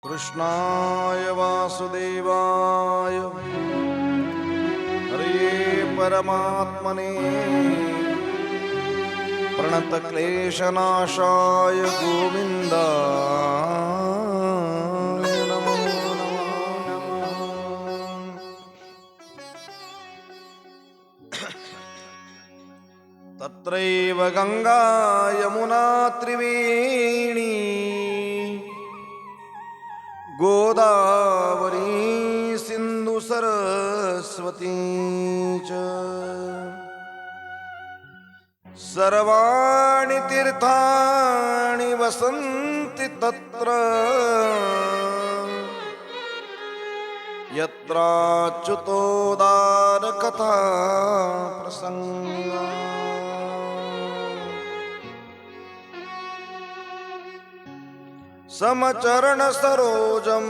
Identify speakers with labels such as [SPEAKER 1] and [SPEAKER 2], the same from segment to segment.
[SPEAKER 1] कृष्णाय वासुदेवाय हरे परमात्मने प्रणतक्लेशनाशाय गोविन्दाय नमो नमः। तत्रैव गंगा यमुना त्रिवेणी गोदावरी सिंधु सरस्वती च सर्वाणि तीर्थानि वसन्ति तत्र यत्राच्युतोदार कथा प्रसंगा। समचरण सरोजम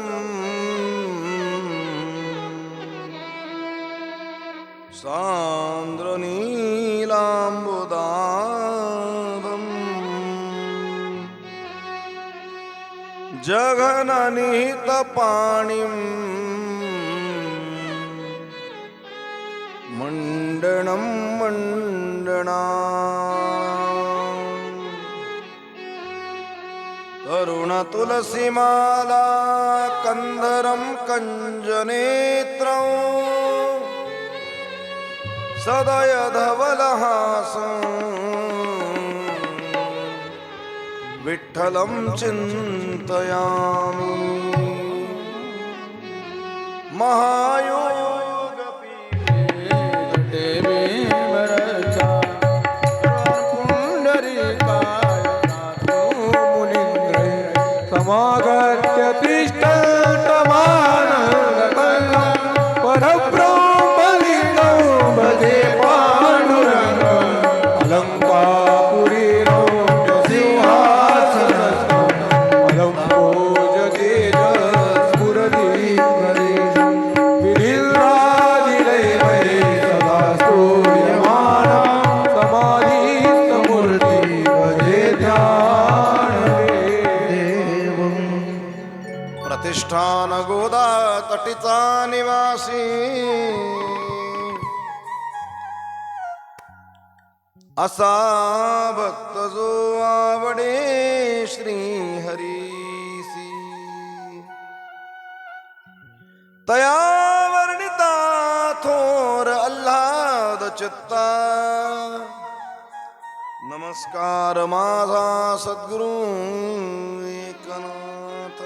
[SPEAKER 1] सांद्र नीलांबुदाभं जगन्निहित पाणिं मंडनं मंडना तरुण तुलसीमाला कंधरं कंजनेत्रं सदय धवलहासं विठ्ठलं चिन्तयामि।
[SPEAKER 2] समागत्य तिष्ठन्तमानन्दकल्लं परब्रह्मलिङ्गं भजे पाण्डुरङ्गम् अलङ्कापुरीरो सिंहासनस्थं अलङ्कोजतेजस्फुरदीप्तदेशं विधिराजिदैवै सदा स्तूयमानं समाधिस्थमूर्ति भजे
[SPEAKER 1] प्रतिष्ठान गोदा तटीचा निवासी असा भक्त जो आवडे श्री हरीसी तया वर्णिता थोर आल्हाद चित्ता नमस्कार माझा सद्गुरु एकनाथ।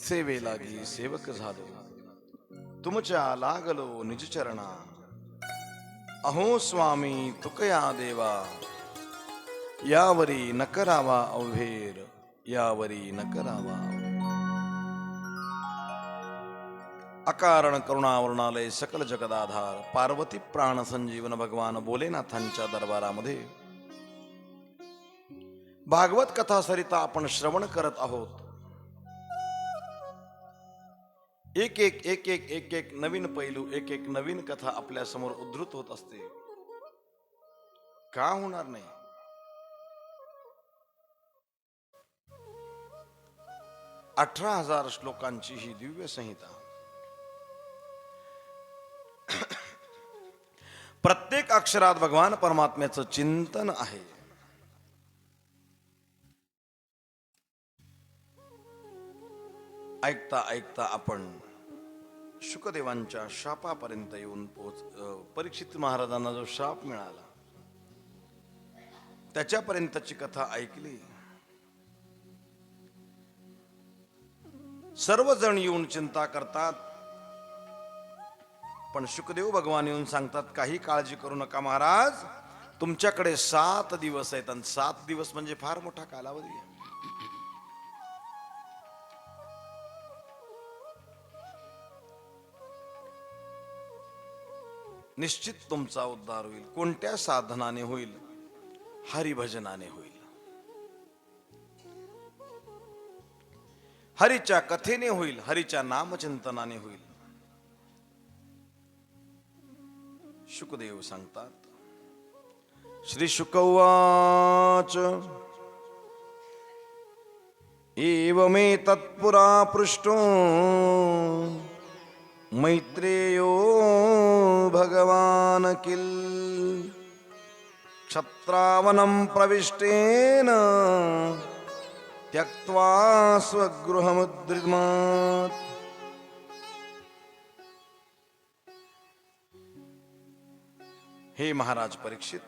[SPEAKER 1] सेवे लागी सेवक झालो तुमच्या लागलो निज चरणा अहो स्वामी तुकया देवा यावरी न करावा अवघेर यावरी न करावा। अकारण करुणावरणालय सकल जगदाधार पार्वती प्राण संजीवन भगवान भोलेनाथांच्या दरबारामध्ये भागवत कथा सरिता आपण श्रवण करत आहोत। एक एक नवीन पैलू एक एक नवीन कथा आपल्या समोर उद्धृत होत असते। का होणार नाही? 18,000 श्लोकांची ही दिव्य संहिता प्रत्येक अक्षरात भगवान परमात्म्याचं चिंतन आहे। ऐकता ऐकता आपण शुकदेवांच्या शापापर्यंत येऊन परीक्षित महाराजांना जो शाप मिळाला त्याच्यापर्यंतची कथा ऐकली। सर्वजण येऊन चिंता करतात पण शुकदेव भगवान येऊन सांगतात काही काळजी करू नका महाराज, तुमच्याकडे 7 दिवस आहेत आणि 7 दिवस म्हणजे फार मोठा कालावधी आहे। निश्चित तुमचा उद्धार होईल। कोणत्या साधनाने होईल? हरिभजनाने होईल, हरीच्या कथेने होईल, हरीच्या नामचिंतनाने होईल। शुकदेव सांगतात श्री शुक उवाच एवमेतत्पुरा पृष्टो मैत्रेयो भगवान् किल क्षत्रावनं प्रविष्टेन त्यक्त्वा स्वगृहमुद्रिमात्. हे महाराज परीक्षित,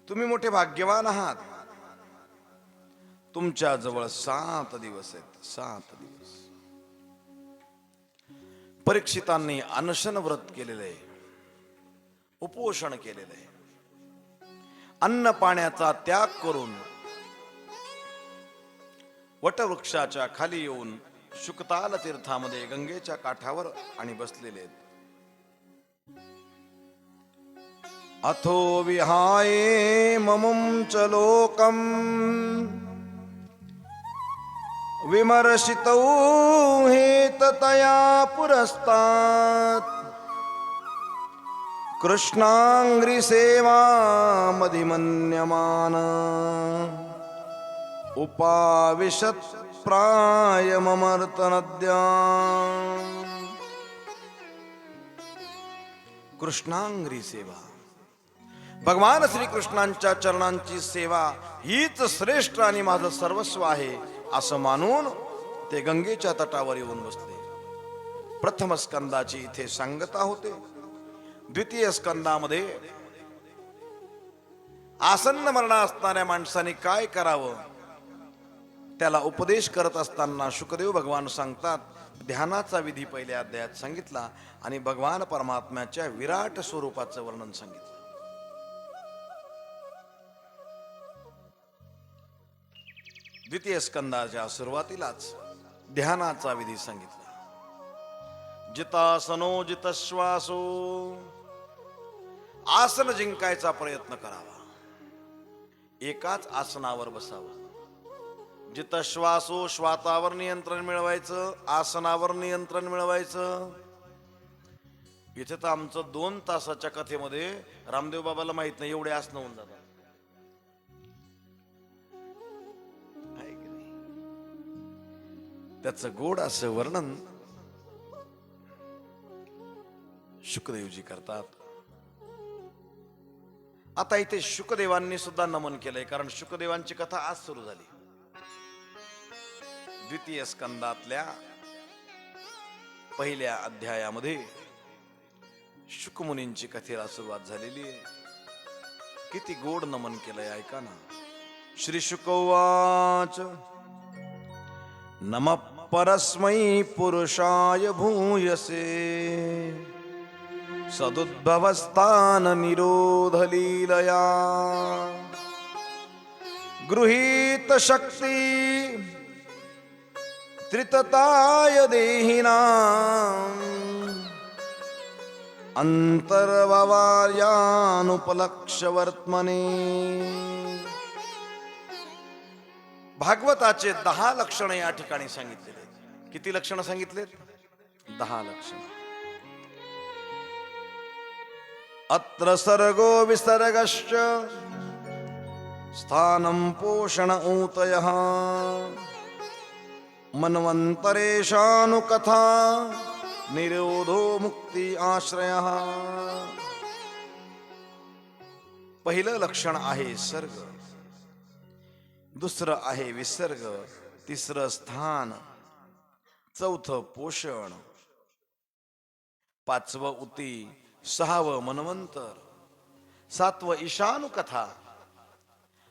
[SPEAKER 1] तुम्ही मोठे भाग्यवान आहात. तुमच्या जवळ 7 दिवस आहेत. 7 दिवस. परीक्षितांनी अनशन व्रत केलेले आहे, उपोषण केलेले आहे, अन्न पाण्याचा त्याग करून वटवृक्षाच्या खाली येऊन शुकताल तीर्थामध्ये गंगेच्या काठावर आणि बसलेले आहेत. अथो विहाय ममं च लोकम विमर्शितौ हेततया पुरस्तात् कृष्णांग्रि सेवा मधिमन्यमान उपाविशत प्रायममर्तनद्या. कृष्णांग्रि सेवा, भगवान श्रीकृष्णांच्या चरणांची सेवा हीच श्रेष्ठ आणि माझं सर्वस्व आहे असं मानून ते गंगेच्या तटावर येऊन बसले. प्रथम स्कंदाची इथे सांगता होते. द्वितीय स्कंदामध्ये आसन्न मरण असणाऱ्या माणसाने काय करावं त्याला उपदेश करत असताना शुकदेव भगवान सांगतात. ध्यानाचा विधी पहिल्या अध्यायात सांगितला आणि भगवान परमात्म्याच्या विराट स्वरूपाचं वर्णन सांगितलं. द्वितीय स्कंदाच्या सुरुवातीलाच ध्यानाचा विधी सांगितला. जितासनो जितश्वासो, आसन जिंकायचा प्रयत्न करावा, एकाच आसनावर बसावं. जितश्वासो, श्वासावर नियंत्रण मिळवायचं, आसनावर नियंत्रण मिळवायचं. इथे तर आमचं 2 तासाच्या कथेमध्ये रामदेव बाबाला माहित नाही एवढे आसन होऊन जातात. त्याचं गोड असं वर्णन शुकदेवजी करतात. आता इथे शुकदेवांनी सुद्धा नमन केलंय, कारण शुकदेवांची कथा आज सुरू झाली. द्वितीय स्कंदातल्या पहिल्या अध्यायामध्ये शुकमुनींची कथेला सुरुवात झालेली आहे. किती गोड नमन केलंय, ऐका ना. श्री शुकवाच नमः परस्मै पुरुषाय भूयसे सदुद्भवस्थान निरोध लीलया गृहीत शक्ति त्रितताय देहिनां अंतर्ववार्यानुपलक्ष्य वर्त्मने. भागवताचे 10 लक्षण या ठिकाणी सांगितलेले. किती लक्षण सांगितलेत? 10 लक्षण. अत्र सर्गो विसर्गश्च स्थानं पोषण ऊतयः मन्वन्तरेशानुकथा निरोधो मुक्ती आश्रयः. पहिलं लक्षण आहे सर्ग, दुसरं आहे विसर्ग, तिसरं स्थान, चौथं पोषण, 5वं उती, 6वं मनवंतर, 7वं ईशानुकथा,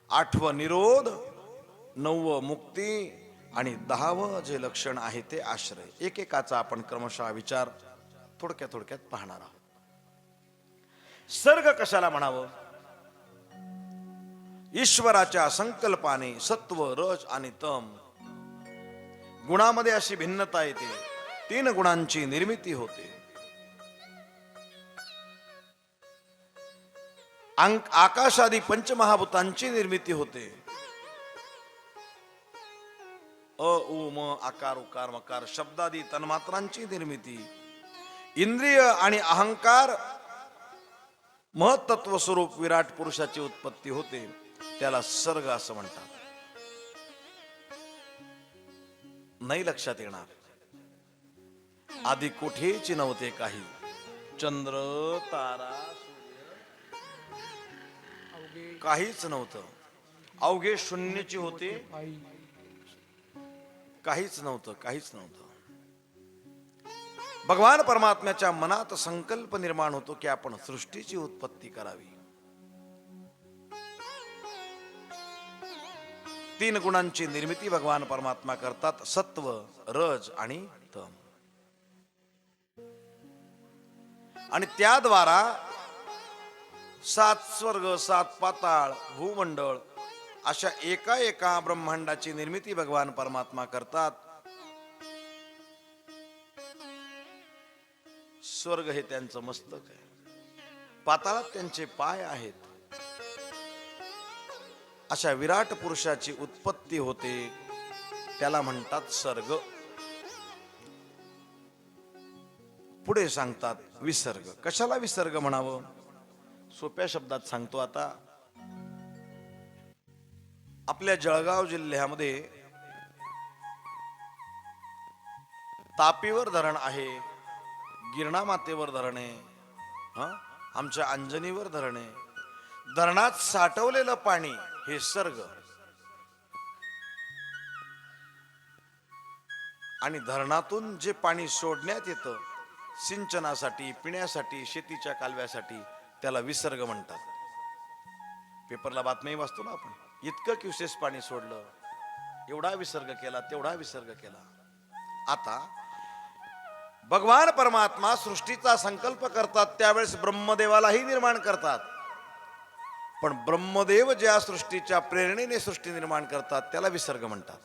[SPEAKER 1] 8वं निरोध, 9वं मुक्ती आणि 10वं जे लक्षण आहे ते आश्रय. एकेकाचा आपण क्रमशः विचार थोडक्यात पाहणार आहोत. सर्ग कशाला म्हणावं? ईश्वराच्या संकल्पाने सत्व, रज आणि तम गुणामध्ये अशी भिन्नता येते. 3 गुणांची निर्मिती होते. आकाशादी पंचमहाभूतांची निर्मिती होते. अ उ म आकार उकार मकार शब्दादी तन्मात्रांची निर्मिती. इंद्रिय आणि अहंकार महत्त्व स्वरूप विराट पुरुषाची उत्पत्ती होते. त्याला सर्ग असं म्हणतात. नाही लक्षात येणार. आधी कुठेच नव्हते काही, चंद्र तारा सूर्य काहीच नव्हतं. अवघे शून्याचे होते, काहीच नव्हतं, काहीच नव्हतं. भगवान परमात्म्याच्या मनात संकल्प निर्माण होतो की आपण सृष्टीची उत्पत्ती करावी. 3 गुणांची निर्मिती भगवान परमात्मा करतात, सत्व, रज आणि तम. आणि त्याद्वारा 7 स्वर्ग, 7 पाताळ, भूमंडळ अशा एका एका ब्रह्मांडाची निर्मिती भगवान परमात्मा करतात. स्वर्ग हे त्यांचं मस्तक आहे, पाताळात त्यांचे पाय आहेत. अशा विराट पुरुषाची उत्पत्ती होते, त्याला म्हणतात सर्ग. पुढे सांगतात विसर्ग. कशाला विसर्ग म्हणावं? सोप्या शब्दात सांगतो आता. आपल्या जळगाव जिल्ह्यामध्ये तापीवर धरण आहे, गिरणा मातेवर धरण आहे, आमच्या अंजनीवर धरण आहे. धरणात साठवलेलं पाणी हे सर्ग. आणि धरणातून जे पाणी सोडण्यात येतं सिंचनासाठी, पिण्यासाठी, शेतीच्या कालव्यासाठी, त्याला विसर्ग म्हणतात. पेपरला बातमी वाचतो ना आपण, इतकं क्युसेस पाणी सोडलं, एवढा विसर्ग केला, तेवढा विसर्ग केला. आता भगवान परमात्मा सृष्टीचा संकल्प करतात, त्यावेळेस ब्रह्मदेवालाही निर्माण करतात. पण ब्रह्मदेव ज्या सृष्टीच्या प्रेरणेने सृष्टी निर्माण करतात त्याला विसर्ग म्हणतात.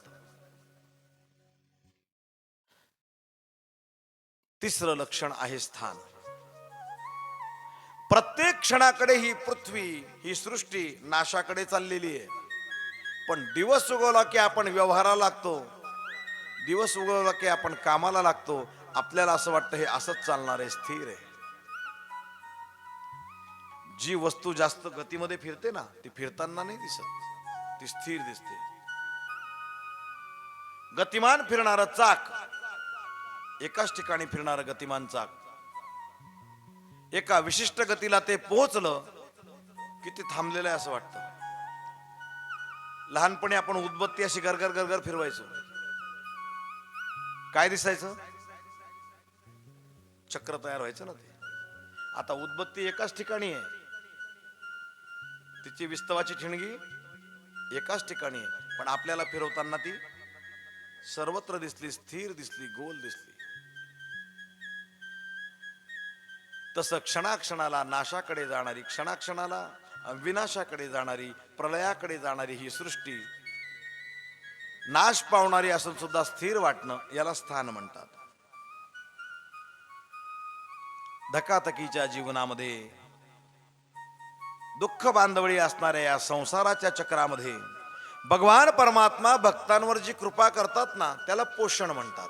[SPEAKER 1] तिसरं लक्षण आहे स्थान. प्रत्येक क्षणाकडे ही पृथ्वी, ही सृष्टी नाशाकडे चाललेली आहे. पण दिवस उगवला की आपण व्यवहाराला लागतो, दिवस उगवला की आपण कामाला लागतो. आपल्याला असं वाटतं हे असंच चालणार आहे, स्थिर आहे. जी वस्तू जास्त गतीमध्ये फिरते ना, ती फिरताना नाही दिसत, ती स्थिर दिसते. गतिमान फिरणारं चाक, एकाच ठिकाणी फिरणारं गतिमान चाक, एका विशिष्ट गतीला ते पोहोचलं की ते थांबलेलं आहे असं वाटतं. लहानपणी आपण उदबत्ती अशी गरगर गरगर फिरवायचो, काय दिसायचं? चक्र तयार व्हायचं ना ते. आता उदबत्ती एकाच ठिकाणी आहे, तिची विस्तवाची ठिणगी एकाच ठिकाणी आहे, पण आपल्याला फिरवताना ती सर्वत्र दिसली, स्थिर दिसली, गोल दिसली. तसं क्षणाक्षणाला नाशाकडे जाणारी, क्षणाक्षणाला विनाशाकडे जाणारी, प्रलयाकडे जाणारी ही सृष्टी, नाश पावणारी असून सुद्धा स्थिर वाटणं, याला स्थान म्हणतात. धकाधकीच्या जीवनामध्ये, दुःख बांधवळी असणाऱ्या या संसाराच्या चक्रामध्ये भगवान परमात्मा भक्तांवर जी कृपा करतात ना, त्याला पोषण म्हणतात.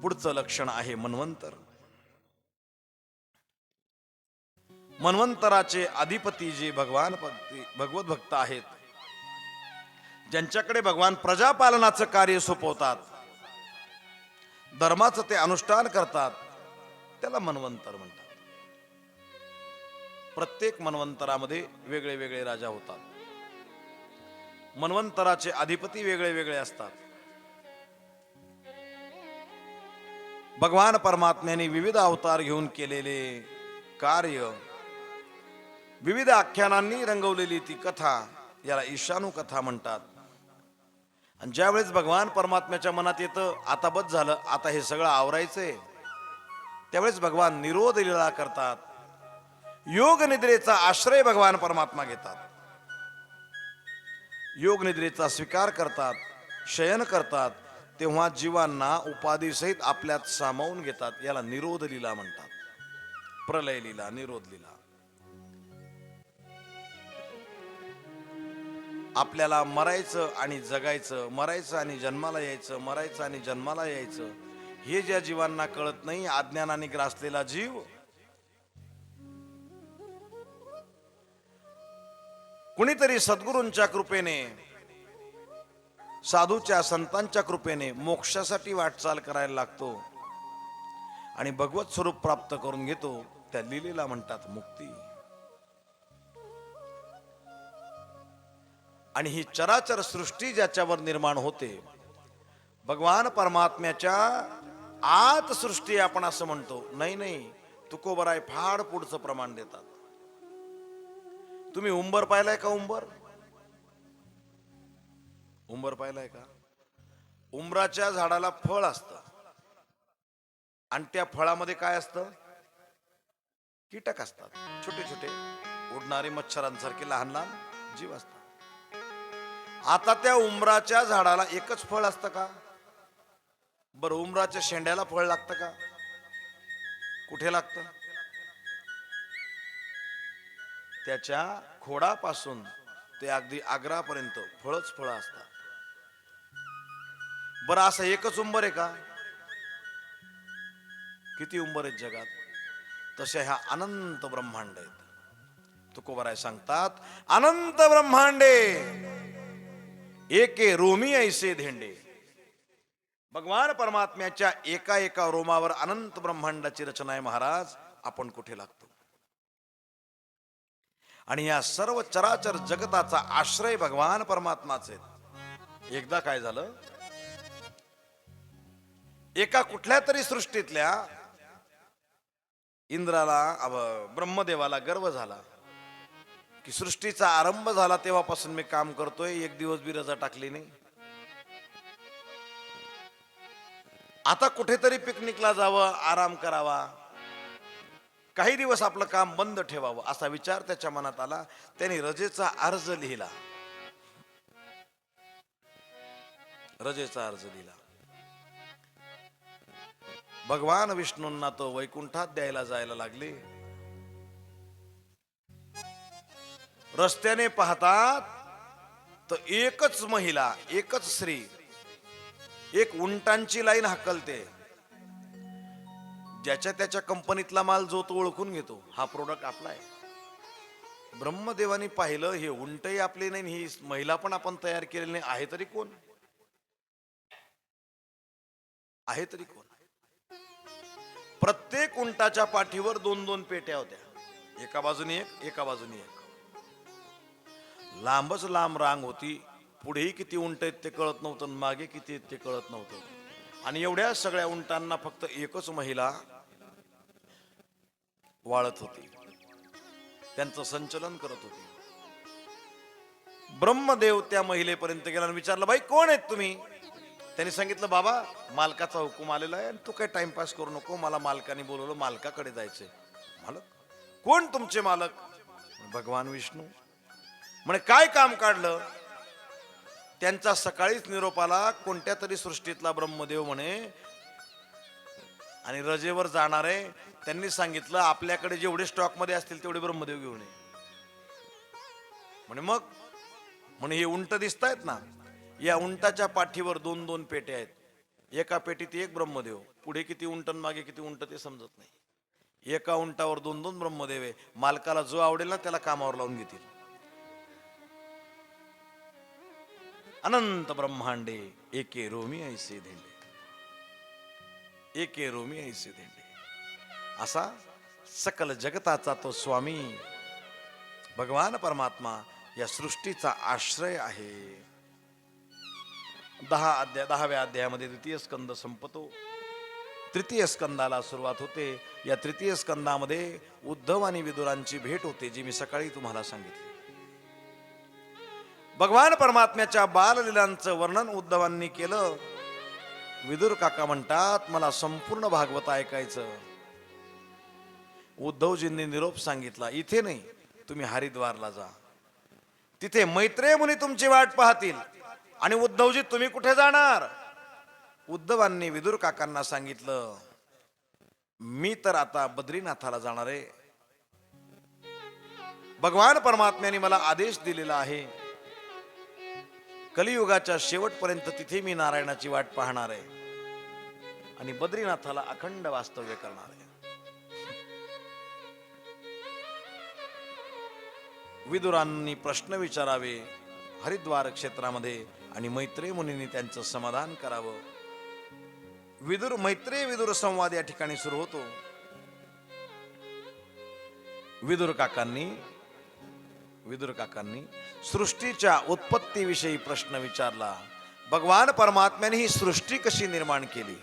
[SPEAKER 1] पुढचं लक्षण आहे मन्वंतर. मन्वंतराचे अधिपती जे भगवत भक्त आहेत, ज्यांच्याकडे भगवान प्रजापालनाचं कार्य सोपवतात, धर्माचं ते अनुष्ठान करतात, त्याला मन्वंतर म्हणतात. प्रत्येक मन्वंतरामध्ये वेगळे वेगळे राजा होतात. मन्वंतराचे अधिपती वेगळे वेगळे असतात. भगवान परमात्म्याने विविध अवतार घेऊन केलेले कार्य, विविध आख्यानांनी रंगवलेली ती कथा, याला ईशानू कथा म्हणतात. आणि ज्यावेळेस भगवान परमात्म्याच्या मनात येतं आता बस झालं, आता हे सगळं आवरायचंय, त्यावेळेस भगवान निरोध लीला करतात. योग निद्रेचा आश्रय भगवान परमात्मा घेतात. योग निद्रेचा स्वीकार करतात, शयन करतात, तेव्हा जीवांना उपाधीसहित आपल्यात सामावून घेतात. याला निरोध लीला म्हणतात. प्रलय लीला, निरोध लीला. आपल्याला मरायचं आणि जगायचं, मरायचं आणि जन्माला यायचं, मरायचं आणि जन्माला यायचं, हे ज्या जीवांना कळत नाही, अज्ञानाने ग्रासलेला जीव, कुणीतरी सद्गुरूंच्या कृपेने साधूच्या संतांच्या कृपेने मोक्षासाठी वाटचाल करायला लागतो आणि भगवत स्वरूप प्राप्त करून घेतो, त्या लीलेला म्हणतात मुक्ती. आणि ही चराचर सृष्टी ज्याच्यावर निर्माण होते, भगवान परमात्म्याच्या आत सृष्टी आपण असं म्हणतो. नाही, तुकोबराय फार पुढचं प्रमाण देतात. तुम्ही उंबर पाहिलाय का? उंबर पाहिलाय का? उंबराच्या झाडाला फळ असतं आणि त्या फळामध्ये काय असतं? कीटक असतात, छोटे छोटे उडणारे मच्छरांसारखे लहान लहान जीव असतात. आता त्या उंबराच्या झाडाला एकच फळ असतं का? बरं, उंबराच्या शेंड्याला फळ लागतं का? कुठे लागतं? त्याच्या खोडापासून ते अगदी आग्रापर्यंत फळच फळ असतात. बरं, असं एकच उंबर आहे का? किती उंबर आहेत जगात? तशा ह्या अनंत ब्रह्मांड आहेत. तुकोबराय सांगतात, अनंत ब्रह्मांडे एके रोमी ऐसे धेंडे. भगवान परमात्म्याच्या एका एका रोमावर अनंत ब्रह्मांडाची रचना आहे. महाराज, आपण कुठे लागतो? आणि या सर्व चराचर जगताचा आश्रय भगवान परमात्माचे. एकदा काय झालं, एका कुठल्या तरी सृष्टीतल्या इंद्राला, ब्रह्मदेवाला गर्व झाला की सृष्टीचा आरंभ झाला तेव्हापासून मी काम करतोय, एक दिवस बी रजा टाकली नाही. आता कुठेतरी पिकनिकला जावं, आराम करावा, काही दिवस आपलं काम बंद ठेवावं, असा विचार त्याच्या मनात आला. त्याने रजेचा अर्ज लिहिला. रजेचा अर्ज लिहिला. भगवान विष्णूंना तो वैकुंठात द्यायला जायला लागले. रस्त्याने पाहतात तर एकच महिला, एकच स्त्री, एक उंटांची लाईन हाकलते. ज्याच्या त्याच्या कंपनीतला माल जो तो ओळखून घेतो, हा प्रोडक्ट आपला आहे. ब्रह्मदेवानी पाहिलं, हे उंटही आपले नाही, ही महिला पण आपण तयार केलेली नाही, आहे तरी कोण? आहे तरी कोण? प्रत्येक उंटाच्या पाठीवर 2-2 पेट्या होत्या, एका बाजूने एक, एका बाजूने एक. लांबच लांब रांग होती. पुढेही किती उंट आहेत ते कळत नव्हतं, मागे किती आहेत ते कळत नव्हतं. आणि एवढ्या सगळ्या उंटांना फक्त एकच महिला वाळत होती, त्यांचं संचलन करत होती. ब्रह्मदेव त्या महिलेपर्यंत गेला आणि विचारलं, बाई कोण आहेत तुम्ही? त्यांनी सांगितलं, बाबा मालकाचा हुकूम आलेला आहे आणि तू काय टाइमपास करू नको, मला मालकाने बोलवलं, मालकाकडे जायचंय. मालक? कोण तुमचे मालक? भगवान विष्णू. म्हणे काय काम काढलं? त्यांचा सकाळीच निरोप आला, कोणत्या तरी सृष्टीतला ब्रह्मदेव म्हणे आणि रजेवर जाणार आहे. त्यांनी सांगितलं आपल्याकडे जेवढे स्टॉक मध्ये असतील तेवढे ब्रह्मदेव घेऊन ये. म्हणे मग? म्हणे हे उंट दिसतायत ना, या उंटाच्या पाठीवर 2-2 पेट्या आहेत. एका पेटीत एक ब्रह्मदेव, पुढे किती उंट मागे किती उंट ते समजत नाही. एका उंटावर 2-2 ब्रह्मदेव आहे. मालकाला जो आवडेल ना त्याला कामावर लावून घेतील. अनंत ब्रह्मांडे एके रोमी ऐसे धेंडे, एके रोमी ऐसे धेंडे. असा सकल जगताचा तो स्वामी भगवान परमात्मा या सृष्टीचा आश्रय आहे. 10व्या अध्यायामध्ये द्वितीय स्कंद संपतो. तृतीय स्कंदाला सुरुवात होते. या तृतीय स्कंदामध्ये उद्धव आणि विदुरांची भेट होते, जी मी सकाळी तुम्हाला सांगितली. भगवान परमात्म्याच्या बाललीलांचं वर्णन उद्धवांनी केलं. विदुर काका म्हणतात, मला संपूर्ण भागवत ऐकायचं. उद्धवजींनी निरोप सांगितला, इथे नाही, तुम्ही हरिद्वारला जा, तिथे मैत्रेय मुनी तुमची वाट पाहतील. आणि उद्धवजी तुम्ही कुठे जाणार? उद्धवांनी विदुर काकांना सांगितलं, मी तर आता बद्रीनाथाला जाणार आहे. भगवान परमात्म्याने मला आदेश दिलेला आहे, कलियुगाच्या शेवटपर्यंत तिथे मी नारायणाची वाट पाहणार आहे आणि बद्रीनाथाला अखंड वास्तव्य करणार आहे. विदुरांनी प्रश्न विचारावे हरिद्वार क्षेत्रामध्ये आणि मैत्रेय मुनींनी त्यांचं समाधान करावं. मैत्रेय विदुर संवाद या ठिकाणी सुरू होतो. विदुर काकांनी सृष्टीच्या उत्पत्तीविषयी प्रश्न विचारला. भगवान परमात्म्याने ही सृष्टी कशी निर्माण केली.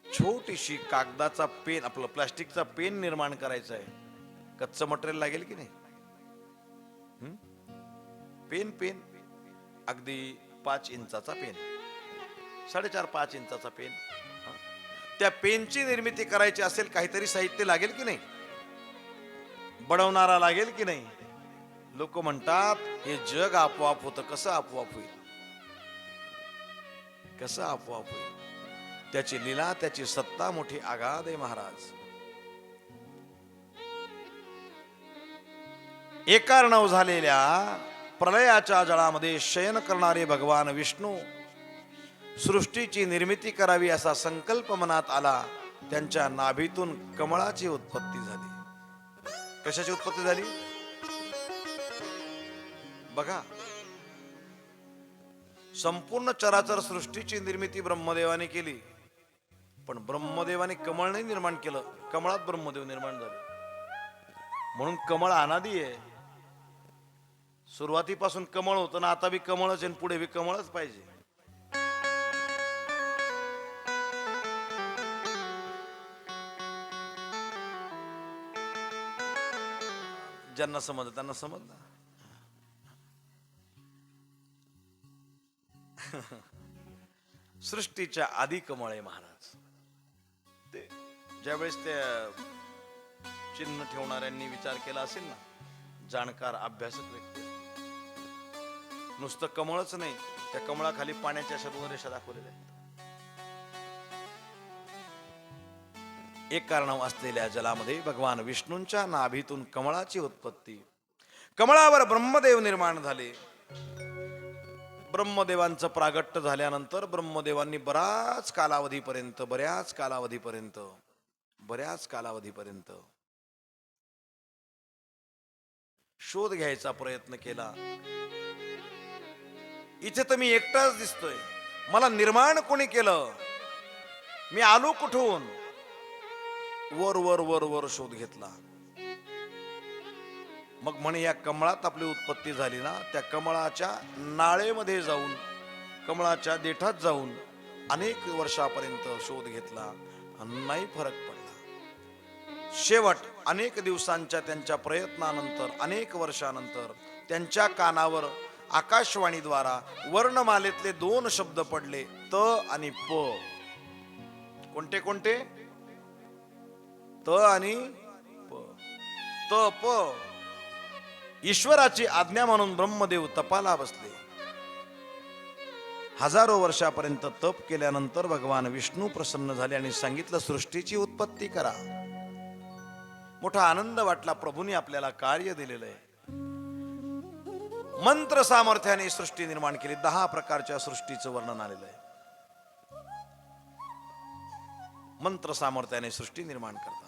[SPEAKER 1] छोटीशी कागदाचा पेन, आपलं प्लास्टिकचा पेन निर्माण करायचा आहे, कच्चं मटेरियल लागेल की नाही. पेन अगदी 5 इंचाचा पेन, 4.5-5 इंचाचा पेन. त्या पेनची निर्मिती करायची असेल काहीतरी साहित्य लागेल की नाही, बनवणारा लागेल की नाही. लोक म्हणतात हे जग आपोआप होतं. कसं आपोआप होईल, कसं आपोआप होईल. त्याची लीला, त्याची सत्ता मोठी आगाध आहे महाराज. एकार्णव झालेल्या प्रलयाच्या जळामध्ये शयन करणारे भगवान विष्णू सृष्टीची निर्मिती करावी असा संकल्प मनात आला. त्यांच्या नाभीतून कमळाची उत्पत्ती झाली. कशाची उत्पत्ती झाली बघा. संपूर्ण चराचर सृष्टीची निर्मिती ब्रह्मदेवाने केली, पण ब्रह्मदेवाने कमळ नाही निर्माण केलं, कमळात ब्रह्मदेव निर्माण झाले. म्हणून कमळ अनादी आहे. सुरुवातीपासून कमळ होतं ना, आता बी कमळच आहे, पुढे बी कमळच पाहिजे. ज्यांना समजलं त्यांना समजलं. सृष्टीच्या आधी कमळ आहे महाराज. ते ज्यावेळेस त्या चिन्ह ठेवणाऱ्यांनी विचार केला असेल ना, जाणकार अभ्यासक व्यक्ती, नुसतं कमळच नाही, त्या कमळाखाली पाण्याच्या अशा 2 रेषा दाखवलेल्या आहेत. एक कारणव असलेल्या जलामध्ये भगवान विष्णूंच्या नाभीतून कमळाची उत्पत्ती. कमळावर ब्रह्मदेव निर्माण झाले. ब्रह्मदेवांचं प्रागट्य झाल्यानंतर ब्रह्मदेवांनी बऱ्याच कालावधीपर्यंत शोध घ्यायचा प्रयत्न केला. इथे तर मी एकटाच दिसतोय, मला निर्माण कोणी केलं, मी आलो कुठून. वर वर वर वर शोध घेतला. मग म्हणे या कमळात आपली उत्पत्ती झाली ना, त्या कमळाच्या नाळेमध्ये जाऊन, कमळाच्या देठात जाऊन अनेक वर्षापर्यंत शोध घेतला, नाही फरक पडला. शेवट अनेक दिवसांच्या त्यांच्या प्रयत्नानंतर, अनेक वर्षानंतर त्यांच्या कानावर आकाशवाणीद्वारा वर्णमालेतले 2 शब्द पडले, त आणि प. कोणते कोणते? त आणि प. त प. ईश्वराची आज्ञा म्हणून ब्रह्मदेव तपाला बसले. हजारो वर्षापर्यंत तप केल्यानंतर भगवान विष्णू प्रसन्न झाले आणि सांगितलं सृष्टीची उत्पत्ती करा. मोठा आनंद वाटला. प्रभूंनी आपल्याला कार्य दिलेलं आहे. मंत्र सामर्थ्याने सृष्टी निर्माण केली. 10 प्रकारच्या सृष्टीचं वर्णन आलेलं आहे. मंत्र सामर्थ्याने सृष्टी निर्माण करतात.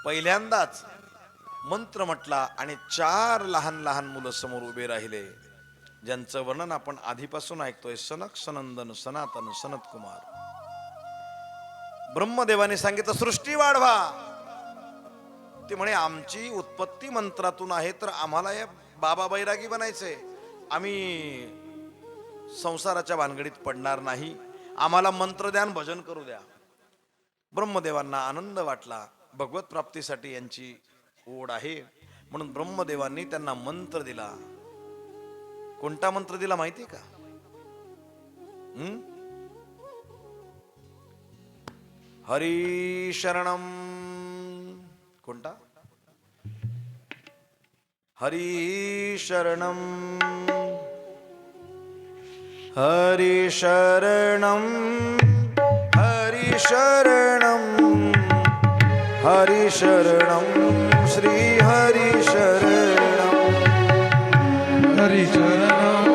[SPEAKER 1] पहिल्यांदाच मंत्र म्हटला आणि 4 लहान लहान मुलं समोर उभे राहिले, ज्यांचं वर्णन आपण आधीपासून ऐकतोय. सनक, सनंदन, सनातन, सनत कुमार. ब्रह्मदेवाने सांगितलं सृष्टी वाढवा. ते म्हणे आमची उत्पत्ती मंत्रातून आहे, तर आम्हाला या बाबा बैरागी बनायचंय. आम्ही संसाराच्या भानगडीत पडणार नाही. आम्हाला मंत्र द्या, भजन करू द्या. ब्रह्मदेवांना आनंद वाटला. भगवत प्राप्तीसाठी यांची ओढ आहे, म्हणून ब्रह्मदेवांनी त्यांना मंत्र दिला. कोणता मंत्र दिला माहिती का? हरी शरणम. कोणता? हरी शरणम, हरी शरणम, हरी शरणम, हरी शरणम, श्री हरी शरणम,
[SPEAKER 2] हरि शरणम,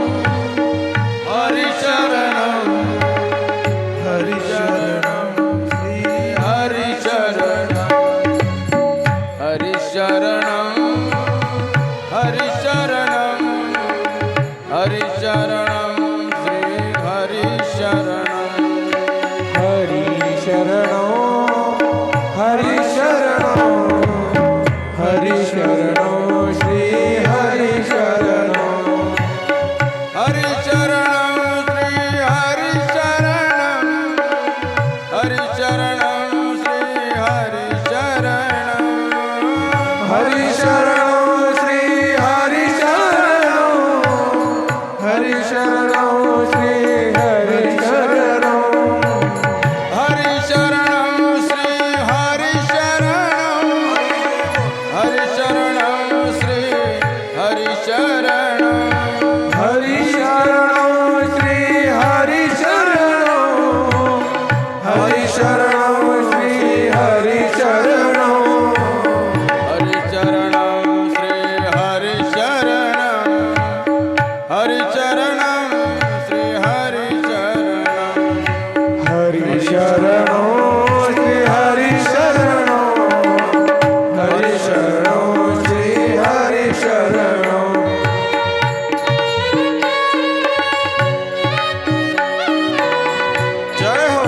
[SPEAKER 2] हरि शरणम, हरि शरणम, श्री हरि शरणम, हरिशरणं श्री हरिशरणं
[SPEAKER 3] हरिशरणं श्री हरिशरणं हरिशरणं श्री हरिशरणं
[SPEAKER 2] हरिशरणं श्री हरिशरणं हरिशरणं श्री हरिशरणं
[SPEAKER 3] हरिशरणं श्री हरिशरणं हरिशरणं श्री हरिशरणं
[SPEAKER 2] हरिचरणं श्री हरिशरणं हरिचरणं श्री हरिचरणं
[SPEAKER 3] हरिशरणं श्री हरिशरणं हरिशरणं श्री हरिशरणं
[SPEAKER 1] जय हो.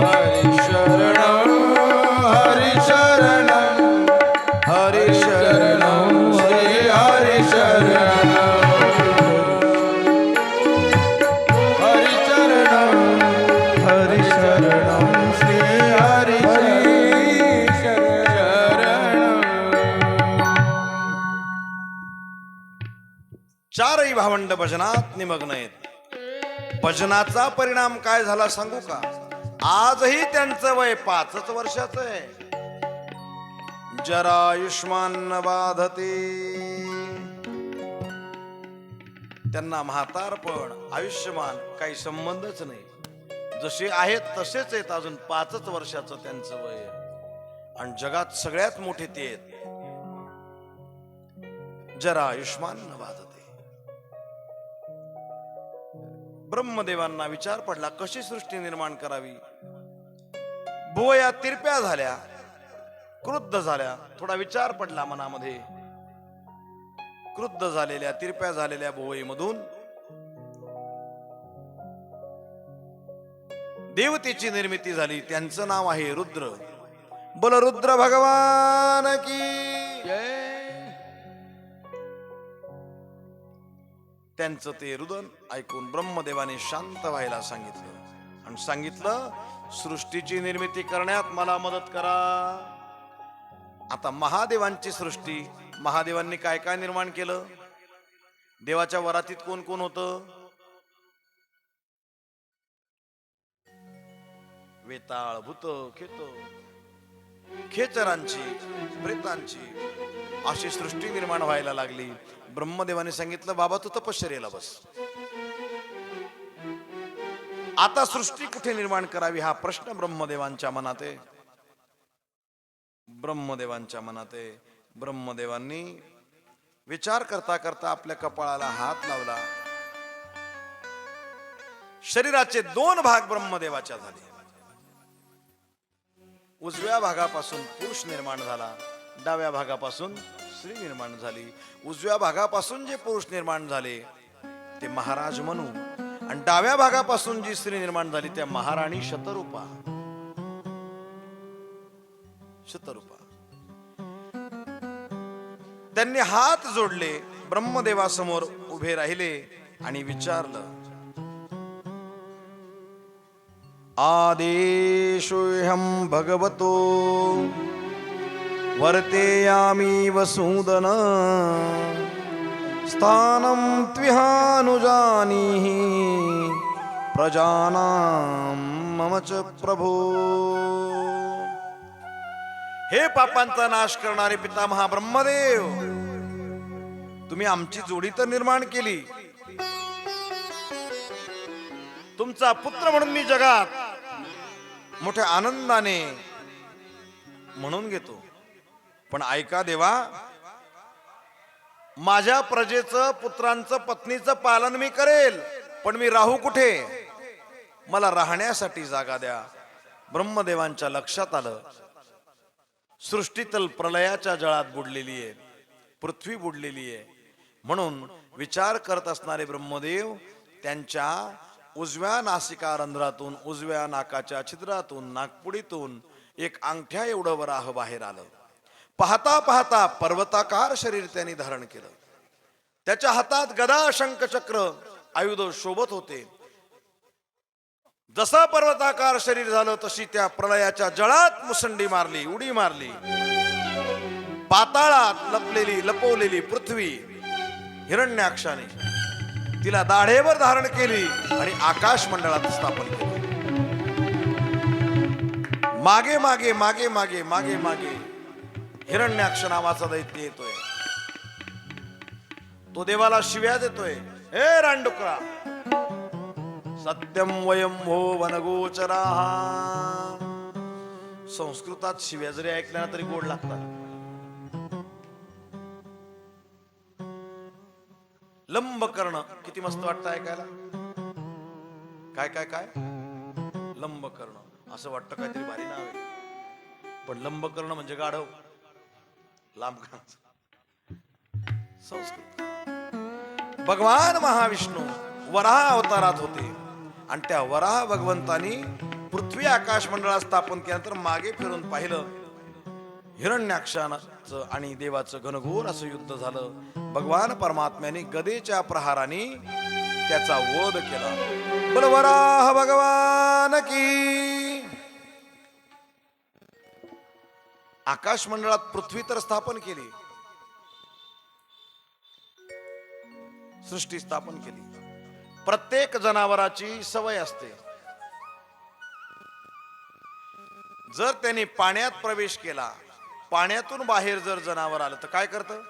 [SPEAKER 2] हरिशरणं हरिशरणं हरिशरणं श्री हरिशरणं हरिचरणं
[SPEAKER 3] हरिशरणं
[SPEAKER 2] श्री हरिशरणं
[SPEAKER 1] चारही भावंड भजनात निमग्न आहेत. भजनाचा परिणाम काय झाला सांगू का? आजही त्यांचं वय 5 वर्षाचं आहे. जरा आयुष्मान बाधते, त्यांना म्हातारपण आयुष्यमान काही संबंधच नाही. जसे आहेत तसेच आहेत. अजून 5 वर्षाचं त्यांचं वय आहे. आणि जगात सगळ्यात मोठे ते आहेत. जरा आयुष्मान बाधते. ब्रह्मदेवांना विचार पडला कशी सृष्टी निर्माण करावी. भुवया तिरप्या झाल्या, क्रुद्ध झाल्या. थोडा विचार पडला मनामध्ये. क्रुद्ध झालेल्या तिरप्या झालेल्या भुवईमधून देवतेची निर्मिती झाली. त्यांचं नाव आहे रुद्र. बोल रुद्र भगवान की. त्यांचं ते रुदन ऐकून ब्रह्मदेवाने शांत व्हायला सांगितलं आणि सांगितलं सृष्टीची निर्मिती करण्यात मला मदत करा. आता महादेवांची सृष्टी, महादेवांनी काय काय निर्माण केलं? देवाच्या वरातीत कोण कोण होतं? वेताळ, भूत, खेचरांची, प्रेतांची अशी सृष्टी निर्माण व्हायला लागली. ब्रह्मदेवाने सांगितलं बाबा तू तपश्चर्येला बस. आता सृष्टी कुठे निर्माण करावी हा प्रश्न ब्रह्मदेवांच्या मनात आहे. ब्रह्मदेवांच्या मनात आहे. ब्रह्मदेवांनी विचार करता करता आपल्या कपाळाला हात लावला. शरीराचे 2 भाग ब्रह्मदेवाच्या झाले. उजव्या भागापासून पुरुष निर्माण झाला, डाव्या भागापासून स्त्री निर्माण झाली. उजव्या भागापासून जे पुरुष निर्माण झाले ते महाराज मनू आणि डाव्या भागापासून जी स्त्री निर्माण झाली त्या महाराणी शतरूपा. त्यांनी हात जोडले, ब्रह्मदेवासमोर उभे राहिले आणि विचारलं आदेशोऽहं भगवतो वर्तेयामि वसूदन स्थानं त्विहानुजानीहि प्रजानां मम च प्रभो. हे पापांचा नाश करणारे पितामहा ब्रह्मदेव, तुम्ही आमची जोडी तर निर्माण केली तुमचा पुत्र म्हणून मी जगात मोठ्या आनंदाने म्हणून घेतो. पण ऐका देवा, माझ्या प्रजेचं, पुत्रांचं, पत्नीचं पालन मी करेल, पण मी राहू कुठे? मला राहण्यासाठी जागा द्या. ब्रह्मदेवांच्या लक्षात आलं, सृष्टीतल प्रलयाच्या जळात बुडलेली आहे, पृथ्वी बुडलेली आहे. म्हणून विचार करत असणारे ब्रह्मदेव त्यांच्या उजव्या नासिका रंध्रातून, उजव्या नाकाच्या छिद्रातून, नाकपुडीतून एक अंगठ्या एवढं वराह बाहेर आलं. पाहता पाहता पर्वताकार शरीर त्यांनी धारण केलं. त्याच्या हातात गदा, शंख, चक्र आयुध शोभत होते. जसा पर्वताकार शरीर झालं तशी त्या प्रलयाच्या जळात मुसंडी मारली, उडी मारली. पाताळात लपवलेली पृथ्वी हिरण्याक्षाने तिला दाढेवर धारण केली आणि आकाश मंडळात स्थापन केली. मागे मागे मागे मागे मागे मागे हिरण्याक्ष नावाचा दैत्य येतोय. तो देवाला शिव्या देतोय, हे रांडुकरा, सत्यम वयम हो वनगोचरा. संस्कृतात शिव्या जरी ऐकल्या ना तरी गोड लागतात. लंब कर्ण किती मस्त वाटतं ऐकायला. काय काय काय लंब कर्ण असं वाटतं काहीतरी भारी नाव आहे, पण लंब कर्ण म्हणजे गाढव, लांब कान. संस्कृत. भगवान महाविष्णू वराह अवतारात होते आणि त्या वराह भगवंतानी पृथ्वी आकाश मंडळात स्थापन केल्यानंतर मागे फिरून पाहिलं. हिरण्याक्षाचं आणि देवाचं घनघोर असं युद्ध झालं. भगवान परमात्म्याने गदेच्या प्रहाराने त्याचा वध केला. बोल वराह भगवान की. आकाश मंडळात पृथ्वी तर स्थापन केली, सृष्टी स्थापन केली. प्रत्येक जनावराची सवय असते, जर त्यांनी पाण्यात प्रवेश केला, पाण्यातून बाहेर जर जनावर आलं तर काय करतं?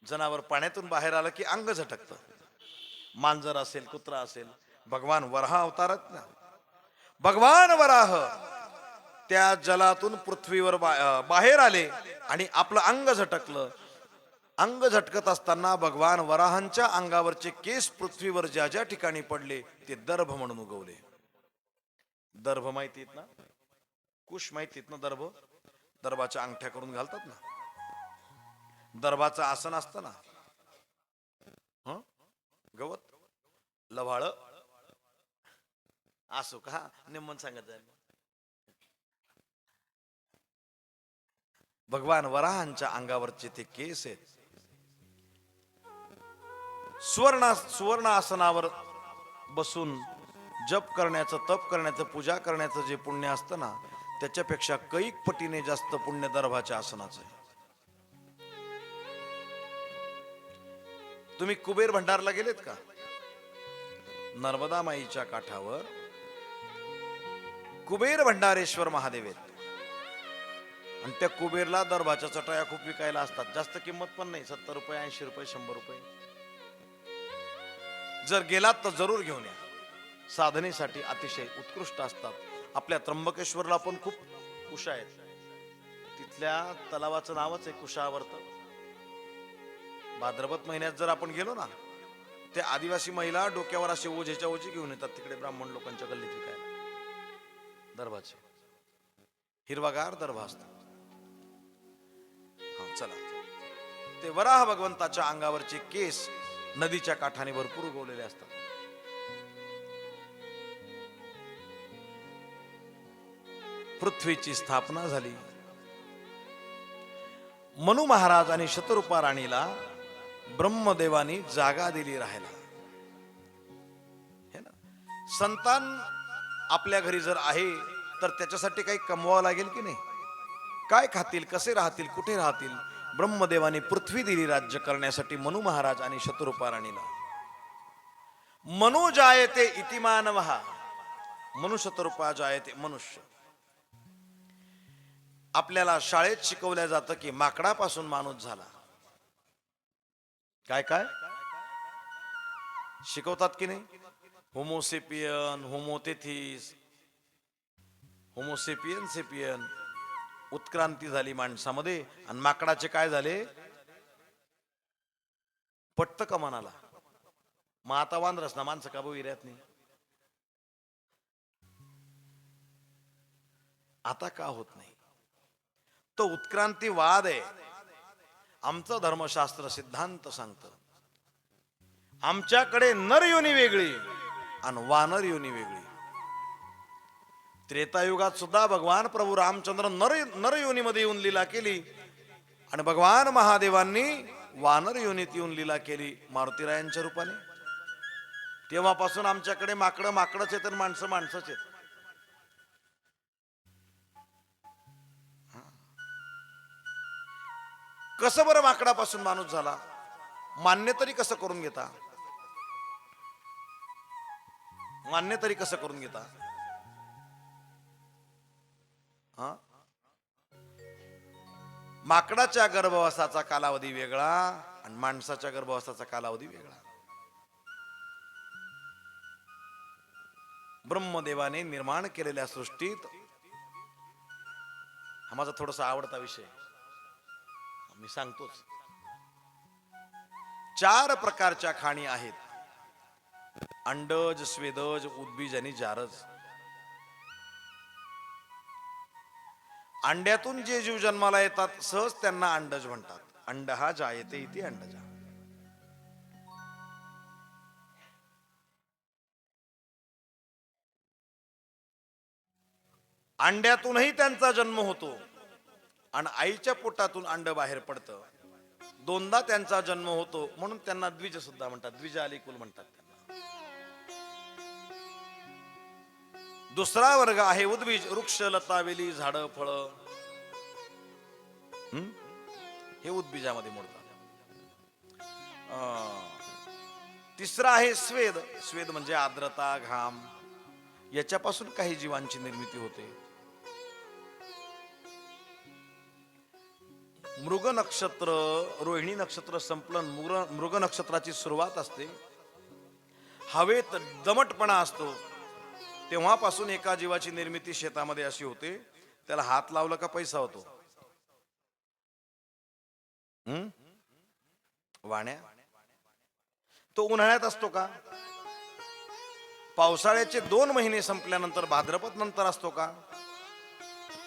[SPEAKER 1] जनावर पाण्यातून बाहेर आलं की अंग झटकतं. मांजर असेल, कुत्रा असेल. भगवान वराह अवतारात ना, भगवान वराह त्या जलातून पृथ्वीवर बाहेर आले आणि आपलं अंग झटकलं. अंग झटकत असताना भगवान वराहांच्या अंगावरचे केस पृथ्वीवर ज्या ज्या ठिकाणी पडले ते दर्भ म्हणून उगवले. दर्भ माहितीत ना, कुश माहितीत ना, दर्भ, दर्भाच्या अंगठ्या करून घालतात ना. दर्भाचं आसन असतं ना, गवत, लव्हाळ, असो का निम्मन सांगत आहे. भगवान वराहांच्या अंगावरचे ते केस आहेत. सुवर्ण आसनावर बसून जप करण्याचं, तप करण्याचं, पूजा करण्याचं जे पुण्य असतं ना, त्याच्यापेक्षा कैक पटीने जास्त पुण्य दर्भाच्या आसनाचं आहे. तुम्ही कुबेर भंडारला गेलेत का? नर्मदा माईच्या काठावर कुबेर भंडारेश्वर महादेव आहेत. आणि त्या कुबेरला दर्भाच्या चटया खूप विकायला असतात. जास्त किंमत पण नाही, 70 रुपये, 80 रुपये, 100 रुपये. जर गेलात तर जरूर घेऊन या. साधनेसाठी अतिशय उत्कृष्ट असतात. आपल्या त्र्यंबकेश्वरला पण खूप कुशा आहेत. तिथल्या तलावाचं नावच आहे कुशावर्त. भाद्रपद महिन्यात जर आपण गेलो ना, ते आदिवासी महिला डोक्यावर असे ओझेच्या ओझी घेऊन येतात तिकडे ब्राह्मण लोकांच्या गल्लीत विकायला. दर्भाचे हिरवागार दर्भ असतात. चला, ते वराह भगवंताच्या अंगावरचे केस नदीच्या काठाने भरपूर उगवलेले असतात. पृथ्वीची स्थापना झाली. मनु महाराज आणि शतरूपा राणीला ब्रह्मदेवानी जागा दिली राहायला. हे ना, संतान आपल्या घरी जर आहे तर त्याच्यासाठी काही कमवावं लागेल की नाही? काय खातील, कसे राहतील, कुठे राहतील? ब्रह्मदेवानी पृथ्वी दिली राज्य करण्यासाठी मनु महाराज आणि शतरूपा राणीला. मनु जायते इति मानवः, मनु शतरूपा जायते मनुष्य. आपल्याला शाळेत शिकवल्या जातं की माकडापासून माणूस झाला. काय काय शिकवतात की नाही? होमोसेपियन, होमोथेथिस, होमोसेपियन सेपियन, उत्क्रांती झाली माणसामध्ये. आणि माकडाचे काय झाले? पटत का मनाला? मग आता वांद्रस ना माणसं का विर्यात नाही? आता का होत नाही? तो उत्क्रांतीवाद आहे. आमचं धर्मशास्त्र सिद्धांत सांगतं आमच्याकडे नर योनी वेगळी आणि वानर योनी वेगळी. त्रेतायुगात सुद्धा भगवान प्रभू रामचंद्र नर योनीमध्ये येऊन लीला केली आणि भगवान महादेवांनी वानर योनीत येऊन लीला केली मारुतीरायांच्या रूपाने. तेव्हापासून आमच्याकडे माकडं माकडच आहेत आणि माणसं माणसंच आहेत. कसं बरं माकडापासून माणूस झाला? मान्य तरी कसं करून घेता? मान्य तरी कसं करून घेता? हा? माकडाच्या गर्भवासाचा कालावधी वेगळा आणि माणसाच्या गर्भवासाचा कालावधी वेगळा. ब्रह्मदेवाने निर्माण केलेल्या सृष्टीत हा माझा थोडासा आवडता विषय, मी सांगतोच. 4 प्रकारच्या खाणी आहेत: अंडज, स्वेदज, उद्बीज आणि जारज. अंड्यातून जे जीव जन्माला येतात सहज त्यांना अंडज म्हणतात. अंडहा जायते इति अंडजा. अंड्यातूनही त्यांचा जन्म होतो आणि आईच्या पोटातून अंड बाहेर पडतं. 2दा त्यांचा जन्म होतो म्हणून त्यांना द्विज सुद्धा म्हणतात. द्विजालिकुल म्हणतात त्यांना. दुसरा वर्ग आहे उद्बीज. वृक्ष, लता, वेली, झाडं, फळं हे उद्बीजामध्ये मोडतात. तिसरा आहे स्वेद. स्वेद म्हणजे आर्द्रता, घाम. याच्यापासून काही जीवांची निर्मिती होते. मृग नक्षत्र, रोहिणी नक्षत्र संपलं, मृग नक्षत्राची सुरुवात असते. हवेत दमटपणा असतो, तेव्हापासून एका जीवाची निर्मिती शेतामध्ये अशी होते. त्याला हात लावला का पैसा होतो. वाण्या. तो उन्हाळ्यात असतो का? पावसाळ्याचे 2 महिने संपल्यानंतर भाद्रपद नंतर असतो का?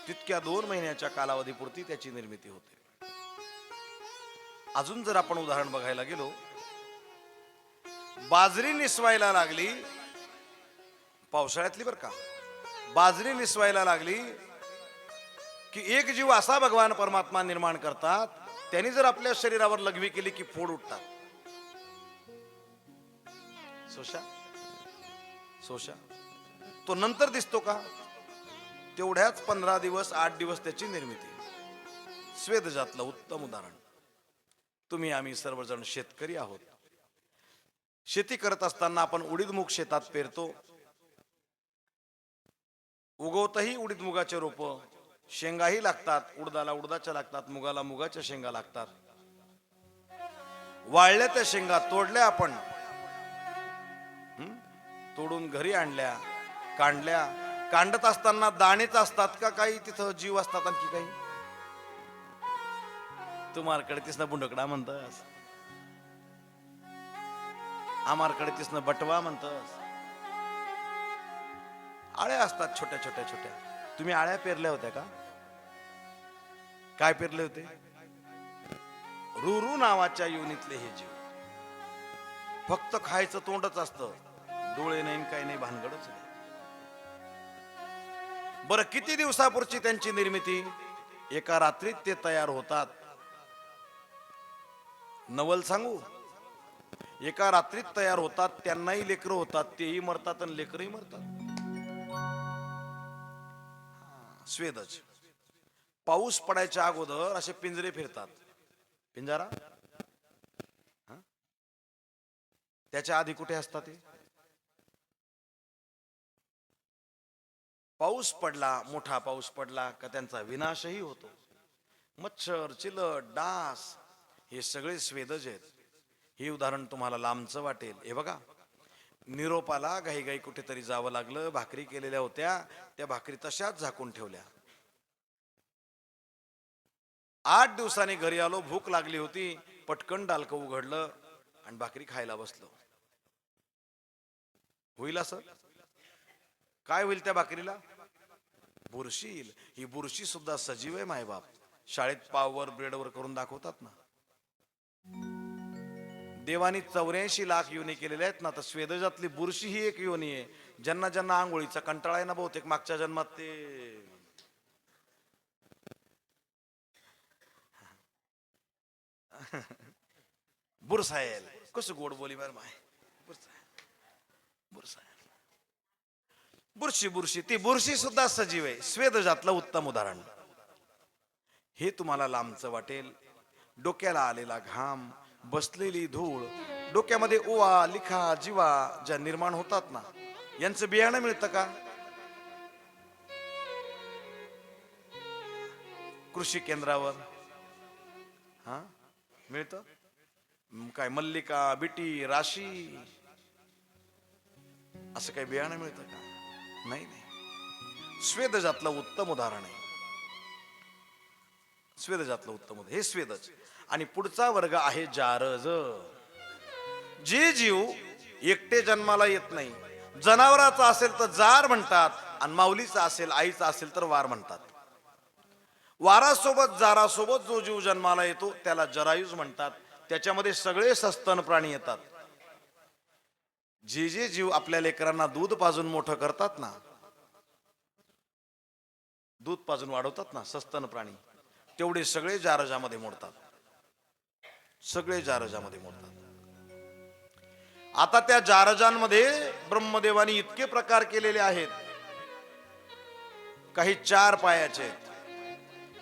[SPEAKER 1] तितक्या 2 महिन्याच्या कालावधीपुरती त्याची निर्मिती होते. अजून जर आपण उदाहरण बघायला गेलो, बाजरी निसवायला लागली पावसाळ्यातली बर का, बाजरी निसवायला लागली की एक जीव असा भगवान परमात्मा निर्माण करतात, त्यांनी जर आपल्या शरीरावर लघवी केली की फोड उठतात. सोशा तो नंतर दिसतो का? तेवढ्याच 15 दिवस 8 दिवस त्याची निर्मिती. स्वेदजातलं उत्तम उदाहरण. तुम्ही आम्ही सर्वजण शेतकरी आहोत. शेती करत असताना आपण उडीद मूग शेतात पेरतो. उगवतही उडीद मुगाचे रोप. शेंगाही लागतात. उडदाला उडदाच्या लागतात, मुगाला मुगाच्या शेंगा लागतात. वाळल्या त्या शेंगा तोडल्या आपण, तोडून घरी आणल्या, कांडल्या. कांडत असताना दाणेच असतात का काही तिथं जीव असतात आणखी काही? तुम्हारकडे तिसनं बुंडकडा म्हणतस, आमारकडे तिसनं बटवा म्हणतस. आळ्या असतात छोट्या छोट्या छोट्या. तुम्ही आळ्या पेरल्या होत्या का? काय पेरले होते? रुरू नावाच्या योनीतले हे जीव. फक्त खायचं तोंडच असतं, डोळे नाही काही नाही, भानगडच नाही. बरं, किती दिवसापूर्वी त्यांची निर्मिती? एका रात्रीत ते तयार होतात. नवल सांगू, एका रात्रीत तयार होतात. त्यांनाही लेकरं होतात, तेही मरतात आणि लेकरही मरतात. स्वेदज. पाऊस पडायच्या अगोदर असे पिंजरे फिरतात. पिंजरा त्याच्या आधी कुठे असतात ते? पाऊस पडला, मोठा पाऊस पडला का त्यांचा विनाशही होतो. मच्छर, चिलट, डास हे सगळे स्वेदज आहेत. हे उदाहरण तुम्हाला लांबचं वाटेल. हे बघा, निरोपाला घाईघाई कुठेतरी जावं लागलं. भाकरी केलेल्या होत्या, त्या भाकरी तशाच झाकून ठेवल्या. 8 दिवसांनी घरी आलो, भूक लागली होती, पटकन डालकं उघडलं आणि भाकरी खायला बसलो. होईल असं? काय होईल त्या भाकरीला? बुरशी येईल. ही बुरशी सुद्धा सजीव आहे मायबाप. शाळेत पाववर ब्रेडवर करून दाखवतात ना. देवानी 84 लाख योनी केलेल्या आहेत ना, तर स्वेदजातली बुरशी ही एक योनी आहे. ज्यांना ज्यांना आंघोळीचा कंटाळा आहे ना, बहुतेक मागच्या जन्मात ते बुरसायल. कसं गोड बोली बरं माय. बुरशी बुरशी ती बुरशी सुद्धा सजीव आहे. स्वेदजातलं उत्तम उदाहरण. हे तुम्हाला लांबचं वाटेल. डोक्याला आलेला घाम, बसलेली धूळ, डोक्यामध्ये ओवा, लिखा, जीवा ज्या निर्माण होतात ना, यांचं बियाणं मिळतं का? कृषी केंद्रावर हा मिळतं. काय मल्लिका, बिटी, राशी असं काही बियाणं मिळतं का? नाही नाही. स्वेदजातलं उत्तम उदाहरण आहे. स्वेदजातलं उत्तम उदाहरण हे स्वेदज. आणि पुढचा वर्ग आहे जारज. जे जीव एकटे जन्माला येत नाही, जनावराचा असेल तर जार म्हणतात, आणि माऊलीचा असेल, आईचा असेल तर वार म्हणतात. वारासोबत जारासोबत जो जीव जन्माला येतो त्याला जरायुज म्हणतात. त्याच्यामध्ये सगळे सस्तन प्राणी येतात. जे जे जीव आपल्या लेकरांना दूध पाजून मोठं करतात ना, दूध पाजून वाढवतात ना सस्तन प्राणी, तेवढे सगळे जारजामध्ये मोडतात. सगळे जारजामध्ये मोडतात. आता त्या जारजांमध्ये ब्रह्मदेवानी इतके प्रकार केलेले आहेत. काही 4 पायाचे आहेत,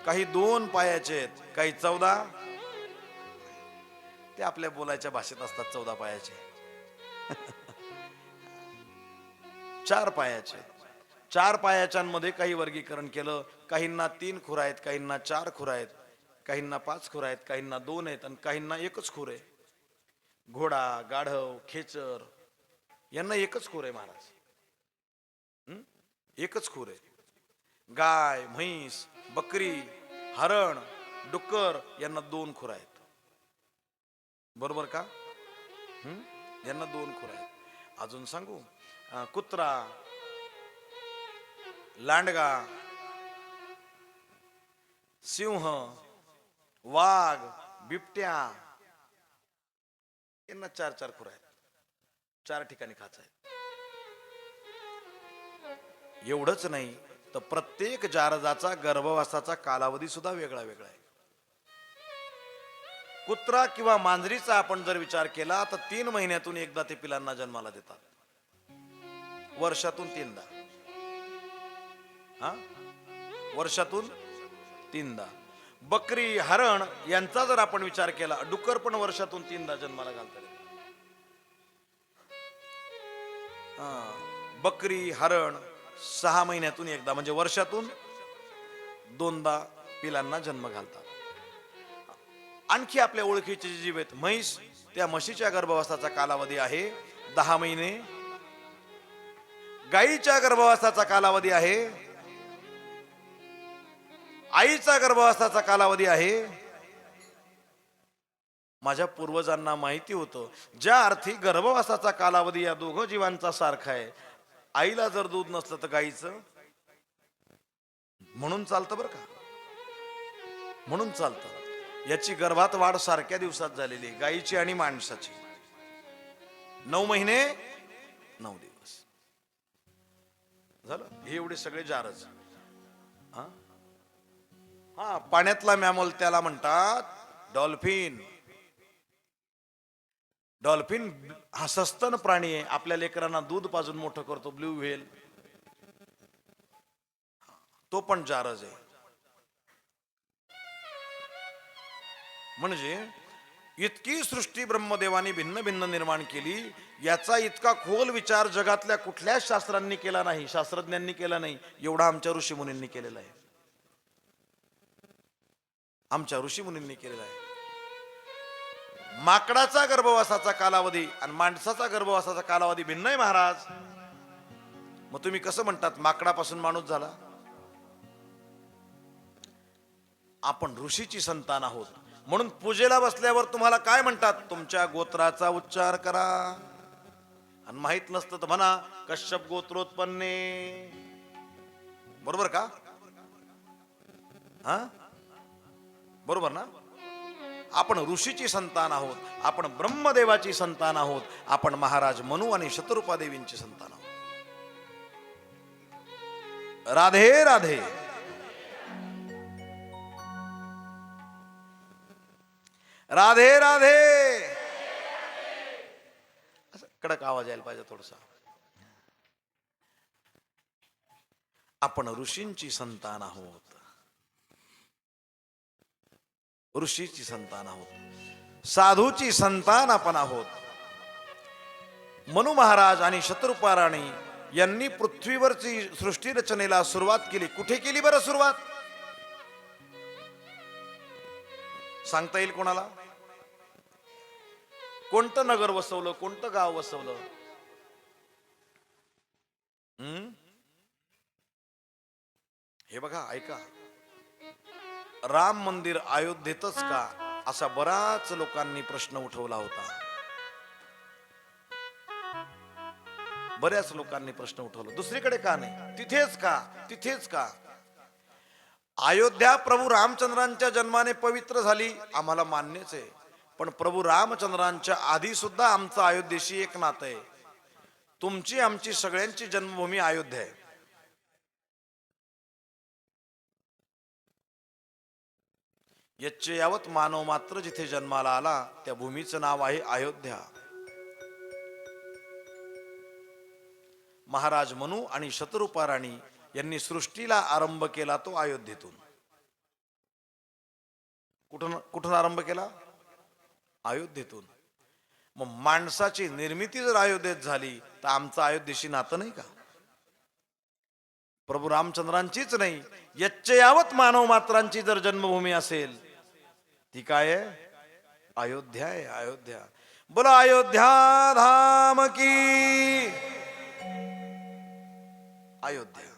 [SPEAKER 1] काही 2 पायाचे आहेत, काही 14. ते आपल्या बोलायच्या भाषेत असतात 14 पायाचे. 4 पायाचे. 4 पायाच्यांमध्ये काही वर्गीकरण केलं. काहींना 3 खुर आहेत, काहींना 4 खुर आहेत, काहींना 5 खुर आहेत, काहींना 2 आहेत, आणि काहींना 1च खुर आहे. घोडा, गाढव, खेचर यांना 1च खुर आहे महाराज. 1च खुर आहे. गाय, म्हैस, बकरी, हरण, डुक्कर यांना 2 खुर आहेत. बरोबर का? यांना 2 खुर आहेत. अजून सांगू? कुत्रा, लांडगा, सिंह, वाघ, बिबट्या यांना 4 खुर आहेत. 4 ठिकाणी खाच आहेत. एवढंच नाही तर प्रत्येक जारजाचा गर्भवासाचा कालावधी सुद्धा वेगळा वेगळा आहे. कुत्रा किंवा मांजरीचा आपण जर विचार केला तर 3 महिन्यातून एकदा ते पिलांना जन्माला देतात. वर्षातून 3दा. वर्षातून 3दा. बकरी, हरण यांचा जर आपण विचार केला, डुक्कर पण वर्षातून 3दा जन्माला घालतात. बकरी, हरण 6 महिन्यातून एकदा, म्हणजे वर्षातून 2दा पिलांना जन्म घालतात. आणखी आपल्या ओळखीचे जे जीव आहेत, म्हैस, त्या म्हशीच्या गर्भवासाचा कालावधी आहे 10 महिने. गायीच्या गर्भवासाचा कालावधी आहे, आईचा गर्भवासाचा कालावधी आहे. माझ्या पूर्वजांना माहिती होतं, ज्या अर्थी गर्भवासाचा कालावधी या दोघं जीवांचा सारखा आहे. आईला जर दूध नसलं तर गायीचं म्हणून चालतं बरं का, म्हणून चालतं. याची गर्भात वाढ सारख्या दिवसात झालेली आहे, गायीची आणि माणसाची. 9 महिने 9 दिवस झालं. हे एवढे सगळे जारज. पाण्यातला मॅमल त्याला म्हणतात डॉल्फिन. डॉल्फिन हा सस्तन प्राणी आहे. आपल्या लेकरांना दूध पाजून मोठं करतो. ब्ल्यू व्हेल तो पण जारज आहे. म्हणजे इतकी सृष्टी ब्रह्मदेवानी भिन्न भिन्न निर्माण केली, याचा इतका खोल विचार जगातल्या कुठल्याच शास्त्रांनी केला नाही, शास्त्रज्ञांनी केला नाही, एवढा आमच्या ऋषीमुनींनी केलेला आहे. आमच्या ऋषीमुनींनी केलेला आहे. माकडाचा गर्भवासाचा कालावधी आणि माणसाचा गर्भवासाचा कालावधी भिन्न आहे महाराज. मग तुम्ही कसं म्हणतात माकडापासून माणूस झाला? आपण ऋषीची संतान आहोत म्हणून पूजेला बसल्यावर तुम्हाला काय म्हणतात? तुमच्या गोत्राचा उच्चार करा. आणि माहित नसतं तर म्हणा कश्यप गोत्रोत्पन्ने. बरोबर का? हा, बरोबर ना? आपण ऋषीची संतान आहोत, आपण ब्रह्मदेवाची संतान आहोत, आपण महाराज मनू आणि शतरूपा देवींची संतान आहोत. राधे राधे. राधे राधे. असं कडक आवाज यायला पाहिजे थोडसा. आपण ऋषींची संतान आहोत, ऋषीची संतान आहोत, साधूची संतान आपण आहोत. मनू महाराज आणि शतरूपा राणी यांनी पृथ्वीवरची सृष्टी रचनेला सुरुवात केली. कुठे केली बरं सुरुवात? सांगता येईल कोणाला? कोणतं नगर वसवलं, कोणतं गाव वसवलं? हे बघा, ऐका. राम मंदिर अयोध्येतच का, असा बराच लोकांनी प्रश्न उठवला होता. बऱ्याच लोकांनी प्रश्न उठवला, दुसरीकडे का नाही, तिथेच का, तिथेच का? अयोध्या प्रभू रामचंद्रांच्या जन्माने पवित्र झाली, आम्हाला मान्यच आहे. पण प्रभू रामचंद्रांच्या आधी सुद्धा आमचं अयोध्येशी एक नातं आहे. तुमची आमची सगळ्यांची जन्मभूमी अयोध्या आहे. यच्चे यावत मानव मात्र जिथे जन्माला आला त्या भूमीचं नाव आहे अयोध्या. महाराज मनू आणि शतरूपा राणी यांनी सृष्टीला आरंभ केला तो अयोध्येतून. कुठून आरंभ केला? अयोध्येतून. मग माणसाची निर्मिती जर अयोध्येत झाली तर आमचं अयोध्येशी नातं नाही का? प्रभू रामचंद्रांचीच नाही, यच्चे यावत मानव मात्रांची जर जन्मभूमी असेल ती काय आहे? अयोध्या आहे. अयोध्या. बोला अयोध्या धाम की. अयोध्या.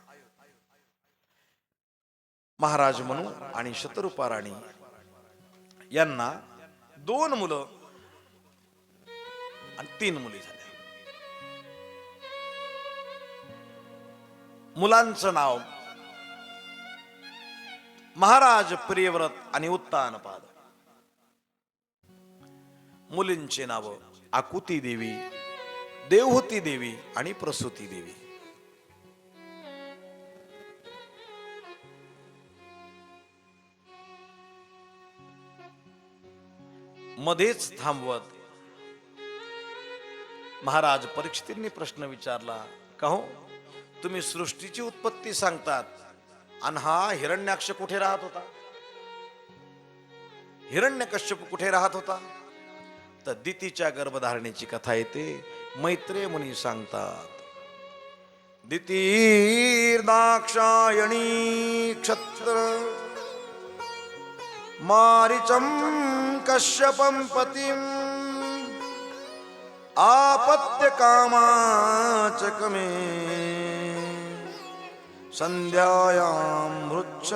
[SPEAKER 1] महाराज मनू आणि शतरूपा राणी यांना 2 मुलं आणि 3 मुली झाल्या. मुलांचं नाव महाराज प्रियव्रत आणि उत्तानपाद. मुलींचे नाव आकुती देवी, देवहूती देवी आणि प्रसूती देवी. मध्येच थांबवत महाराज परीक्षितींनी प्रश्न विचारला, का हो तुम्ही सृष्टीची उत्पत्ती सांगतात आणि हा हिरण्याक्ष कुठे राहत होता? हिरण्यकश्यप कुठे राहत होता? तर दितीच्या गर्भधारणेची कथा येते. मैत्रेय मुनी सांगतात, दितीर्दाक्षायणी क्षत्र मारीचम कश्यपम पतिम आपत्य कामाचकमे संध्यायां मृच्छयादितः.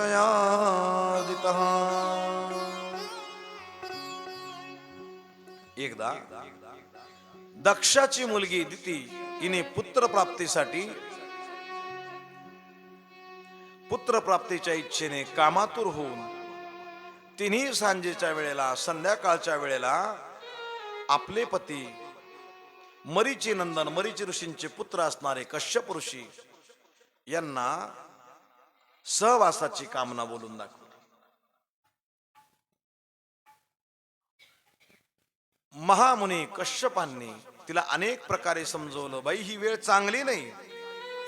[SPEAKER 1] एकदा दक्षाची मुलगी दिती हिने पुत्रप्राप्तीच्या इच्छेने कामातुर होऊन तिन्ही सांजेच्या वेळेला, संध्याकाळच्या वेळेला आपले पती मरीची नंदन, मरीची ऋषींचे पुत्र असणारे कश्यप ऋषी यांना सहवासाची कामना बोलून दाखवली. महामुनी कश्यपांनी तिला अनेक प्रकारे समजवलं, बाई ही वेळ चांगली नाही.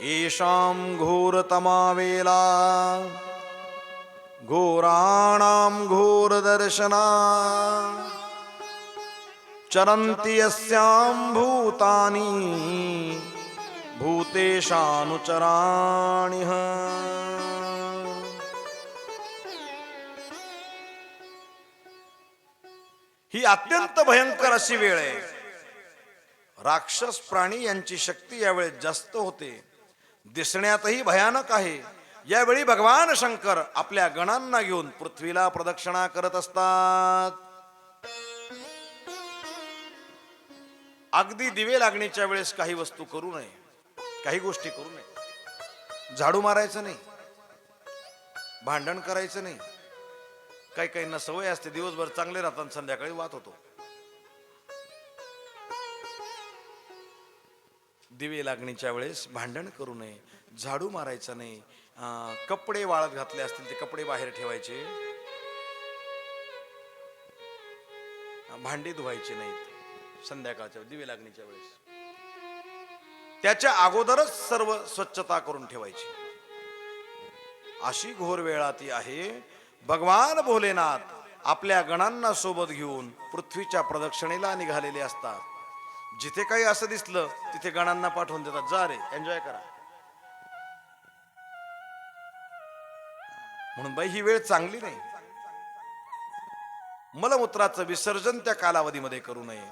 [SPEAKER 1] येषां घोरतमा वेला घोराणां घोरदर्शना चरन्ति यस्यां भूतानि भूतेशानुचराणिः. ही अत्यंत भयंकर अशी वेळ आहे. राक्षस प्राणी यांची शक्ती यावेळी जास्त होते, दिसण्यातही भयानक आहे. यावेळी भगवान शंकर आपल्या गणांना घेऊन पृथ्वीला प्रदक्षिणा करत असतात. अगदी दिवे लागण्याच्या वेळेस काही वस्तू करू नये, काही गोष्टी करू नये. झाडू मारायचं नाही, भांडण करायचं नाही. काही काहींना सवय असते, दिवसभर चांगले राहतात, संध्याकाळी वाद होतो. दिवे लागणीच्या वेळेस भांडण करू नये, झाडू मारायचा नाही. कपडे वाळत घातले असतील ते कपडे बाहेर ठेवायचे, भांडी धुवायची नाहीत संध्याकाळच्या दिवे लागणीच्या वेळेस. त्याच्या अगोदरच सर्व स्वच्छता करून ठेवायची. अशी घोर वेळा ती आहे. भगवान भोलेनाथ आपल्या गणांना सोबत घेऊन पृथ्वीच्या प्रदक्षिणेला निघालेले असतात. जिथे काही असं दिसलं तिथे गणांना पाठवून देतात, जा रे एन्जॉय करा. म्हणून बाई ही वेळ चांगली नाही. मलमूत्राचं विसर्जन त्या कालावधीमध्ये करू नये.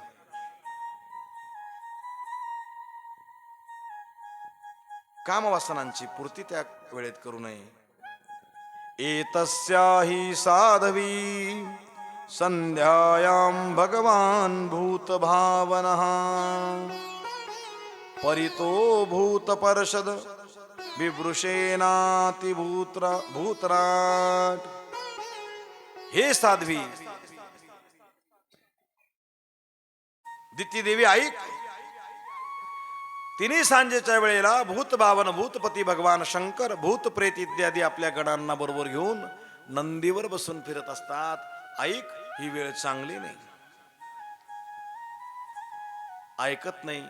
[SPEAKER 1] कामवासनांची पूर्ती त्या वेळेत करू नये. एतस्याहि साधवी संध्यायां भगवान भूत भावनः परितो भूत परषद विवृषेनाति भूतराट. हे साध्वी दिती देवी ऐक. तिन्ही सांजेच्या वेळेला भूतभावन भूतपती भगवान शंकर भूत प्रेत इत्यादी आपल्या गणांना बरोबर घेऊन नंदीवर बसून फिरत असतात. ऐक, ही वेळ चांगली नाही. ऐकत नाही.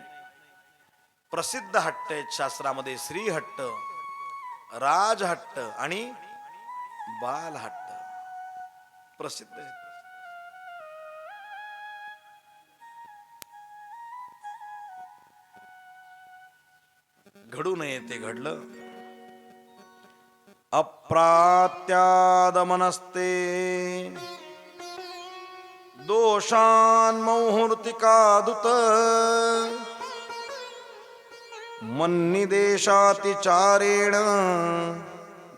[SPEAKER 1] प्रसिद्ध हट्ट आहेत शास्त्रामध्ये, श्री हट्ट, राज हट्ट आणि बाल हट्ट प्रसिद्ध आहेत. घडू नये ते घडलं. अप्रात्यादमनस्ते दोषान् मुहूर्तिकादुत मन्निदेशातिचारेण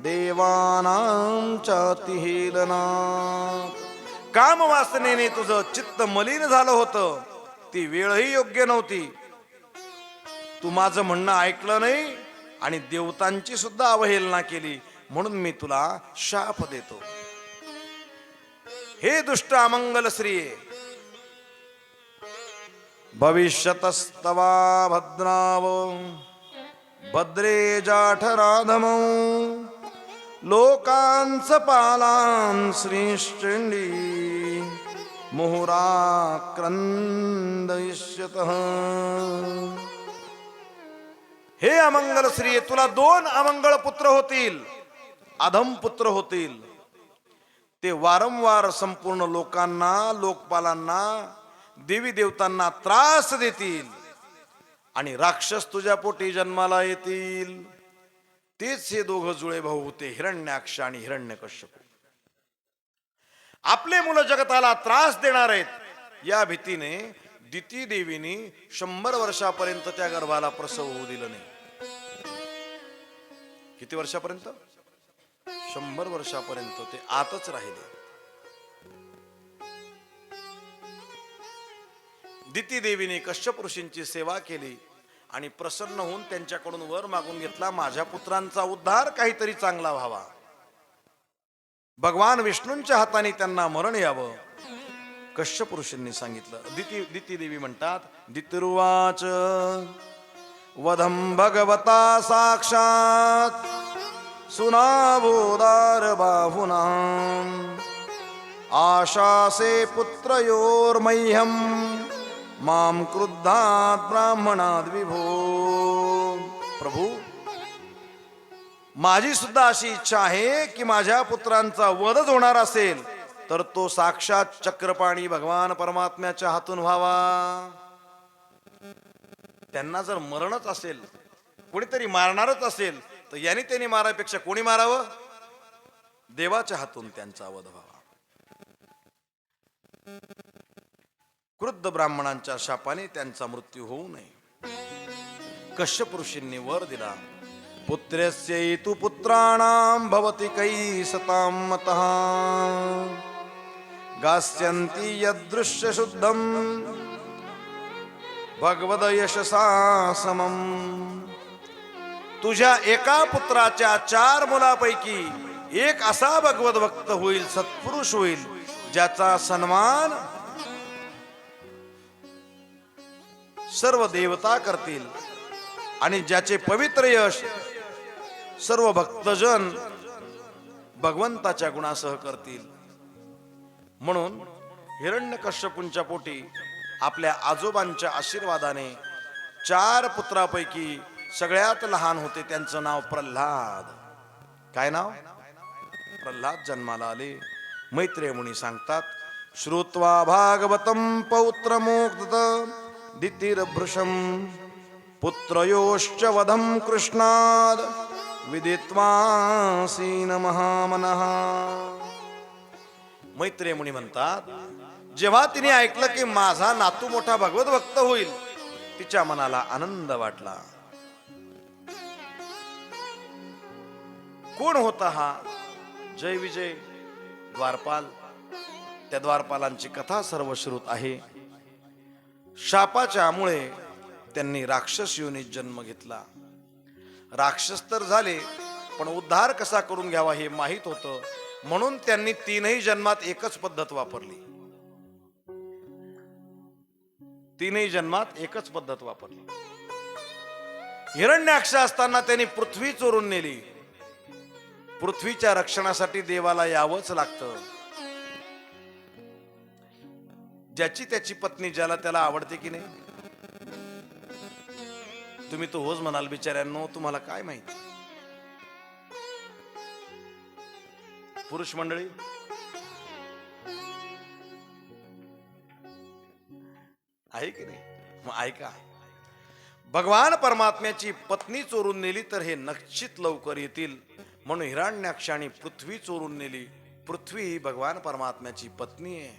[SPEAKER 1] देवानां चातिहेलनात्. कामवासनेने तुझं चित्त मलिन झालं होतं, ती वेळही योग्य नव्हती. तू माझं म्हणणं ऐकलं नाही आणि देवतांची सुद्धा अवहेलना केली, म्हणून मी तुला शाप देतो. हे दुष्ट अमंगल स्त्रिये, भविष्यतस्तवा भद्राव भद्रे जाठराधमौ लोकांच पालां श्रीश्चंडी मुहुराक्रंदयिष्यतः. हे अमंगल स्त्रिये, तुला 2 अमंगळ पुत्र होतील, अधम पुत्र होतील. ते वारंवार संपूर्ण लोकांना, लोकपालांना, देवी देवतांना त्रास देतील आणि राक्षस तुझ्या पोटी जन्माला येतील. तेच हे दोघं जुळे भाऊ होते, हिरण्याक्ष आणि हिरण्यकश्यप. आपले मुलं जगताला त्रास देणार आहेत या भीतीने दिती देवीने 100 वर्षापर्यंत त्या गर्भाला प्रसव होऊ दिलं नाही. किती वर्षापर्यंत? 100 वर्षापर्यंत ते आतच राहिले. दिती देवीने कश्यप ऋषींची सेवा केली आणि प्रसन्न होऊन त्यांच्याकडून वर मागून घेतला, माझ्या पुत्रांचा उद्धार काहीतरी चांगला व्हावा. भगवान विष्णूंच्या हाताने त्यांना मरण यावं. कश्यप ऋषींनी सांगितलं. दिती देवी म्हणतात, दितिरुवाच वधम भगवता साक्षात सुनाभोदार बाहुना आशासे पुत्रयोर्मह्यम माम क्रुद्धात ब्राह्मणाद विभो. प्रभू, माझी सुद्धा अशी इच्छा आहे की माझ्या पुत्रांचा वधच होणार असेल तर तो साक्षात चक्रपाणी भगवान परमात्म्याच्या हातून व्हावा. त्यांना जर मरणच असेल, कोणीतरी मारणारच असेल, तर यांनी त्यांनी मारायपेक्षा कोणी मारावं? देवाच्या हातून त्यांचा वध व्हावा. क्रुद्ध ब्राह्मणांच्या शापाने त्यांचा मृत्यू होऊ नये कश्यप ऋषींनी वर दिला. पुत्रस्य तु पुत्राणां भवति कैसतां मतः गास्यन्ति यदृश्य शुद्धं भगवद यशसा समम. तुझ्या एका पुत्राच्या 4 मुलापैकी एक असा भगवत भक्त होईल, सत्पुरुष होईल, ज्याचा सन्मान सर्व देवता करतील आणि ज्याचे पवित्र यश सर्व भक्तजन भगवंताच्या गुणासह करतील. म्हणून हिरण्यकश्यपूंच्या पोटी आपल्या आजोबांच्या आशीर्वादाने 4 पुत्रापैकी सगळ्यात लहान होते, त्यांचं नाव प्रल्हाद. काय नाव? प्रल्हाद जन्माला आले. मैत्रेय मुनी सांगतात, श्रुत्वा भागवतं पौत्रमोक्त दितिर्भृशं पुत्रयोश्च वधं कृष्णाद विदित्वासीन महामनः. मैत्रेय मुनी म्हणतात, जेव्हा तिने ऐकलं की माझा नातू मोठा भगवत भक्त होईल, तिच्या मनाला आनंद वाटला. कोण होता हा? जय विजय द्वारपाल. त्या द्वारपालांची कथा सर्वश्रुत आहे. शापाच्यामुळे त्यांनी राक्षस योनीत जन्म घेतला. राक्षस तर झाले, पण उद्धार कसा करून घ्यावा हे माहीत होतं, म्हणून त्यांनी 3ही जन्मात एकच पद्धत वापरली. 3ही जन्मात एकच पद्धत वापरली. हिरण्याक्ष असताना त्यांनी पृथ्वी चोरून नेली. पृथ्वीच्या रक्षणासाठी देवाला यावंच लागतं. ज्याची त्याची पत्नी ज्याला त्याला आवडते की नाही? तुम्ही तो होच म्हणाल, बिचाऱ्यांनो तुम्हाला काय माहिती. पुरुष मंडळी, आहे की नाही? मग ऐका, भगवान परमात्म्याची पत्नी चोरून नेली तर हे नक्षित लवकर येतील. म्हणून हिरण्याक्षाने पृथ्वी चोरून नेली. पृथ्वी ही भगवान परमात्म्याची पत्नी आहे.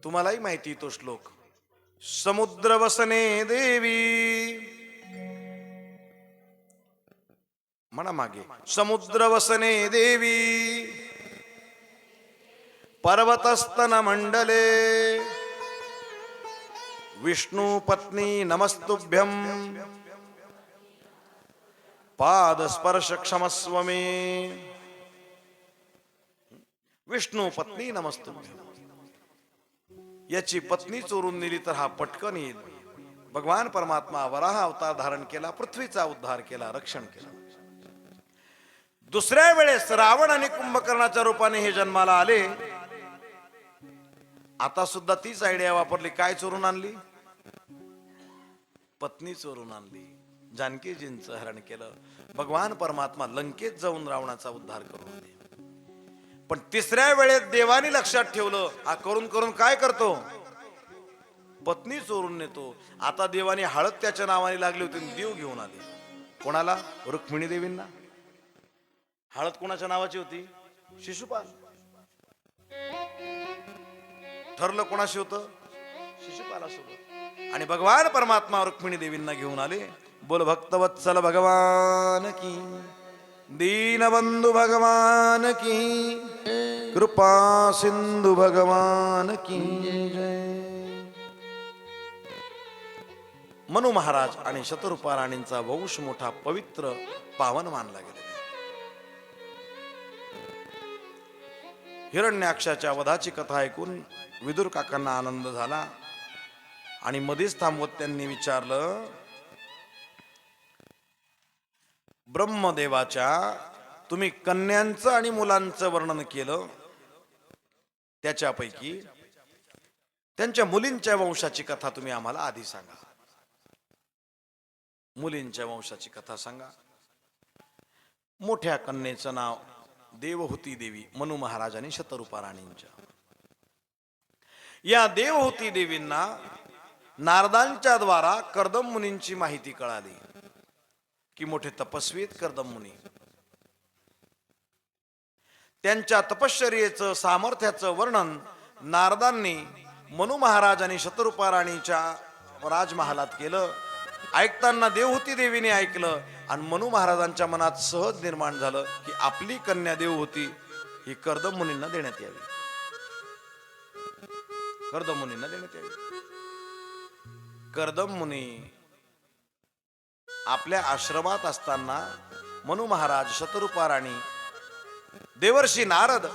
[SPEAKER 1] तुम्हालाही माहिती तो श्लोक, समुद्र वसने देवी. म्हणा मागे, समुद्र वसने देवी पर्वतस्तन मंडले विष्णु पत्नी नमस्तुभ्यं पाद स्पर्श क्षमस्व मे. विष्णू पत्नी नमस्तुभ्यं. याची पत्नी चोरून नेली तर हा पटकन येईल. भगवान परमात्मा वराह अवतार धारण केला, पृथ्वीचा उद्धार केला, रक्षण केलं. दुसऱ्या वेळेस रावण आणि कुंभकर्णाच्या रूपाने हे जन्माला आले. आता सुद्धा तीच आयडिया वापरली. काय चोरून आणली? पत्नी चोरून आणली. जानकीजींचं हरण केलं. भगवान परमात्मा लंकेत जाऊन रावणाचा उद्धार करून आले. पण तिसऱ्या वेळेत देवानी लक्षात ठेवलं, हा करून करून काय करतो? पत्नी चोरून नेतो. आता देवानी हळद त्याच्या नावाने लागली होती, देव घेऊन आले. कोणाला? रुक्मिणी देवींना. हळद कोणाच्या नावाची होती? शिशुपाल. ठरलं कोणाशी होतं? शिशुपालासोबत. आणि भगवान परमात्मा रुक्मिणी देवींना घेऊन आले. बोल भक्तवत्सल भगवान की, दीनबंधु भगवान की, कृपा सिंधु भगवान की जय. मनु महाराज आणि शतरूपा राणींचा वंश मोठा पवित्र पावन मानला गेला. हिरण्याक्षाच्या वधाची कथा ऐकून विदुर काकांना आनंद झाला आणि मध्येच थांबवत त्यांनी विचारलं, ब्रह्मदेवाच्या तुम्ही कन्यांचं आणि मुलांचं वर्णन केलं, त्याच्यापैकी त्यांच्या मुलींच्या वंशाची कथा तुम्ही आम्हाला आधी सांगा. मुलींच्या वंशाची कथा सांगा. मोठ्या कन्येचं नाव देवहूती देवी, मनु महाराज आणि शतरूपा राणींच्या. या देवहूती देवींना नारदांच्या द्वारा कर्दम मुनींची माहिती कळाली की मोठे तपस्वी आहेत कर्दम मुनी. त्यांच्या तपश्चर्येचं सामर्थ्याचं वर्णन नारदांनी मनू महाराज आणि शतरूपा राणीच्या राजमहालात केलं. ऐकताना देवहूती देवीने ऐकलं आणि मनू महाराजांच्या मनात सहज निर्माण झालं की आपली कन्या देवहूती ही कर्दम मुनींना देण्यात यावी. कर्दम मुनींना देण्यात यावी. कर्दम मुनी आपल्या आश्रमात असताना मनू महाराज, शतरूपा राणी, देवर्षी नारद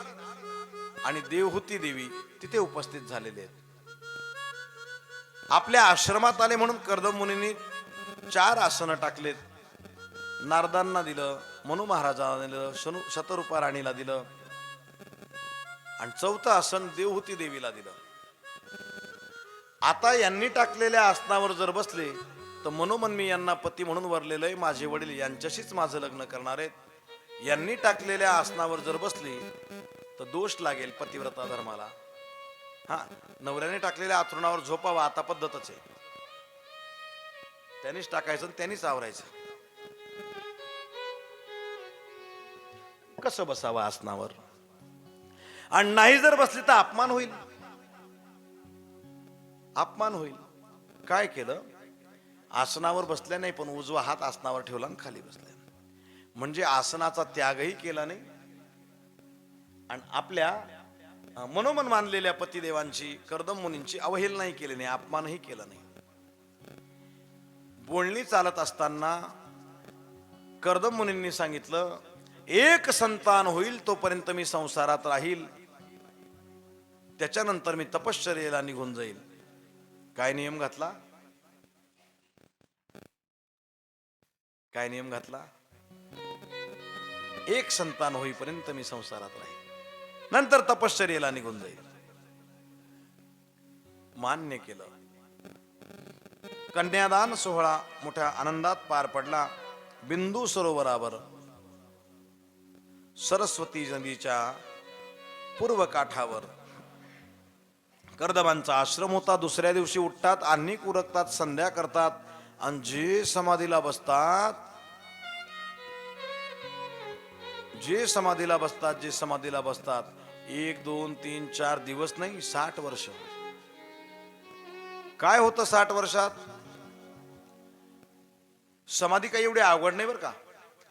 [SPEAKER 1] आणि देवहूती देवी तिथे उपस्थित झालेले आहेत. आपल्या आश्रमात आले म्हणून कर्दम मुनींनी 4 आसनं टाकलेत. नारदांना दिलं, मनू महाराजांना दिलं, शतरूपा राणीला दिलं आणि 4थं आसन देवहूती देवीला दिलं. आता यांनी टाकलेल्या आसनावर जर बसले तर मनोमन मी यांना पती म्हणून वरलेलं आहे, माझे वडील यांच्याशीच माझं लग्न करणार आहेत. यांनी टाकलेल्या आसनावर जर बसली तर दोष लागेल पतिव्रता धर्माला. हा, नवऱ्याने टाकलेल्या आथरुणावर झोपावा आता पद्धतच आहे. त्यांनीच टाकायचं त्यांनीच आवरायचं. कसं बसावं आसनावर? आणि नाही जर बसली तर अपमान होईल. अपमान होईल. काय केलं? आसनावर बसल्या नाही पण उजवा हात आसनावर ठेवला आणि खाली बसल्या. म्हणजे आसनाचा त्यागही केला नाही आणि आपल्या मनोमन मानलेल्या पतिदेवांची, कर्दम मुनींची अवहेलनाही केली नाही, अपमानही केला नाही. बोलणी चालत असताना कर्दम मुनींनी सांगितलं, एक संतान होईल तोपर्यंत मी संसारात राहील, त्याच्यानंतर मी तपश्चर्येला निघून जाईल. काय नियम घातला? काय नियम घातला? एक संतान होईपर्यंत मी संसारात राहील, नंतर तपश्चर्येला निघून जाईल. मान्य केलं. कन्यादान सोहळा मोठ्या आनंदात पार पडला. बिंदू सरोवरावर सरस्वती नदीच्या पूर्व काठावर कर्दमांचा आश्रम होता. दुसऱ्या दिवशी उठतात, अन्निक उरकतात, संध्या करतात आणि जे समाधीला बसतात, जे समाधीला बसतात 1, 2, 3, 4 दिवस नाही, 60 वर्ष. काय होतं 60 वर्षात? समाधी काही एवढी अवघड नाही बरं का.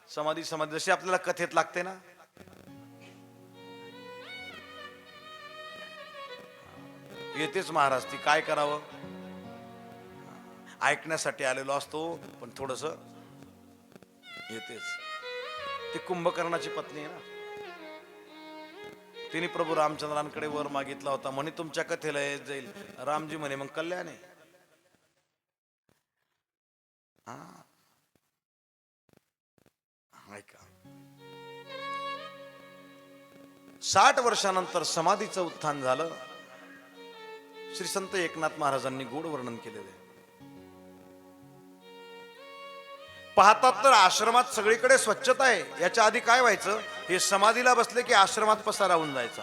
[SPEAKER 1] समाधी जशी आपल्याला कथेत लागते ना, येतेच महाराज. ती काय करावं? ऐकण्यासाठी आलेलो असतो पण थोडस येतेच. ती कुंभकर्णाची पत्नी आहे ना, तिने प्रभू रामचंद्रांकडे वर मागितला होता, म्हणे तुमच्या कथेला येत जाईल. रामजी म्हणे मग कल्याण आहे. ऐका, 60 वर्षानंतर समाधीचं उत्थान झालं. श्री संत एकनाथ महाराजांनी गोड वर्णन केलेले. पाहतात तर आश्रमात सगळीकडे स्वच्छता आहे. याच्या आधी काय व्हायचं? हे समाधीला बसले की आश्रमात पसारा होऊन जायचा,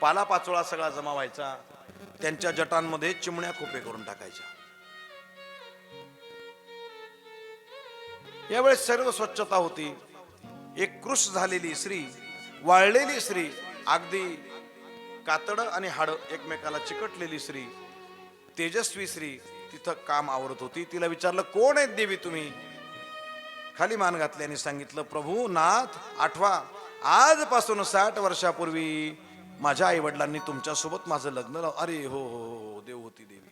[SPEAKER 1] पालापाचोळा सगळा जमा व्हायचा, त्यांच्या जटांमध्ये चिमण्या खोपे करून टाकायच्या. यावेळेस सर्व स्वच्छता होती. एक कृश झालेली स्त्री, वाळलेली स्त्री, अगदी कातड आणि हाड एकमेकाला चिकटलेली स्त्री, तेजस्वी स्त्री तिथं काम आवरत होती. तिला विचारलं, कोण आहेत देवी तुम्ही? खाली मान घातली आणि सांगितलं, प्रभू नाथ आठवा, आजपासून 60 वर्षापूर्वी माझ्या आई वडिलांनी तुमच्या सोबत माझं लग्न लावलं. अरे हो हो हो, देवहूती देवी.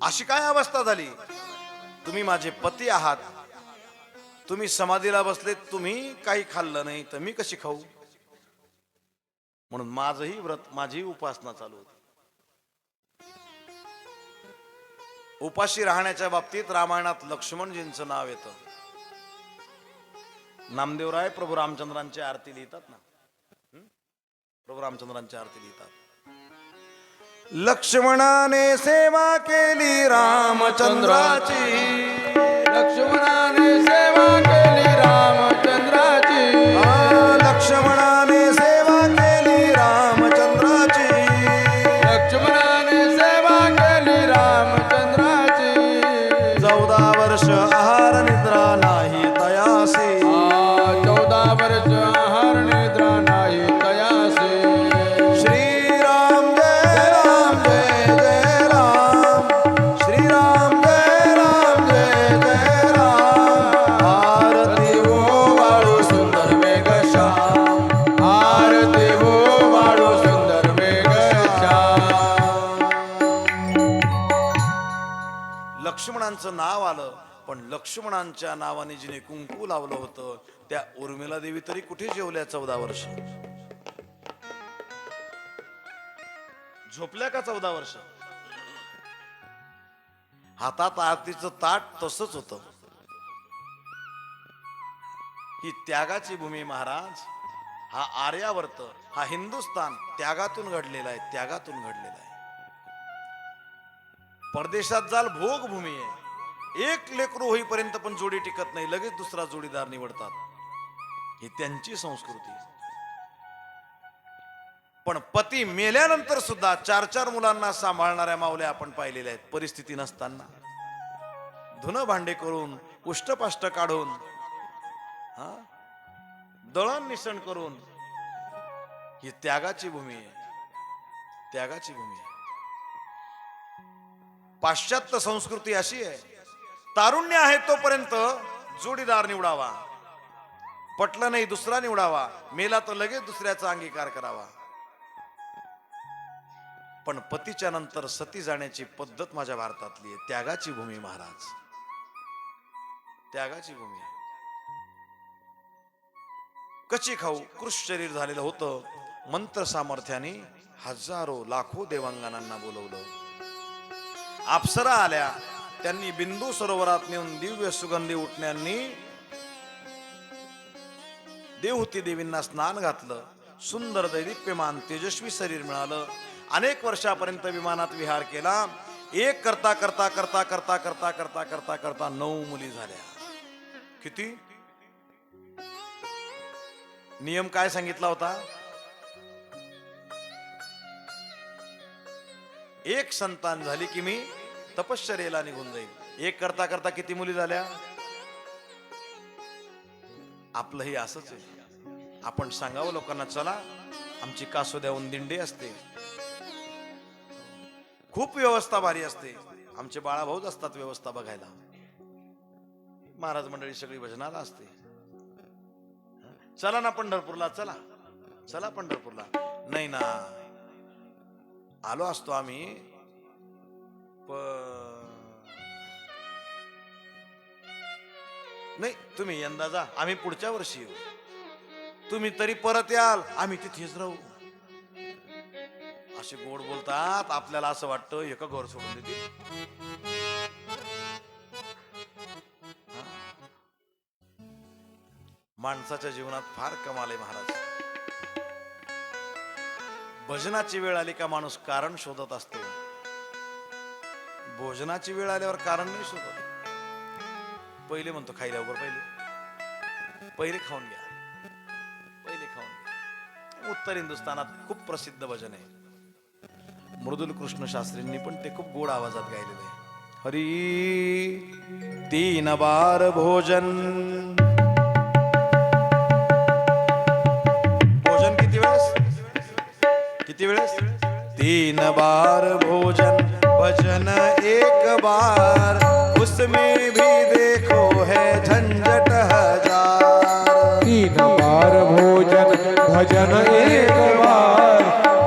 [SPEAKER 1] अशी काय अवस्था झाली? तुम्ही माझे पती आहात, तुम्ही समाधीला बसले, तुम्ही काही खाल्लं नाही तर मी कशी खाऊ? म्हणून माझंही व्रत, माझी उपासना चालू होती. उपाशी राहण्याच्या बाबतीत रामायणात लक्ष्मणजींचं नाव येतं. नामदेवराय प्रभू रामचंद्रांची आरती लिहितात ना, प्रभू रामचंद्रांची आरती लिहितात. लक्ष्मणाने सेवा केली रामचंद्राची,
[SPEAKER 2] लक्ष्मणाने सेवा केली रामचंद्राची,
[SPEAKER 1] लक्ष्मणाने सेवा केली रामचंद्राची,
[SPEAKER 2] लक्ष्मणाने सेवा केली रामचंद्राची.
[SPEAKER 1] 14 वर्ष आहार निद्रा नाही तयासी,
[SPEAKER 2] 14 वर्ष आहार निद्रा नाही
[SPEAKER 1] रामाचं नाव आलं, पण लक्ष्मणांच्या नावाने जिने कुंकू लावलं होतं त्या उर्मिला देवी तरी कुठे जेवल्या 14 वर्ष? झोपल्या का 14 वर्ष? हातात आरतीचं ताट तसंच होतं. ही त्यागाची भूमी महाराज. हा आर्यावर्त, हा हिंदुस्थान त्यागातून घडलेला आहे, त्यागातून घडलेला आहे. परदेशात जाल भोगभूमी आहे. एक लेकरू होईपर्यंत पण जोडी टिकत नाही, लगेच दुसरा जोडीदार निवडतात. ही त्यांची संस्कृती. पण पती मेल्यानंतर सुद्धा 4-4 मुलांना सांभाळणाऱ्या मावल्या आपण पाहिलेल्या आहेत. परिस्थिती नसताना धुणं भांडे करून, उष्टपाष्ट काढून, दळण निसण करून. ही त्यागाची भूमी आहे, त्यागाची भूमी आहे. पाश्चात्य संस्कृती अशी आहे, तारुण्य आहे तोपर्यंत जोडीदार निवडावा, पटलं नाही दुसरा निवडावा, मेला तर लगेच दुसऱ्याचा अंगीकार करावा. पण पतीच्या नंतर सती जाण्याची पद्धत माझ्या भारतातली आहे. त्यागाची भूमी महाराज, त्यागाची भूमी. कची खाऊ कृष शरीर झालेलं होतं. मंत्र सामर्थ्याने हजारो लाखो देवांगनांना बोलवलं. अप्सरा आल्या, त्यांनी बिंदू सरोवरात नेऊन दिव्य सुगंधी उठण्यांनी देवहूती देवींना स्नान घातलं. सुंदर दैदिप्यमान तेजस्वी शरीर मिळालं. अनेक वर्षापर्यंत विमानात विहार केला. एक करता करता करता करता करता करता करता करता 9 मुली झाल्या. किती? नियम काय सांगितला होता? एक संतान झाली की मी तपश्चर्येला निघून जाईल. एक करता करता किती मुली झाल्या? आपलंही असंच आहे. आपण सांगावं लोकांना, चला आमची कासोद्याहून दिंडी असते, खूप व्यवस्था भारी असते. आमचे बाळाभाऊच असतात व्यवस्था बघायला. महाराज मंडळी सगळी भजनाला असते. चला ना पंढरपूरला, चला चला पंढरपूरला. नाही ना, आलो असतो आम्ही, नाही तुम्ही यंदा जा, आम्ही पुढच्या वर्षी येऊ. तुम्ही तरी परत याल, आम्ही तिथेच राहू. असे गोड बोलतात. आपल्याला असं वाटतं एका घर सोडून देते. माणसाच्या जीवनात फार कमाल आहे महाराज. भजनाची वेळ आली का माणूस कारण शोधत असतो. भोजनाची वेळ आल्यावर कारण नाही शोधत. पहिले म्हणतो खायला उभं, पहिले खाऊन घ्या, पहिले खाऊन घ्या. उत्तर हिंदुस्थानात खूप प्रसिद्ध भजन आहे. मृदुल कृष्ण शास्त्रींनी पण ते खूप गोड आवाजात गायलेलं आहे. हरी 3 बार भोजन. भोजन किती वेळेस? किती वेळेस? 3 बार भोजन, भजन 1 बार, उसमें भी देखो है झंझट हजार.
[SPEAKER 3] 3 बार भोजन, भजन 1 बार.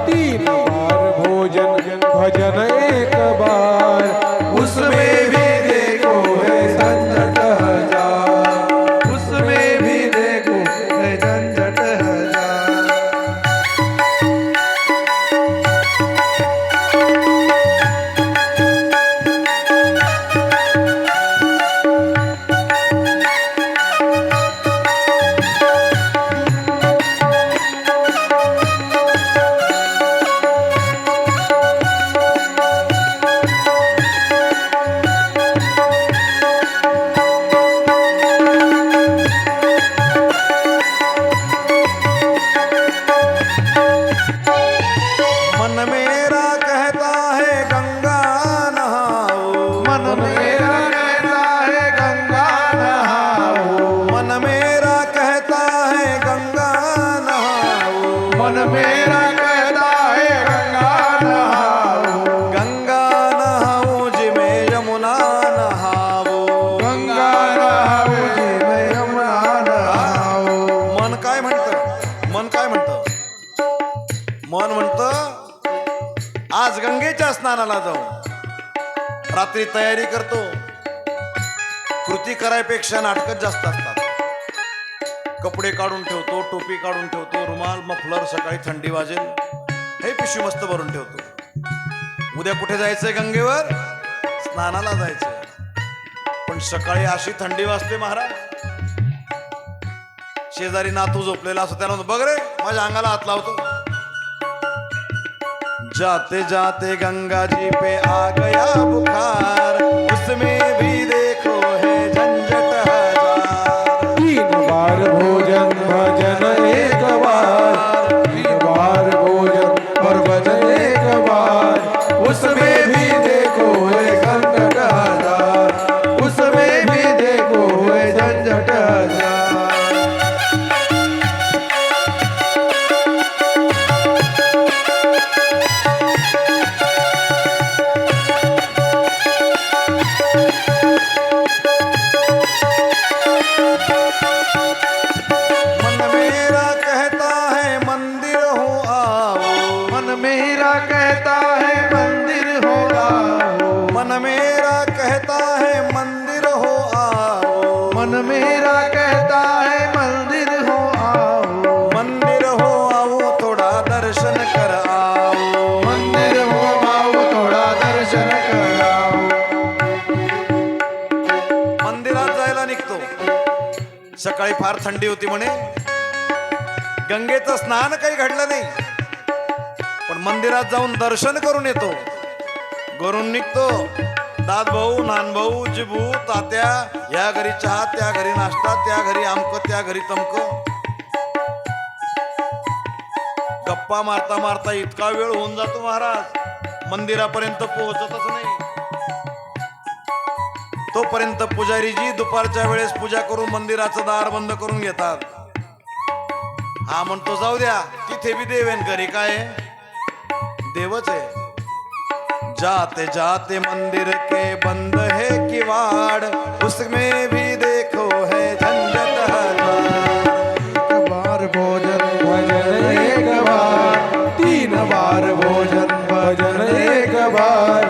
[SPEAKER 3] 3 बार भोजन, भजन 1 बार, उसमें भी देखो है झंझट हजार. उसमें भी देखो है झंझट हजार. मन मेरा कहता है गंगा नहाओ,
[SPEAKER 1] गंगा नहाओ जी मैं यमुना नहाओ,
[SPEAKER 3] गंगा नहाओ जी मैं यमुना नहाओ.
[SPEAKER 1] मन काय म्हणतं? मन काय म्हणतं? मन म्हणतं आज गंगेच्या स्नानाला जाऊ. रात्री तयारी करतो, कृती करायपेक्षा नाटकच जास्त असतात. कपडे काढून ठेवतो, टोपी काढून ठेवतो, रुमाल मफलर, सकाळी थंडी वाजेल हे पिशवी मस्त भरून ठेवतो. उद्या कुठे जायचंय? गंगेवर स्नानाला जायचंय. पण सकाळी अशी थंडी वाजते महाराज, शेजारी नातू झोपलेला असतो, त्याला बघ रे माझ्या अंगाला हात लावतो. जाते जाते गंगा जी पे आ गया बुखार, उसमें भी देखो है झंझट हजार.
[SPEAKER 3] 3 बार भोजन भजन एक बार, 3 बार भोजन और भजन एक बार, उसमें भी देखो है संकट हजार, उसमें भी देखो है झंझट हजार.
[SPEAKER 1] मन मेरा कहता है मंदिर हो आओ,
[SPEAKER 3] मन मेरा कहता है मंदिर हो आओ,
[SPEAKER 1] मन मेरा कहता है मंदिर हो आओ,
[SPEAKER 3] मन मेरा कहता है मंदिर हो आओ,
[SPEAKER 1] मंदिर हो आओ थोड़ा दर्शन कर आओ.
[SPEAKER 3] मंदिर हो आओ थोड़ा दर्शन कराओ.
[SPEAKER 1] मंदिरात जायला निघतो. सकाळी फार थंडी होती म्हणे, गंगेचं स्नान काही घडलं नाही, पण मंदिरात जाऊन दर्शन करून येतो. घरून निघतो. दाद भाऊ, नान भाऊ, जिबू, तात्या, या घरी चहा, त्या घरी नाश्ता, त्या घरी आमक, त्या घरी तमक. गप्पा मारता मारता इतका वेळ होऊन जातो महाराज, मंदिरापर्यंत पोहोचतच नाही. तोपर्यंत पुजारीजी दुपारच्या वेळेस पूजा करून मंदिराचं दार बंद करून घेतात. हा म्हणतो जाऊ द्या, तिथे बी देवेन, घरी काय देवच आहे. जाते जाते मंदिर के बंद है किवाड़, उसमें भी देखो है झंझट हजार.
[SPEAKER 3] 1 बार भोजन भजन एक बार, 3 बार भोजन भजन एक बार,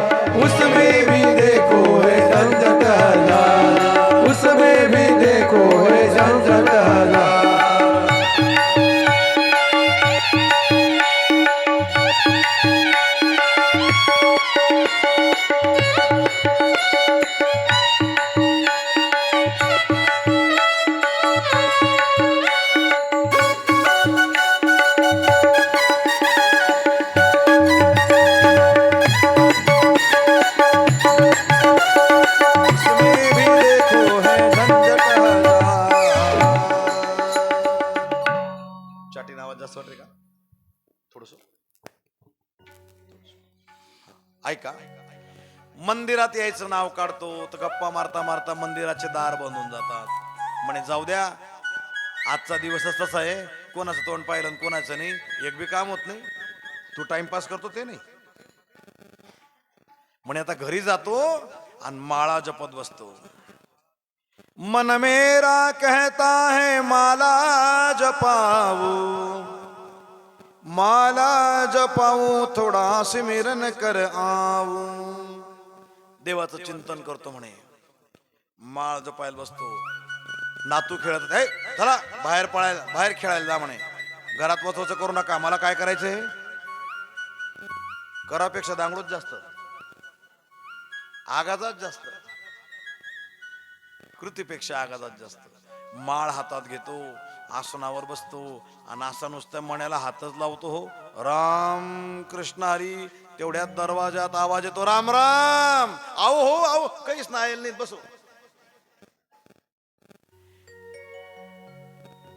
[SPEAKER 3] उसमें भी देखो है झंझट हजार, उसमें भी देखो है झंझट हजार.
[SPEAKER 1] उसमें भी देखो है झंझट हजार. चाटीन आवाज जास्त वाटते का? थोडस ऐका. मंदिरात यायचं नाव काढतो तर गप्पा मारता मारता मंदिराचे दार बंदून जातात. म्हणे जाऊ द्या, आजचा दिवसच तसा आहे, कोणाचं तोंड पाहिलं आणि कोणाचं नाही, एक बी काम होत नाही, तू टाइमपास करतो ते नाही. म्हणे आता घरी जातो आणि माळा जपत बसतो. मन मेरा कहता है माला जपाऊ, माला जपाऊ थोडा सिमरन कर आऊ. देवाचं चिंतन करतो म्हणे, माळ जपायला बसतो. नातू खेळत, हे चला बाहेर पळायला, बाहेर खेळायला जा म्हणे. घरात वचवच करू नका, मला काय करायचंय? करापेक्षा दांगडूच जास्त, आगाजात जास्त, कृतीपेक्षा आगाजात जास्त. माळ हातात घेतो, आसनावर बसतो आणि असा नुसत्या मण्याला हातच लावतो. हो राम कृष्ण हरी. तेवढ्यात दरवाजात आवाज येतो, राम राम. आओ हो आओ, काहीच नाही नाही, बसो.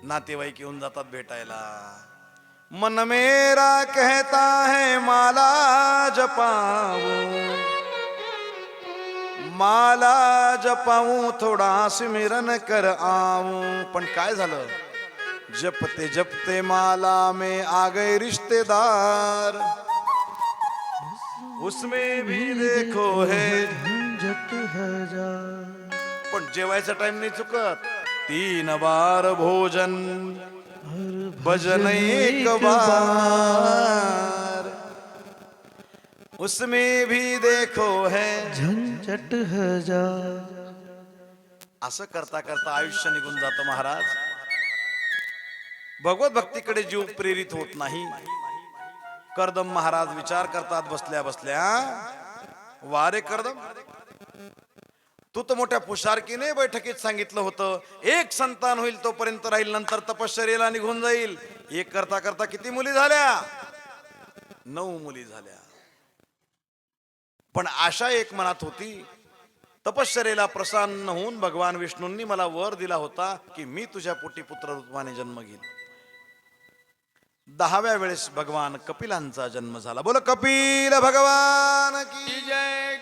[SPEAKER 1] नातेवाईक येऊन जातात भेटायला. मन मेरा कहता है माला जपाऊ, माला जपाऊ थोडा सिमरन कर आऊं. पण काय झालं? जपते जपते माला में आ गए रिश्तेदार, उसमें भी देखो है
[SPEAKER 3] झंझट हजार.
[SPEAKER 1] पण जेवायचा टाइम नाही चुकत. 3 बार भोजन भजन एक बार, उसमें भी देखो है
[SPEAKER 3] झंझट हजार.
[SPEAKER 1] असं करता करता आयुष्य निघून जातं महाराज. भगवत भक्तीकडे जीव प्रेरित होत नाही. कर्दम महाराज विचार करतात बसल्या बसल्या, वारे कर्दम, तू तर मोठ्या पुशारकीने बैठकीत सांगितलं होतं एक संतान होईल तोपर्यंत राहील, नंतर तपश्चर्येला निघून जाईल. एक करता करता किती मुली झाल्या? 9 मुली झाल्या. पण आशा एक मनात होती, तपश्चर्येला प्रसन्न होऊन भगवान विष्णूंनी मला वर दिला होता की मी तुझ्या पोटी पुत्र रूपाने जन्म घेईल. 10व्या वेळेस भगवान कपिलांचा जन्म झाला. बोल कपिल भगवान की.
[SPEAKER 2] की जय.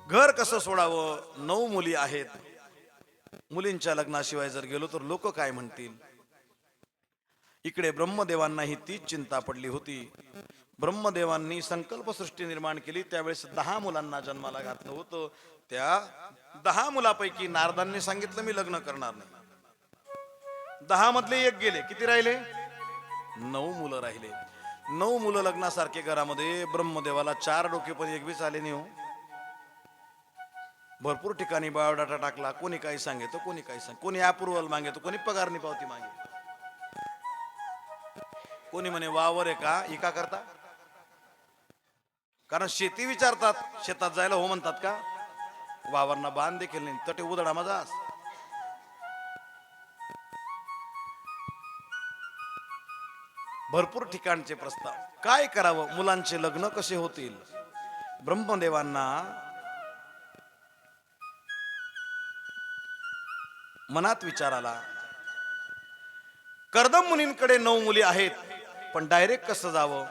[SPEAKER 1] घर कसं सोडावं? 9 मुली आहेत. मुलींच्या लग्नाशिवाय जर गेलो तर लोक काय म्हणतील? इकडे ब्रह्मदेवांनाही तीच चिंता पडली होती. ब्रह्मदेवांनी संकल्पसृष्टी निर्माण केली. त्यावेळेस 10 मुलांना जन्माला घातलं होतं. त्या 10 मुलापैकी नारदांनी सांगितलं मी लग्न करणार नाही. 10 मधले एक गेले. किती राहिले? 9 मुलं राहिले. 9 मुलं लग्नासारखे घरामध्ये. ब्रह्मदेवाला 4 डोके पण एक बी आले नाही हो. भरपूर ठिकाणी बायोडाटा टाकला. कोणी काही सांगेतो, कोणी काही सांग, कोणी अप्रुव्हल मागेतो, कोणी पगार नाही पावती मागे, कोणी म्हणे वावर आहे का इका करता. कारण शेती विचारतात, शेतात जायला हो म्हणतात का? वावरना बांध देखील नाही, तटे उदडा माझा. भरपूर ठिकाणचे प्रस्ताव. काय करावं? मुलांचे लग्न कसे होतील? ब्रह्मदेवांना मनात विचार आला, कर्दम मुनींकडे 9 मुली आहेत, पण डायरेक्ट कसं जावं?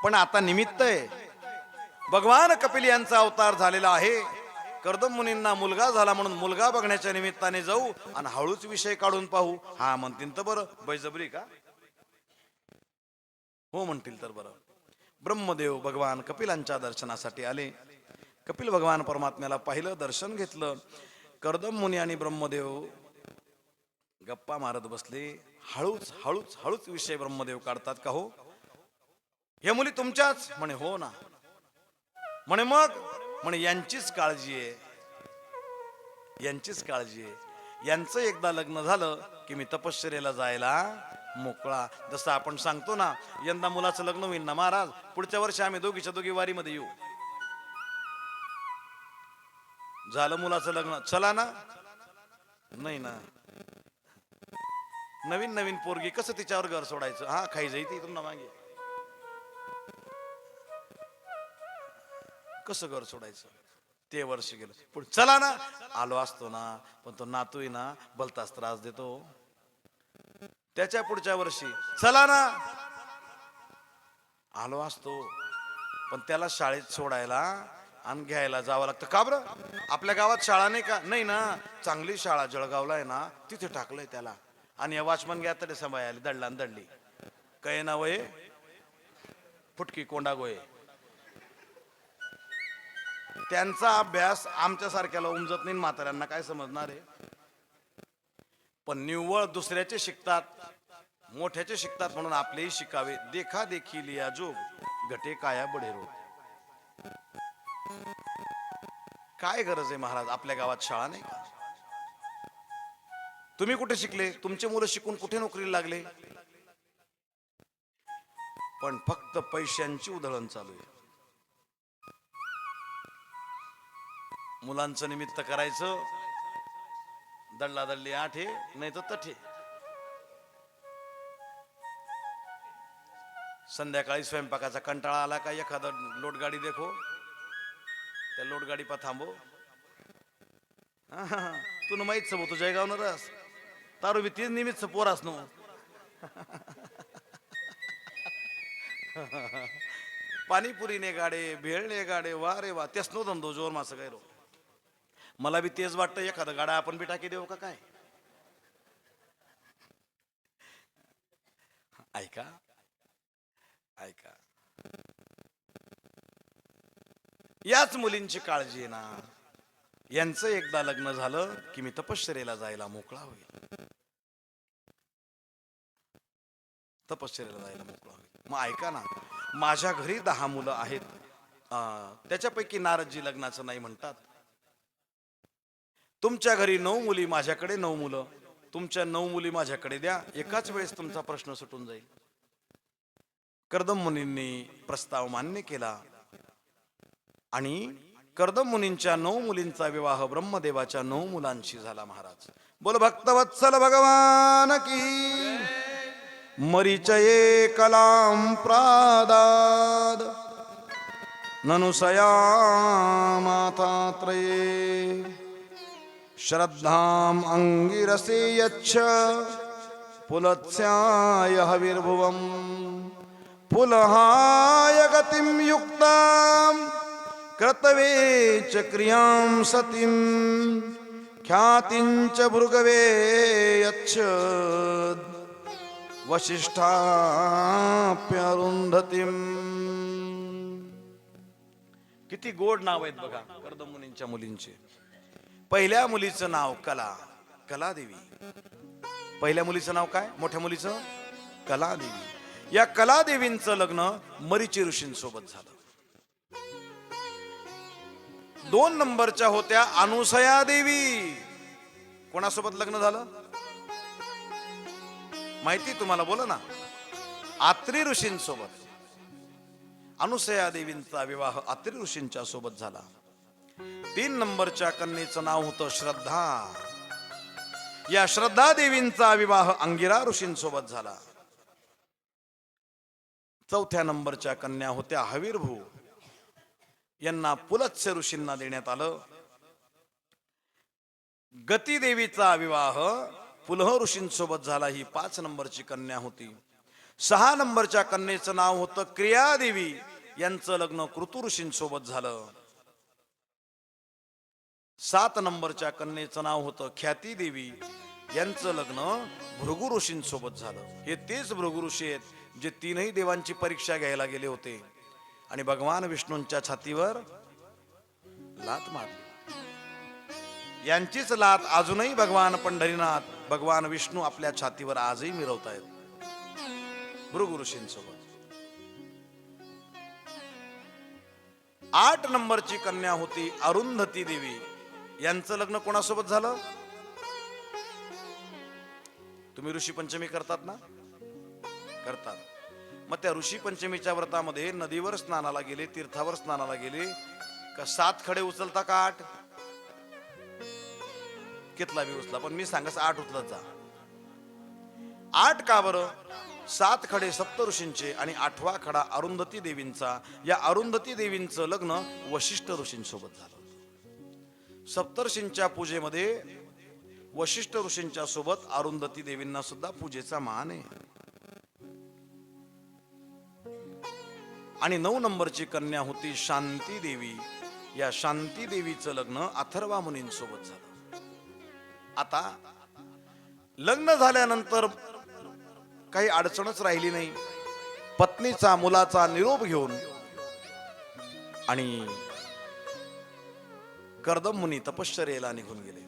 [SPEAKER 1] पण आता निमित्त आहे. भगवान कपिल यांचा अवतार झालेला आहे. कर्दम मुनींना मुलगा झाला म्हणून मुलगा बघण्याच्या निमित्ताने जाऊ आणि हळूच विषय काढून पाहू. हा म्हणतील तर बरं, बळजबरी का? हो म्हणतील तर बरं. ब्रह्मदेव भगवान कपिलांच्या दर्शनासाठी आले. कपिल भगवान परमात्म्याला पाहिलं, दर्शन घेतलं. कर्दम मुनी आणि ब्रह्मदेव गप्पा मारत बसले. हळूच हळूच हळूच विषय ब्रह्मदेव काढतात. का हो, या मुली तुमच्याच? म्हणे हो ना. म्हणे मग? म्हणे यांचीच काळजी आहे, यांचीच काळजी आहे. यांचं एकदा लग्न झालं की मी तपश्चर्येला जायला मोकळा. जसं आपण सांगतो ना, यंदा मुलाचं लग्न होईल ना महाराज, पुढच्या वर्षी आम्ही दोघीच्या दोघी वारीमध्ये येऊ. झालं मुलाचं लग्न, चला ना. नाही ना, नवीन नवीन पोरगी कसं तिच्यावर घर सोडायचं? हा खाई जाई ती तुम्हाला मागे, कसं घर सोडायचं? ते वर्ष गेलं. पुढे चला ना, आलो असतो ना, पण तो नातूय ना भलताच त्रास देतो. त्याच्या पुढच्या वर्षी चला ना, आलो असतो, पण त्याला शाळेत सोडायला आणि घ्यायला जावं लागतं. का बरं? आपल्या गावात शाळा नाही का? नाही ना, चांगली शाळा जळगावला आहे ना, तिथे टाकलंय त्याला. आणि या वॉचमन घ्या तरी समाय आली दडला दडली. काय नाव आहे? फुटकी कोंडा गोये. त्यांचा अभ्यास आमच्या सारख्याला उमजत नाही, म्हाताऱ्यांना काय समजणार आहे? पण निव्वळ दुसऱ्याचे शिकतात, मोठ्याचे शिकतात म्हणून आपलेही शिकावे. देखा देखी लिया जोग घटे काया बढे रोग. काय गरज आहे महाराज? आपल्या गावात शाळा नाही का? तुम्ही कुठे शिकले? तुमचे मुलं शिकून कुठे नोकरीला लागले? पण फक्त पैशांची उधळण चालू आहे. मुलांचं निमित्त करायचं, दडला दडली आठे नाही तर तठे. संध्याकाळी स्वयंपाकाचा कंटाळा आला का एखादा लोटगाडी देखो, त्या लोटगाडी पा थांबो. तुला माहित सो तू जयगाव न रस तारू बी तीच निमित्त पोरास नो. पाणीपुरी ने गाडे, भेळ ने गाडे, वा रे वा, तेच नो धंदो जोर मास काय रो. मला बी तेच वाटतं, एखादा गाडा आपण बी टाकी देऊ का काय? ऐका ऐका, याच मुलींची काळजी आहे ना. यांचं एकदा लग्न झालं की मी तपश्चर्येला जायला मोकळा होईल, तपश्चर्येला जायला मोकळा होईल. मग ऐका ना, माझ्या घरी 10 मुलं आहेत. त्याच्यापैकी नारदजी लग्नाचं नाही म्हणतात. तुमच्या घरी 9 मुली, माझ्याकडे 9 मुलं, तुमच्या 9 मुली माझ्याकडे द्या, एकाच वेळेस तुमचा प्रश्न सुटून जाईल. कर्दम मुनींनी प्रस्ताव मान्य केला आणि कर्दम मुनींच्या 9 मुलींचा विवाह ब्रह्मदेवाच्या 9 मुलांशी झाला. महाराज बोल भक्तवत्सल भगवान की. मरीचये कलाम प्रादाद ननुसया माता त्रये श्रद्धाम अंगिरसे यच्छ पुलत्स्याय हविर्भुवम् पुलहाय गतिं युक्तां कर्तवे च क्रियां सतीं ख्यातिं च भृगवे यच्छद वसिष्ठाप्यरुंधतीं. किती गोड नाव आहेत बघा कर्दम मुनींच्या मुलींचे. पहिल्या मुलीचं नाव कला, कलादेवी. पहिल्या मुलीचं नाव काय? मोठ्या मुलीचं कलादेवी. या कलादेवींचं लग्न मरीची ऋषींसोबत झालं. 2 नंबरच्या होत्या अनुसया देवी. कोणासोबत लग्न झालं माहिती तुम्हाला? बोला ना. आत्री ऋषींसोबत. अनुसया देवींचा विवाह आत्री ऋषींच्या सोबत झाला. 3 नंबरच्या कन्येचं नाव होतं श्रद्धा. या श्रद्धा देवींचा विवाह अंगिरा ऋषींसोबत झाला. 4थ्या नंबरच्या कन्या होत्या हविर्भू. यांना पुलत्स्य ऋषींना देण्यात आलं. गती देवीचा विवाह पुलह ऋषींसोबत झाला. ही 5 नंबरची कन्या होती. 6 नंबरच्या कन्येचं नाव होतं क्रियादेवी. यांचं लग्न कृतु ऋषींसोबत झालं. 7 नंबरच्या कन्येचं नाव होतं ख्याती देवी. यांचं लग्न भृगु ऋषींसोबत झालं. हे तेच भृगु ऋषी आहेत जे 3ही देवांची परीक्षा घ्यायला गेले होते आणि भगवान विष्णूंच्या छातीवर लात मारली. यांचीच लात अजूनही भगवान पंढरीनाथ, भगवान विष्णू आपल्या छातीवर आजही मिरवतायत भृगु ऋषींसोबत. 8 नंबरची कन्या होती अरुंधती देवी. यांचं लग्न कोणासोबत झालं? तुम्ही ऋषी पंचमी करतात ना? करतात. मग त्या ऋषी पंचमीच्या व्रतामध्ये नदीवर स्नानाला गेले, तीर्थावर स्नानाला गेले का 7 खडे उचलता का 8? कितला बी उचला, पण मी सांगस 8 उचलत जा. 8 का बरं? 7 खडे सप्त ऋषींचे आणि 8वा खडा अरुंधती देवींचा. या अरुंधती देवींचं लग्न वशिष्ठ ऋषींसोबत झालं. सप्तर्षींच्या पूजेमध्ये वशिष्ठ ऋषींच्या सोबत अरुंधती देवींना सुद्धा पूजेचा मान आहे. आणि 9 नंबरची कन्या होती शांती देवी. या शांती देवीचं लग्न अथर्वा मुनींसोबत झालं. आता लग्न झाल्यानंतर काही अडचणच राहिली नाही. पत्नीचा मुलाचा निरोप घेऊन आणि कर्दम मुनी तपश्चर्येला निघून गेले.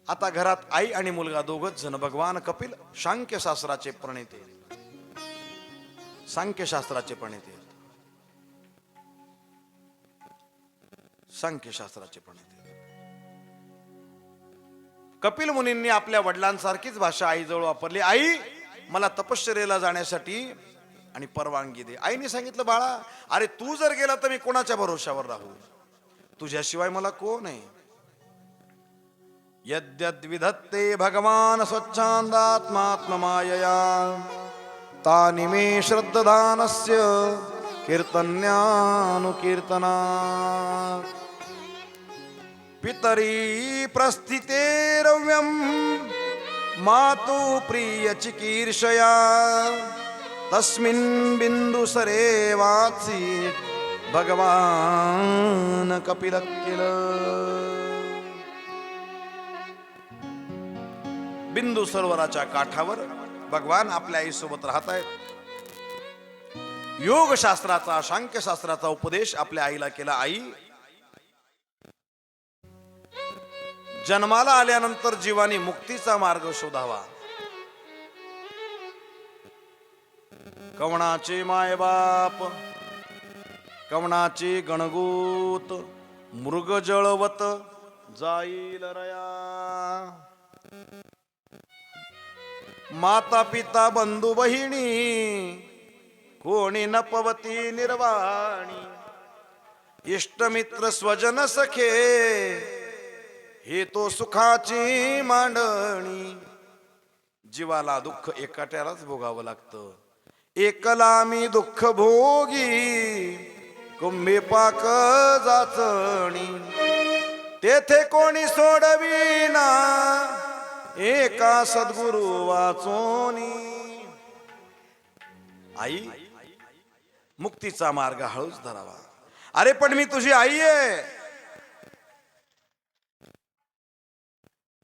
[SPEAKER 1] आता घरात आई आणि मुलगा दोघच जण. भगवान कपिल सांख्यशास्त्राचे प्रणेते, सांख्यशास्त्राचे प्रणेते, सांख्यशास्त्राचे प्रणेते. कपिल मुनींनी आपल्या वडिलांसारखीच भाषा आईजवळ वापरली. आई, मला तपश्चर्येला जाण्यासाठी आणि परवानगी दे. आईने सांगितलं, बाळा, अरे तू जर गेला तर मी कोणाच्या भरोशावर राहू? तुझ्याशिवाय मला कोण आहे? यद्यद् विधत्ते भगवान स्वच्छांदात्मात्ममायया तानि मे श्रद्धानस्य कीर्तन्यानुकीर्तना. पितरी प्रस्थितेरव्यं मातु प्रिय चिकीर्षया तस्मिन् बिन्दुसरे वात्सी भगवान कपिल किल. बिंदू सरोवराच्या काठावर भगवान आपल्या आई सोबत राहत आहेत. योग शास्त्राचा, सांख्य शास्त्राचा उपदेश आपल्या आईला केला. आई, जन्माला आल्यानंतर जीवानी मुक्तीचा मार्ग शोधावा. कवणाचे मायबाप, कवणाचे गणगूत, मृग जळवत जाईल रया. माता पिता बंधू बहिणी कोणी न पवती निर्वाणी. इष्टमित्र स्वजन सखे हे तो सुखाची मांडणी. जीवाला दुःख एकट्यालाच भोगावं लागतं. एकला मी दुःख भोगी कुंभी पाक जाचणी. तेथे कोणी सोडविना एका सद्गुरु वाचोनी. आई मुक्तीचा मार्ग हळूच धरावा. अरे पण मी तुझी आई आहे.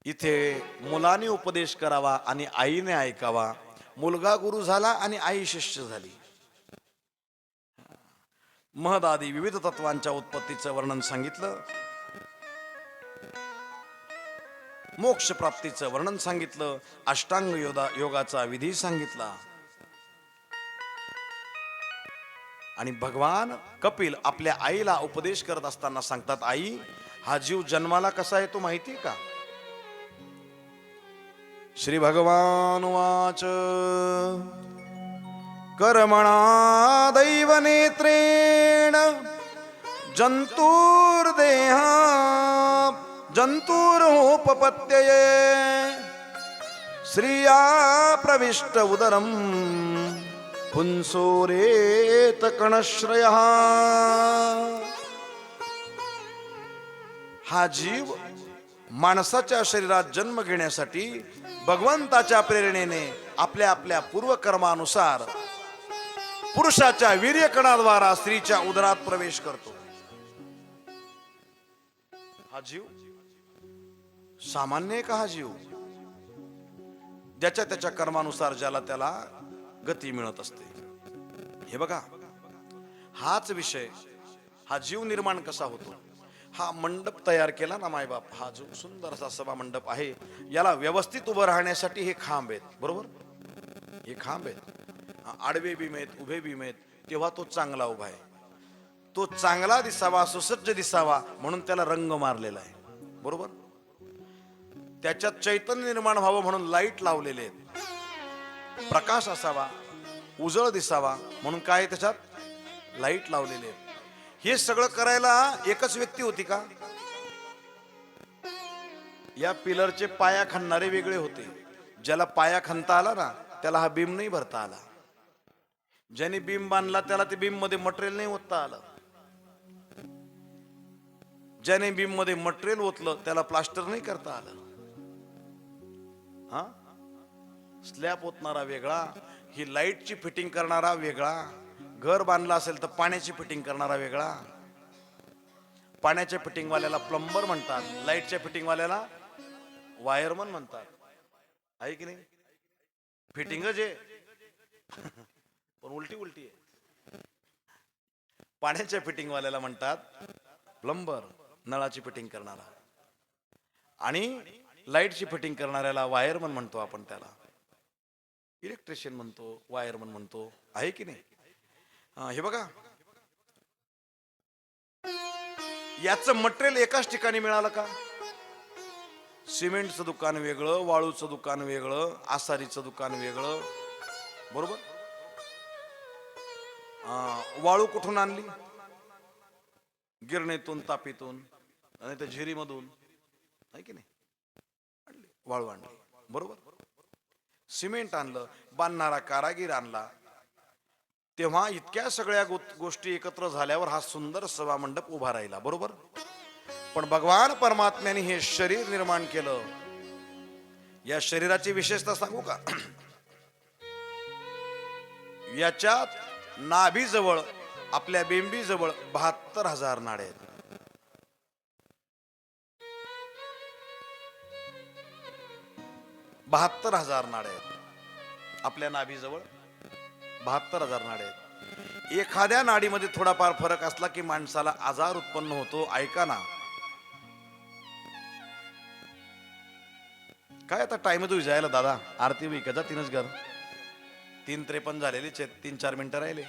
[SPEAKER 1] इथे मुलाने उपदेश करावा आणि आईने ऐकावा. मुलगा गुरु झाला आणि आई शिष्य झाली. महदादी विविध तत्वांच्या उत्पत्तीचं वर्णन सांगितलं. मोक्ष प्राप्तीचं वर्णन सांगितलं. अष्टांग योगाचा विधी सांगितला. आणि भगवान कपिल आपल्या आईला उपदेश करत असताना सांगतात, आई हा जीव जन्माला कसा येतो माहिती का? श्री भगवान वाच कर्मणा दैव नेत्रेण जंतुर्देहा जंतुरोपपत्यये श्रिया प्रविष्ट उदरम पुंसोरेत कणश्रय. हा जीव माणसाच्या शरीरात जन्म घेण्यासाठी भगवंताच्या प्रेरणेने आपल्या आपल्या पूर्वकर्मानुसार पुरुषाच्या वीर्यकणाद्वारा स्त्रीच्या उदरात प्रवेश करतो. हा जीव सामान्य का? हा जीव ज्याच्या त्याच्या कर्मानुसार ज्याला त्याला गती मिळत असते. हे बघा, हाच विषय. हा जीव निर्माण कसा होतो? हा मंडप तयार केला ना मायबाप, हा जो सुंदर असा सभा मंडप आहे, याला व्यवस्थित उभं राहण्यासाठी हे खांब आहेत. बरोबर, हे खांब आहेत. आडवे बीम आहेत, उभे बीम आहेत, तेव्हा तो चांगला उभा आहे. तो चांगला दिसावा, सुसज्ज दिसावा म्हणून त्याला रंग मारलेला आहे. बरोबर, त्याच्यात चैतन्य निर्माण व्हावं म्हणून लाईट लावलेले आहेत. प्रकाश असावा, उजळ दिसावा म्हणून काय त्याच्यात लाईट लावलेले आहेत. हे सगळं करायला एकच व्यक्ती होती का? या पिलरचे पाया खणणारे वेगळे होते. ज्याला पाया खणता आला ना त्याला हा बीम नाही भरता आला. ज्याने बीम बांधला त्याला ते बीम मध्ये मटेरियल नाही ओतता आलं. ज्याने बीम मध्ये मटेरियल ओतलं त्याला प्लास्टर नाही करता आलं. हा, स्लॅब ओतणारा वेगळा, ही लाईटची फिटिंग करणारा वेगळा, घर बांधला असेल तर पाण्याची फिटिंग करणारा वेगळा. पाण्याच्या फिटिंग वाल्याला प्लंबर म्हणतात, लाईटच्या फिटिंग वाल्याला वायरमन म्हणतात. आहे की नाही? फिटिंगच आहे पण उलटी उलटी आहे. पाण्याच्या फिटिंग वाल्याला म्हणतात प्लंबर, नळाची फिटिंग करणारा, आणि लाईटची फिटिंग करणाऱ्याला वायरमन म्हणतो आपण. त्याला इलेक्ट्रिशियन म्हणतो, वायरमन म्हणतो. आहे की नाही? हे बघा, याचं मटेरियल एकाच ठिकाणी मिळालं का? सिमेंटचं दुकान वेगळं, वाळूचं दुकान वेगळं, आसारीचं दुकान वेगळं. बरोबर, वाळू कुठून आणली? गिरणीतून, तापीतून, आणि त्या झिरीमधून. आहे की नाही? आणली, वाळू आणली. बरोबर, सिमेंट आणलं, बांधणारा कारागीर आणला. तेव्हा इतक्या सगळ्या गोष्टी एकत्र झाल्यावर हा सुंदर सभा मंडप उभा राहिला. बरोबर, पण भगवान परमात्म्याने हे शरीर निर्माण केलं. या शरीराची विशेषता सांगू का? याच्यात नाभीजवळ, आपल्या बेंबीजवळ 72,000 नाड्या आहेत. 72,000 नाड्या आहेत आपल्या नाभीजवळ. 72,000 नाड्या आहेत. एखाद्या नाडीमध्ये थोडाफार फरक असला की माणसाला आजार उत्पन्न होतो. ऐका ना, काय आता टाइम तू जायला दादा, आरती होई का? जा तीनच घर, 3:53 झालेलीच आहेत, 3-4 मिनिटं राहिले.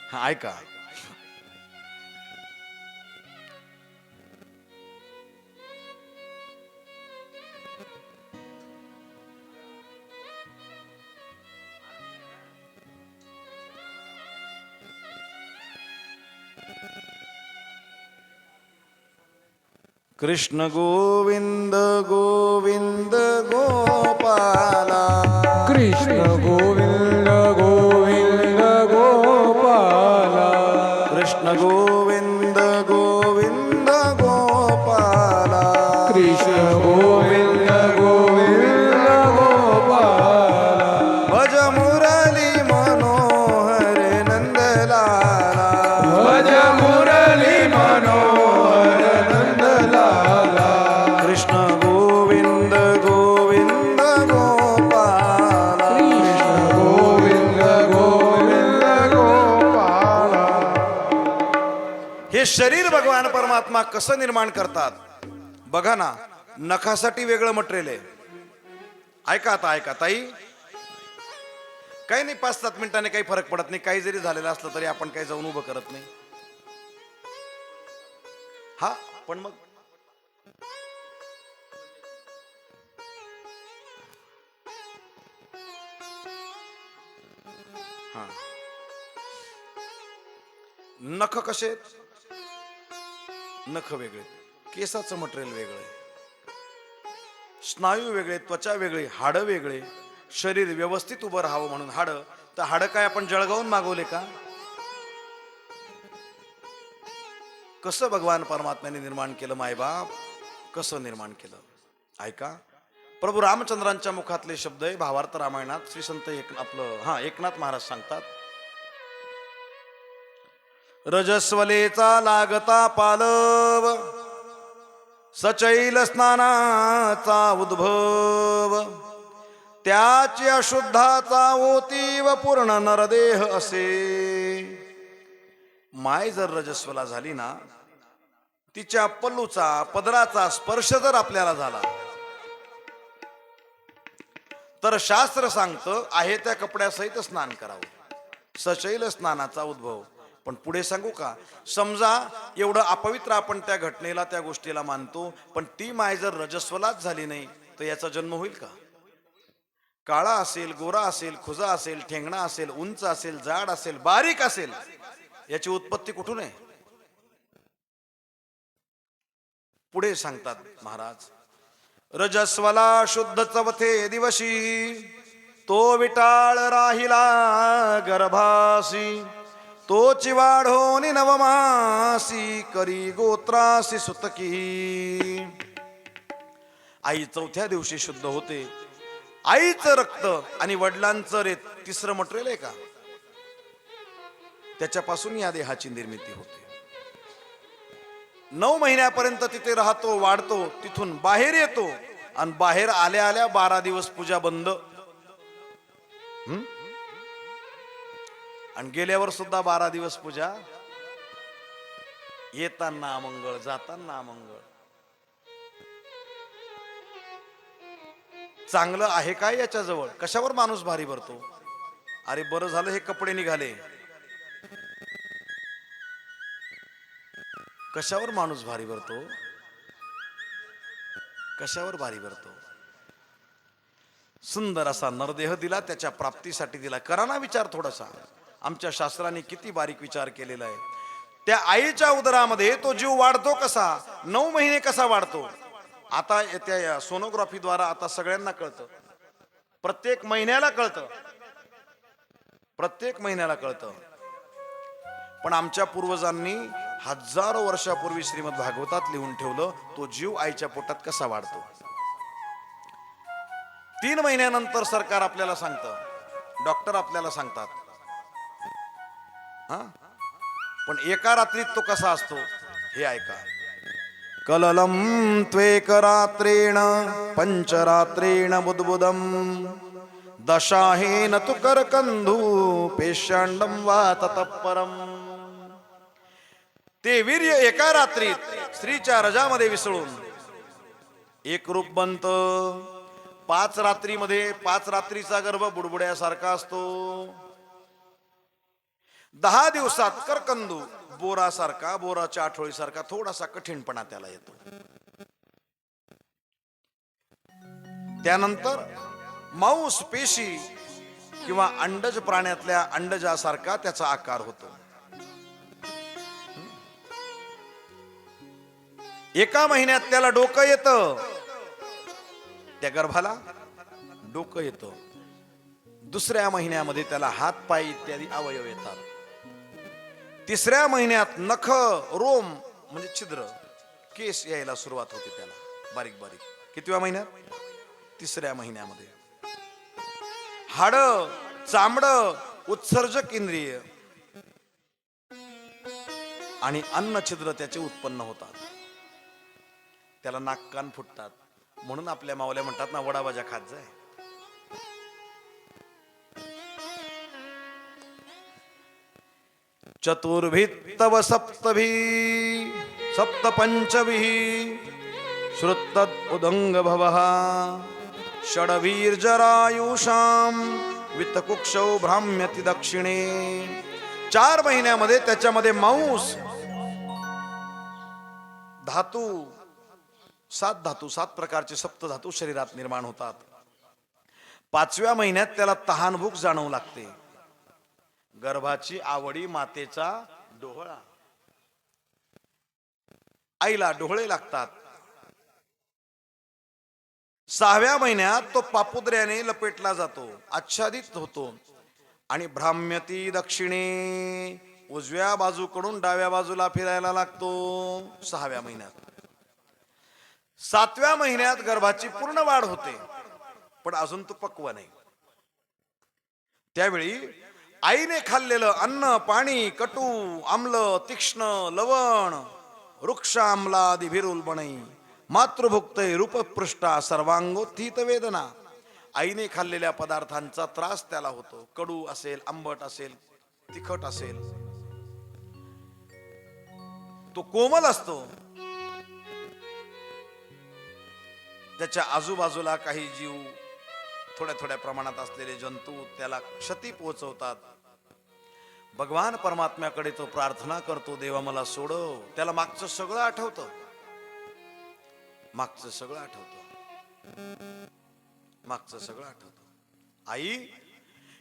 [SPEAKER 1] हा, ऐका. कृष्ण गोविंद गोविंद गोपाला,
[SPEAKER 3] कृष्ण गोविंद गोविंद गोपाला,
[SPEAKER 1] कृष्ण गोविंद गोविंद गोपाला,
[SPEAKER 3] कृष्ण गोविंद गोविंद गोपाला,
[SPEAKER 1] भज मुरली मनोहर नंदलाला,
[SPEAKER 3] भज मुरली मनोहर नंदलाला,
[SPEAKER 1] कृष्ण गोविंद गोविंद गोपाला,
[SPEAKER 3] कृष्ण गोविंद गोविंद गोपाला.
[SPEAKER 1] हे शरीर भगवान परमात्मा कसं निर्माण करतात बघा ना. नखासाठी वेगळं मटेरियल आहे. ऐका आता, ऐका ताई, काही नाही, 5-7 मिनिटांनी काही फरक पडत नाही. काही जरी झालेलं असलं तरी आपण काही जाऊन उभं करत नाही. हा, पण मग हा, नख कसे आहेत? नख वेगळे, केसाचं मटेरियल वेगळं, स्नायू वेगळे, त्वचा वेगळी, हाडं वेगळे. शरीर व्यवस्थित उभं राहावं म्हणून हाडं. तर हाडं काय आपण जळगावून मागवले का? कसं भगवान परमात्म्याने निर्माण केलं मायबाप, कसं निर्माण केलं ऐका. प्रभू रामचंद्रांच्या मुखातले शब्द आहे भावार्थ रामायणात. श्री संत एकनाथ महाराज सांगतात, रजस्वलेचा लागता पालव, सचैल स्नानाचा उद्भव, त्याची अशुद्धाचा ओतीव पूर्ण नरदेह असे. माय जर रजस्वला झाली ना, तिच्या पल्लूचा पदराचा स्पर्श जर आपल्याला झाला तर शास्त्र सांगतं आहे त्या कपड्यासहित स्नान करावं. सचैल स्नानाचा उद्भव. पण पुढे सांगू का, समजा एवढं अपवित्र आपण त्या घटनेला त्या गोष्टीला मानतो, पण ती माय जर रजस्वलाच झाली नाही तर याचा जन्म होईल का? काळा असेल, गोरा असेल, खुजा असेल, ठेंगणा असेल, उंच असेल, जाड असेल, बारीक असेल, याची उत्पत्ती कुठून आहे? पुढे सांगतात महाराज, रजस्वला शुद्ध चवथे दिवशी, तो विटाळ राहिला गर्भासी, तोची वाढोनी नवमासी, करी गोत्रासी सुतकी. आई चौथ्या दिवशी शुद्ध होते. आईचं रक्त आणि वडिलांचं रेत तिसरं मटेरियल आहे का? त्याच्यापासून या देहाची निर्मिती होते. 9 महिन्यापर्यंत तिथे राहतो, वाढतो, तिथून बाहेर येतो आणि बाहेर आल्या आल्या 12 दिवस पूजा बंद. आणि गेल्यावर सुद्धा 12 दिवस पूजा. येताना अमंगळ, जाताना अमंगळ. चांगलं आहे काय याच्याजवळ? कशावर माणूस भारी भरतो? अरे बरं झालं हे कपडे निघाले. कशावर माणूस भारी भरतो? कशावर भारी भरतो? सुंदर असा नरदेह दिला, त्याच्या प्राप्तीसाठी दिला. करा ना विचार थोडासा. आमच्या शास्त्राने किती बारीक विचार केलेला आहे. त्या आईच्या उदरामध्ये तो जीव वाढतो कसा, 9 महिने कसा वाढतो. आता त्या सोनोग्राफीद्वारा आता सगळ्यांना कळतं, प्रत्येक महिन्याला कळतं, प्रत्येक महिन्याला कळतं. पण आमच्या पूर्वजांनी हजारो वर्षापूर्वी श्रीमद भागवतात लिहून ठेवलं, तो जीव आईच्या पोटात कसा वाढतो. 3 महिन्यानंतर सरकार आपल्याला सांगतं, डॉक्टर आपल्याला सांगतात. हा, पण एका रात्रीत तो कसा असतो हे ऐका. कललम त्वेकरात्रेण पंचरात्रेण बुद्बुदम, दशाहेन तु करकंधू पेशांडम वा ततःपरम. ते वीर्य एका रात्रीत स्त्रीच्या रजामध्ये विसळून एक रूप बनत. 5 रात्रीमध्ये 5 रात्रीचा गर्भ बुडबुड्यासारखा असतो. 10 दिवसात करकंदू बोरासारखा, बोराच्या आठवळीसारखा थोडासा कठीणपणा त्याला येतो. त्यानंतर मांस पेशी किंवा अंडज प्राण्यातल्या अंडजासारखा त्याचा आकार होतो. 1 महिन्यात त्याला डोकं येतं, त्या गर्भाला डोकं येतं. 2ऱ्या महिन्यामध्ये त्याला हात पाय इत्यादी अवयव येतात. 3ऱ्या महिन्यात नख, रोम म्हणजे छिद्र, केस यायला सुरुवात होते त्याला बारीक बारीक. कितव्या महिन्यात? 3ऱ्या महिन्यामध्ये. हाड, चामड, उत्सर्जक इंद्रिय आणि अन्न छिद्र त्याचे उत्पन्न होतात. त्याला नाक कान फुटतात. म्हणून आपल्या मावल्या म्हणतात ना, वडाभाज्या खात जाय. चतुर्भिः तव सप्तभी सप्तपंचभिः श्रुतत् उदंग भवः षडवीर्जरायुषाम वित्तकुक्षौ भ्राम्यति दक्षिणे. 4 महिन्यामध्ये त्याच्यामध्ये मांस, धातू, 7 धातू, 7 प्रकारचे सप्तधातू शरीरात निर्माण होतात. 5व्या महिन्यात त्याला तहानभूक जाणवू लागते. गर्भाची आवडी मातेचा डोहळा, आईला डोहळे लागतात. 6व्या महिन्यात तो पापुद्र्याने लपेटला जातो, आच्छादित होतो आणि भ्राम्यती दक्षिणे, उजव्या बाजूकडून डाव्या बाजूला फिरायला लागतो 6व्या महिन्यात. 7व्या महिन्यात गर्भाची पूर्ण वाढ होते, पण अजून तो पक्व नाही. त्यावेळी आईने खाल्लेलं अन्न, पाणी कटू, आम्ल, तीक्ष्ण, लवण, वृक्ष आम्लादिभिरुल्बणै मातृभुक्तै रूपपृष्ठा सर्वांगोत्थित वेदना. आईने खाल्लेल्या पदार्थांचा त्रास त्याला होतो. कडू असेल, आंबट असेल, तिखट असेल. तो कोमल असतो. त्याच्या आजूबाजूला काही जीव, थोड्या थोड्या प्रमाणात असलेले जंतू त्याला क्षती पोहोचवतात. भगवान परमात्म्याकडे तो प्रार्थना करतो, देवा मला सोडव. त्याला मागचं सगळं आठवतं, मागचं सगळं आठवतं, मागचं सगळं आठवतं. आई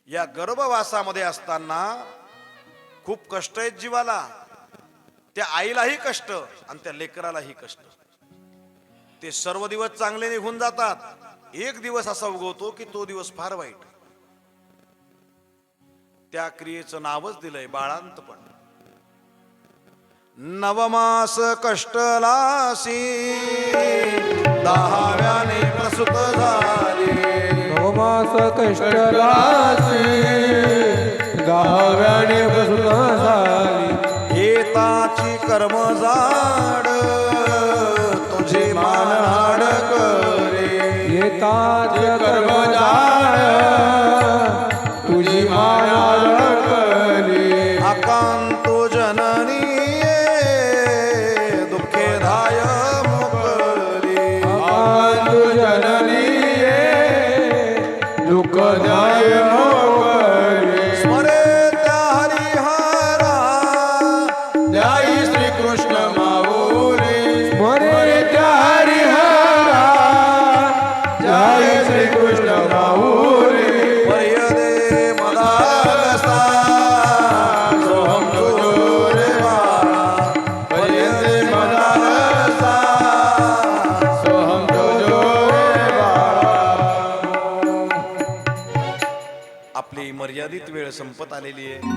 [SPEAKER 1] या गर्भवासामध्ये असताना खूप कष्ट आहेत जीवाला. त्या आईलाही कष्ट आणि त्या लेकरालाही कष्ट. ते सर्व दिवस चांगले निघून जातात. एक दिवस असा उगवतो की तो दिवस फार वाईट. त्या क्रियेचं नावच दिलंय बाळांतपण. नवमास कष्टलासी 10व्याने प्रसूत झाली.
[SPEAKER 3] नवमास कष्टलासी 10व्याने प्रसूत झाली.
[SPEAKER 1] हेताची कर्मजाड तुझे मानहाड करे.
[SPEAKER 3] येताच कर्मजाळ तुझी मानाड करे.
[SPEAKER 1] आकांतो जननी दुःखेदाय मुकली.
[SPEAKER 3] आकांतो जननी दुःखदाय मोकळे.
[SPEAKER 1] स्मरे त्या हरिहरा
[SPEAKER 2] जय श्री कृष्ण माऊली.
[SPEAKER 3] स्मरे त्या हरिहरा जय श्री कृष्ण माऊली.
[SPEAKER 1] पर्यदे मदागसा सोहम तुझो रे बाळा.
[SPEAKER 2] पर्यंते मदारसा सोहम तुझो रे बाळा.
[SPEAKER 1] आपली मर्यादित वेळ संपत आलेली आहे.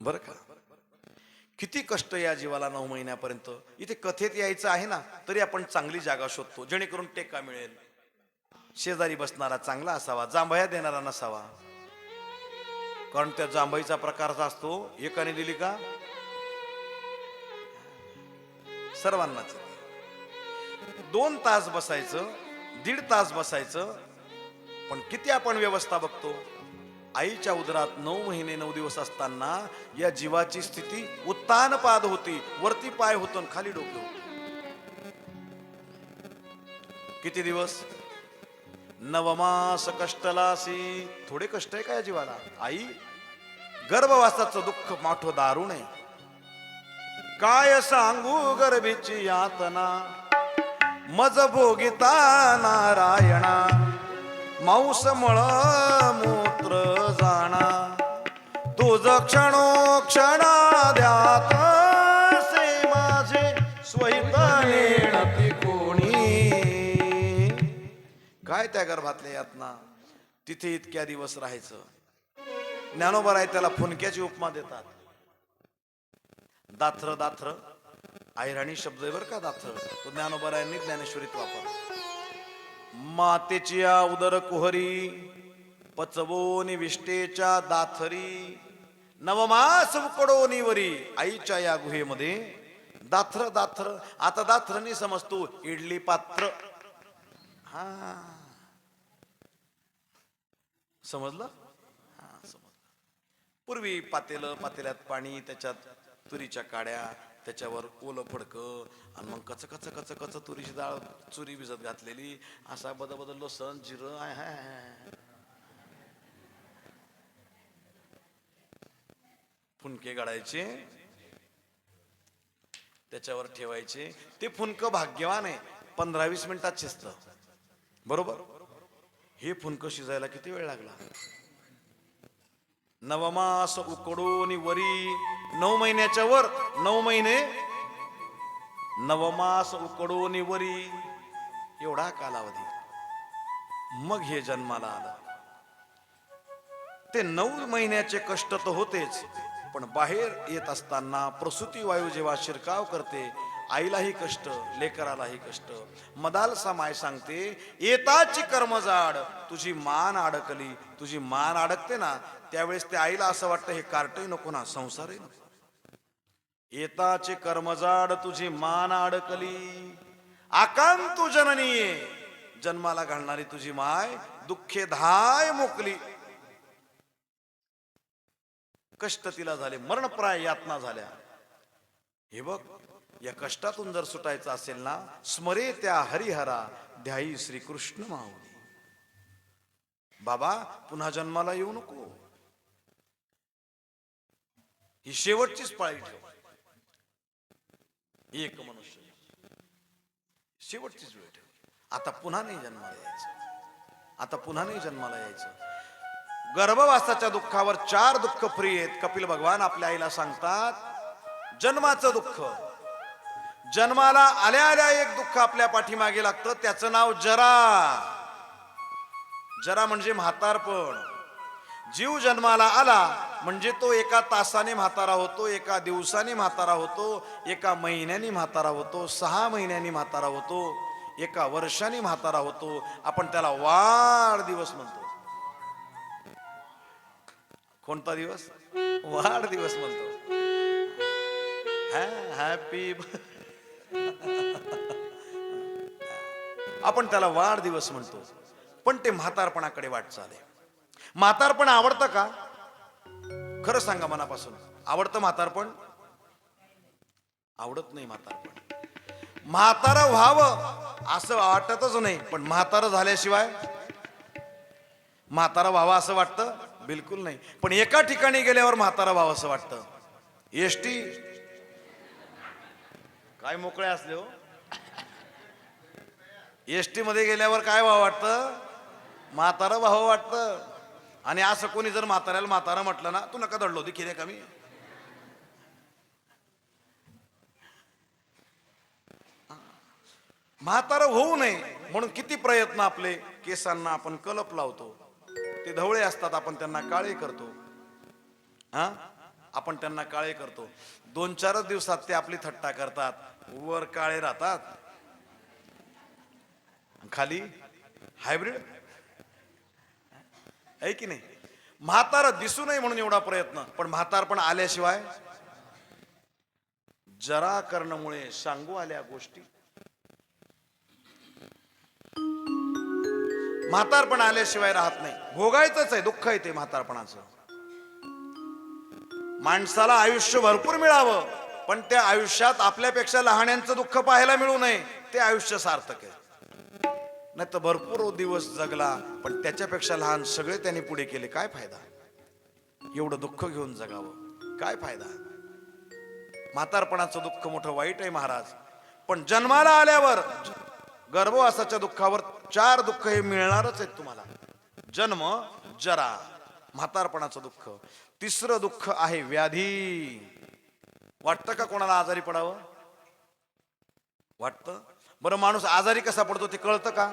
[SPEAKER 1] बर का, किती कष्ट या जीवाला 9 महिन्यापर्यंत. इथे कथेत यायचं आहे ना, तरी आपण चांगली जागा शोधतो जेणेकरून टेका मिळेल. शेजारी बसणारा चांगला असावा, जांभया देणारा नसावा. कारण त्या जांभईचा प्रकारचा असतो, एकाने दिली का सर्वांनाच. 2 तास बसायचं, 1.5 तास बसायचं, पण किती आपण व्यवस्था बघतो. आईच्या उदरात 9 महिने 9 दिवस असताना या जीवाची स्थिती उत्तानपाद होती. वरती पाय होतो, खाली डोके होते. किती दिवस? 9 मास कष्टलासी. थोडे कष्ट आहे काय जीवाला? आई, गर्भवासाचं दुःख मोठं दारुण आहे. काय सांगू गर्भीची यातना, मज भोगिता नारायणा. मांस मळ मूत्र जाणा, तुझ क्षणोक्षणा द्यात से माझे स्वहित नेणती कोणी. काय त्या गर्भातल्या यातना, तिथे इतक्या दिवस राहायचं. ज्ञानोबा आहे त्याला फुनक्याची उपमा देतात. दाथर दाथर, ऐराणी शब्द आहे बरं का दाथर, तो ज्ञानोबा रायांनी ज्ञानेश्वरीत वापर. मातेची या उदर कुहरी, पचवोनी विष्टेच्या दाथरी. 9 मास उकडोनी वरी, आईच्या या गुहेमध्ये दाथर दाथर. आता दाथरनी समजतो इडली पात्र. हा, समजलं? हा, समजलं. पूर्वी पातेल्यात पाणी, त्याच्यात तुरीच्या काड्या, त्याच्यावर ओलं फडकं, आणि मग कच कच कच कच तुरीची डाळ चुरी भिजत घातलेली, असा बद लसण जिरं फुनके गाडायचे, त्याच्यावर ठेवायचे. ते फुनकं भाग्यवान आहे, 15-20 मिनिटात शिजतं. बरोबर? हे फुनकं शिजायला किती वेळ लागला? 9 मास उकडून वरी, 9 महिन्याच्या वर, 9 महिने 9 मास उकडून वरी, एवढा कालावधी. मग हे जन्माला आलं. ते 9 महिन्याचे कष्ट तर होतेच, पण बाहेर येत असताना प्रसूती वायू जेव्हा शिरकाव करते, आईलाही कष्ट, लेकरालाही कष्ट. मदालसा माय सांगते, येताची कर्मजाड तुझी मान अडकली. तुझी मान अडकते ना, त्यावेळेस त्या आईला असं वाटतं हे कार्टही नको ना, संसारही नको. येताचे कर्मजाड तुझी मान अडकली, आकांतू जननीये, जन्माला घालणारी तुझी माय दुःखे धाय मोकली. कष्ट तिला झाले, मरणप्राय यातना झाल्या. हे बघ, या कष्टातून जर सुटायचं असेल ना, स्मरे त्या हरिहरा, ध्याई श्रीकृष्ण माऊली. बाबा, पुन्हा जन्माला येऊ नको, ही शेवटचीच पाळी ठेव. एक मनुष्य, शेवटचीच वेळ ठेव. आता पुन्हा नाही जन्माला यायचं, आता पुन्हा नाही जन्माला यायचं. गर्भवासाच्या दुःखावर 4 दुःख फ्री आहेत. कपिल भगवान आपल्या आईला सांगतात, जन्माचं दुःख. जन्माला आल्या आल्या एक दुःख आपल्या पाठीमागे लागतं, त्याचं नाव जरा. जरा म्हणजे म्हातारपण. जीव जन्माला आला म्हणजे तो एका तासाने म्हातारा होतो, एका दिवसाने म्हातारा होतो, एका महिन्याने म्हातारा होतो, 6 महिन्यांनी म्हातारा होतो, एका वर्षाने म्हातारा होतो. आपण त्याला वाढदिवस म्हणतो. कोणता दिवस? वाढदिवस म्हणतो. हॅपी, आपण त्याला वाढदिवस म्हणतो. पण ते म्हातारपणाकडे वाटचाल आहे. म्हातारपण आवडतं का? खरं सांगा मनापासून, आवडतं म्हातारपण? आवडत नाही म्हातारपण. म्हातारा व्हावं असं वाटतच नाही, पण म्हातारा झाल्याशिवाय म्हातारा व्हावं असं वाटतं? बिलकुल नाही. पण एका ठिकाणी गेल्यावर म्हातारा व्हावं असं वाटतं. एसटी काय मोकळे असले हो. एसटी मध्ये गेल्यावर काय व्हावं वाटतं? म्हातारा व्हावं वाटतं. आणि असं कोणी जर म्हाताऱ्याला म्हातारा म्हटलं ना, तू नका दडलो होती का मी. म्हातारा होऊ नये म्हणून किती प्रयत्न आपले. केसांना आपण कलप लावतो, ते धवळे असतात, आपण त्यांना काळे करतो. आपण त्यांना काळे करतो. 2-4 दिवसात ते आपली थट्टा करतात. वर काळे राहतात, खाली हायब्रिड आहे की नाही. म्हातारा दिसू नये म्हणून एवढा प्रयत्न. पण म्हातारपण आल्याशिवाय, जरा करणमुळे सांगू आल्या गोष्टी. म्हातारपण आल्याशिवाय राहत नाही. भोगायचंच आहे, दुःख आहे ते म्हातारपणाचं. माणसाला आयुष्य भरपूर मिळावं, पण त्या आयुष्यात आपल्यापेक्षा लहान्यांचं दुःख पाहायला मिळू नये, ते आयुष्य सार्थक आहे. नाही तर भरपूर दिवस जगला पण त्याच्यापेक्षा लहान सगळे त्यांनी पुढे केले, काय फायदा? एवढं दुःख घेऊन जगावं, काय फायदा? म्हातारपणाचं दुःख मोठं वाईट आहे महाराज, पण जन्माला आल्यावर गर्भवासाच्या दुःखावर 4 दुःख हे मिळणारच आहेत तुम्हाला. जन्म, जरा, म्हातारपणाचं दुःख. 3रं दुःख आहे व्याधी. वाटतं का कोणाला आजारी पडावं? वाटतं? बरं, माणूस आजारी कसा पडतो ते कळतं का?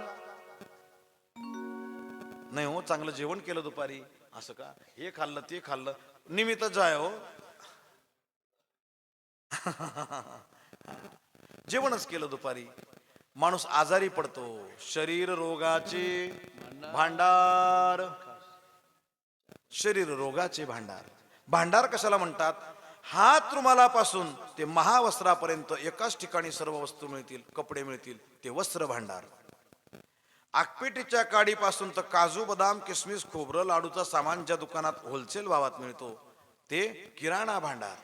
[SPEAKER 1] नाही हो, चांगलं जेवण केलं दुपारी, असं का, हे खाल्लं ते खाल्लं, निमित्त जाय हो. जेवणच केलं दुपारी, माणूस आजारी पडतो. शरीर रोगाचे भांडार. शरीर रोगाचे भांडार. भांडार कशाला म्हणतात? हात रुमालापासून ते महावस्त्रापर्यंत एकाच ठिकाणी सर्व वस्तू मिळतील, कपडे मिळतील, ते वस्त्र भांडार. आकपेटीच्या काडीपासून तर काजू, बदाम, किसमिस, खोबरं, लाडूचा सामान ज्या दुकानात होलसेल भावात मिळतो ते किराणा भांडार.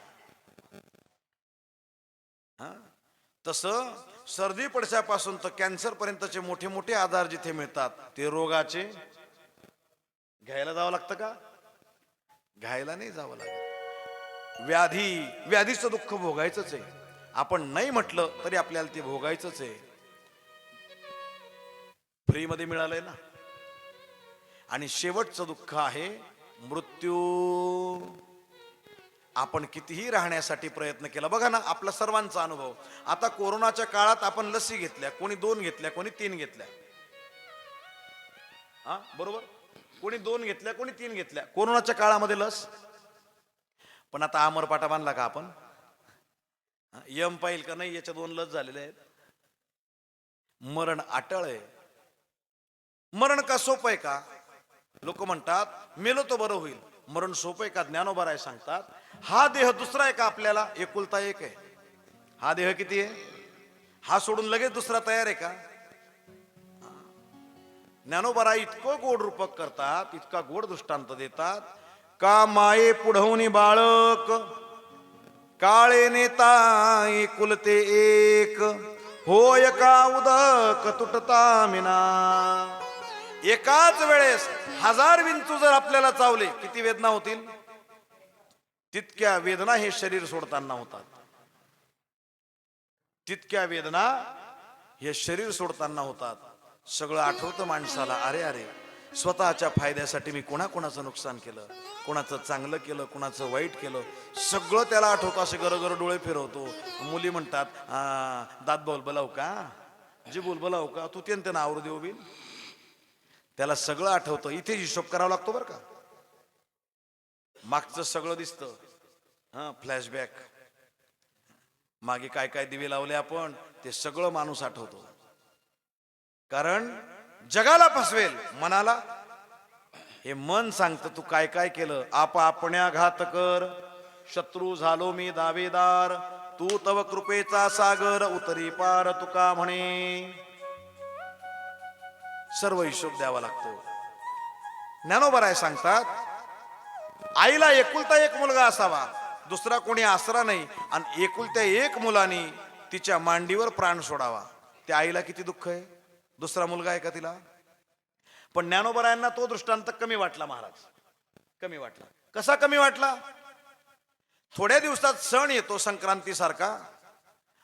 [SPEAKER 1] तसं सर्दी पडशापासून तर कॅन्सर पर्यंतचे मोठे मोठे आजार जिथे मिळतात ते रोगाचे. घ्यायला जावं लागतं का? घ्यायला नाही जावं लागत. व्याधी, व्याधीचं दुःख भोगायचंच आहे. आपण नाही म्हटलं तरी आपल्याला ते भोगायचंच आहे. फ्री मध्ये मिळालंय ना. आणि शेवटचं दुःख आहे मृत्यू. आपण कितीही राहण्यासाठी प्रयत्न केला, बघा ना आपला सर्वांचा अनुभव. आता कोरोनाच्या काळात आपण लसी घेतल्या, कोणी 2 घेतल्या, कोणी 3 घेतल्या. बरोबर, कोणी 2 घेतल्या, कोणी 3 घेतल्या कोरोनाच्या काळामध्ये लस. पण आता अमरपाटा बांधला का आपण? यम पाहिल का नाही, याच्या 2 लस झालेल्या आहेत. मरण अटळ आहे. मरण का सोपं आहे का? लोक म्हणतात मेलो तो बरं होईल. मरण सोपं आहे का? ज्ञानोबा राय सांगतात, हा देह दुसरा आहे का आपल्याला? एकुलता एक आहे. हा देह किती आहे? हा सोडून लगेच दुसरा तयार आहे का? ज्ञानोबा राय इतकं गोड रूपक करतात, इतका गोड दृष्टांत देतात. का माये पुढवणी बाळक, काळे नेता एकुलते एक, होय का उदक तुटता मिना. एकाच वेळेस 1000 विंचू जर आपल्याला चावले किती वेदना होतील? तितक्या वेदना हे शरीर सोडताना होतात. तितक्या वेदना हे शरीर सोडताना होतात. सगळं आठवतं माणसाला. अरे अरे, स्वतःच्या फायद्यासाठी मी कोणाकोणाचं नुकसान केलं, कोणाचं चांगलं केलं, कोणाचं वाईट केलं, सगळं त्याला आठवतं. असे गरगर डोळे फिरवतो. मुली म्हणतात दात बोल बोलाव का, जी बोल बोलाव का, तू त्यांना आवरू देऊ बिन. त्याला सगळं आठवतं. इथे हिशोब करावा लागतो बरं का. मागचं सगळं दिसतं. फ्लॅशबॅक, मागे काय काय दिवे लावले आपण, ते सगळं माणूस आठवतो. कारण जगाला फसवेल, मनाला. हे मन सांगतं तू काय काय केलं. आपण्या घात कर, शत्रू झालो मी दावेदार, तू तव कृपेचा सागर, उतरी पार तुका म्हणे. सर्व हिशोब द्यावा लागतो. ज्ञानोबा राय सांगतात, आईला एकुलता एक मुलगा असावा, दुसरा कोणी आसरा नाही, आणि एकुलत्या एक मुलाने तिच्या मांडीवर प्राण सोडावा. त्या आईला किती दुःख आहे. दुसरा मुलगा आहे का तिला? पण ज्ञानोबा रायांना तो दृष्टांत कमी वाटला महाराज. कमी वाटला. कसा कमी वाटला? थोड्या दिवसात सण येतो संक्रांती सारखा.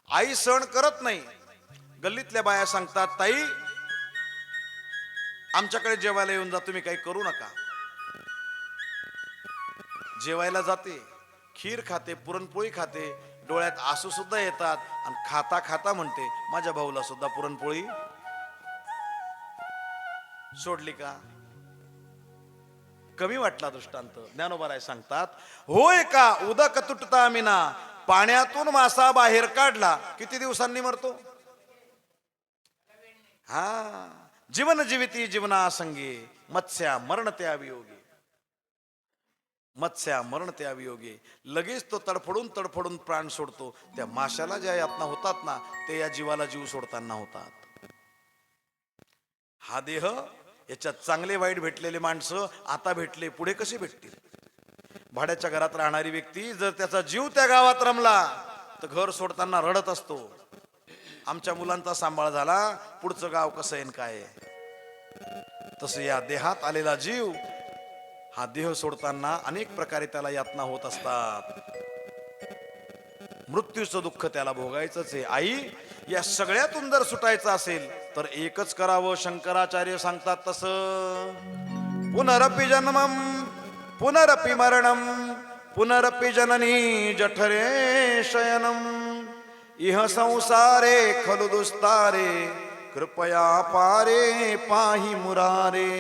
[SPEAKER 1] आई सण करत नाही. गल्लीतल्या बाया सांगतात, ताई आमच्याकडे जेवायला येऊन जा, तुम्ही काही करू नका. जेवायला जाते, खीर खाते, पुरणपोळी खाते, डोळ्यात आसू सुद्धा येतात, आणि खाता खाता म्हणते माझ्या भाऊला सुद्धा पुरणपोळी सोडली का? कमी वाटला दृष्टांत. ज्ञानोबा राय सांगतात, होय का उदक तुटता मिना, पाण्यातून मासा बाहेर काढला किती दिवसांनी मरतो. जीवन जीविती जीवना संगे, मत्स्या मरण त्या वियोगी. मत्स्या मरण त्या वियोगी. लगेच तो तडफडून तडफडून प्राण सोडतो. त्या माशाला ज्या यातना होतात ना, ते या जीवाला जीव सोडताना होतात. हा देह, याच्यात चांगले वाईट भेटलेले माणसं आता भेटले, पुढे कसे भेटतील? भाड्याच्या घरात राहणारी व्यक्ती जर त्याचा जीव त्या गावात रमला तर घर सोडताना रडत असतो. आमच्या मुलांचा सांभाळ झाला, पुढचं गाव कसं आहे काय आहे. तसं या देहात आलेला जीव हा देह सोडताना अनेक प्रकारे त्याला यातना होत असतात. मृत्यूचं दुःख त्याला भोगायचंच आहे. आई, या सगळ्यातून जर सुटायचं असेल तर एकच करावं. शंकराचार्य सांगतात तसं, पुनरपि जन्मम पुनरपि मरणम पुनरपि जननी जठरे शयनम इह संसारे खलु दुस्तारे कृपया पारे पाहि मुरारे.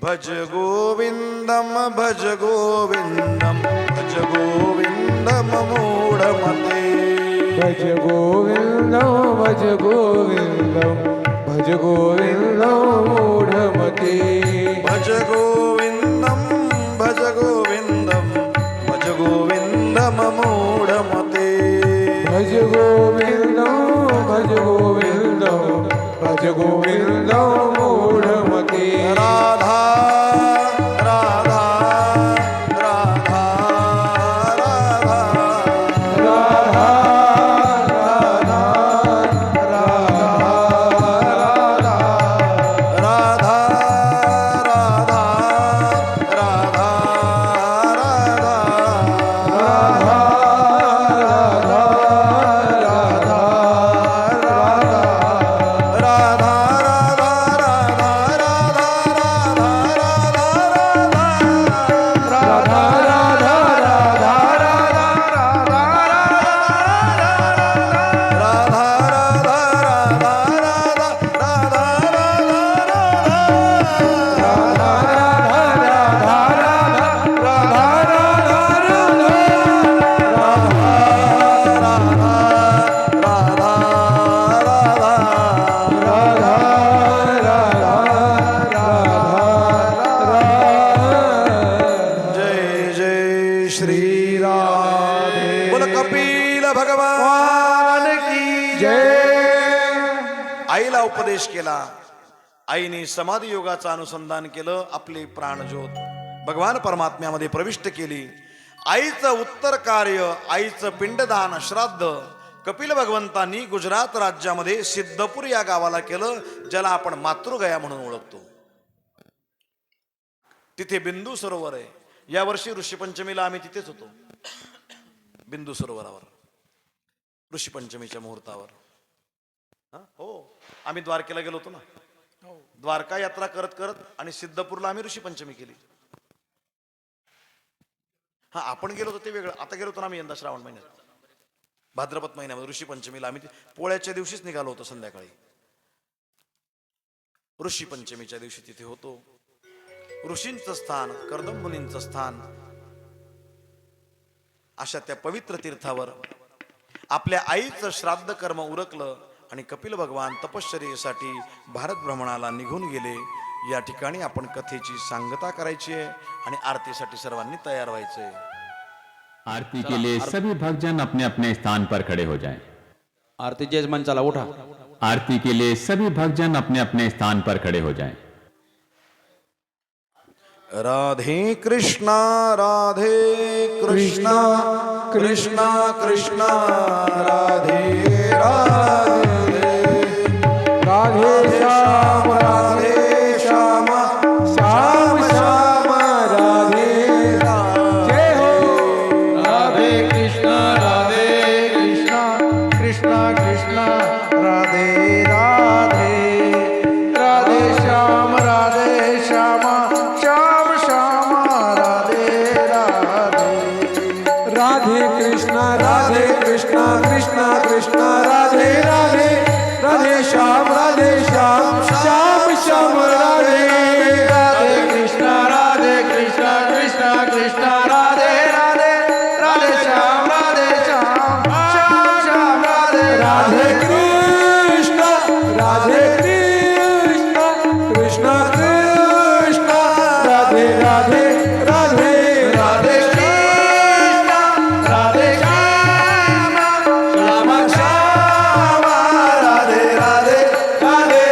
[SPEAKER 1] भज गोविंदम भज गोविंदम भज गोविंदम मूढमते.
[SPEAKER 3] भज गोविंदम भज गोविंदम भज गोविंदम मूढमते.
[SPEAKER 1] भज गोविंदम भज गोविंदम भज गोविंदम मूढमते.
[SPEAKER 3] भज गोविंदम भज गोविंदम भज गोविंदम मूढमते.
[SPEAKER 1] राधा राधा राधा राधा
[SPEAKER 3] राधा राधा राधा
[SPEAKER 1] राधा राधा राधा भगवान की
[SPEAKER 3] जय.
[SPEAKER 1] आईला उपदेश केला. आईने समाधी योगाचं अनुसंधान केलं. आपली प्राणज्योत भगवान परमात्म्यामध्ये प्रविष्ट केली. आईचं उत्तर कार्य, आईचं पिंडदान श्राद्ध कपिल भगवंतांनी गुजरात राज्यामध्ये सिद्धपूर या गावाला केलं, ज्याला आपण मातृगया म्हणून ओळखतो. तिथे बिंदू सरोवर आहे. या वर्षी ऋषीपंचमीला आम्ही तिथेच होतो, बिंदू सरोवरावर, ऋषीपंचमीच्या मुहूर्तावर. हो, आम्ही द्वारकेला गेलो होतो ना. द्वारका यात्रा करत करत आणि सिद्धपूरला आम्ही ऋषीपंचमी केली. हा, आपण गेलो होतो ते वेगळं. आता गेलो होतो ना आम्ही यंदा श्रावण महिन्यात, भाद्रपद महिन्यामध्ये ऋषीपंचमीला. आम्ही पोळ्याच्या दिवशीच निघालो होतो संध्याकाळी. ऋषीपंचमीच्या दिवशी तिथे होतो. ऋषींचं स्थान, कर्दम मुनींचं स्थान, अशा त्या पवित्र तीर्थावर आपल्या आईचं श्राद्ध कर्म उरकलं आणि कपिल भगवान तपश्चर्येसाठी भारत भ्रमणाला निघून गेले. या ठिकाणी आपण कथेची सांगता करायची आहे आणि आरतीसाठी सर्वांनी तयार व्हायचंय.
[SPEAKER 4] आरती के लिए सभी भक्तजन अपने अपने स्थान पर खड़े हो जाएं.
[SPEAKER 2] आरती जजमान चला उठा.
[SPEAKER 4] आरती के लिए सभी भक्तजन अपने अपने स्थान पर खड़े हो जाएं.
[SPEAKER 1] राधे कृष्णा कृष्णा कृष्णा कृष्णा राधे राधे.
[SPEAKER 3] राधे श्याम राधे श्याम श्याम श्याम राधे राधे. जय हो.
[SPEAKER 2] राधे कृष्णा कृष्णा कृष्णा राधे राधे. राधे श्याम श्याम श्याम राधे राधे.
[SPEAKER 3] राधे कृष्णा कृष्णा कृष्णा राधे राधे. राधे श्याम श्याम श्याम राधे.
[SPEAKER 2] राधे कृष्णा कृष्णा कृष्णा राधे राधे. राधे श्याम श्याम श्याम राधे
[SPEAKER 3] राधे
[SPEAKER 2] राधे.
[SPEAKER 3] कृष्णा कृष्णा कृष्णा राधे राधे राधे.
[SPEAKER 2] राधे कृष्णा राधे श्याम श्याम श्याम राधे राधे. राधे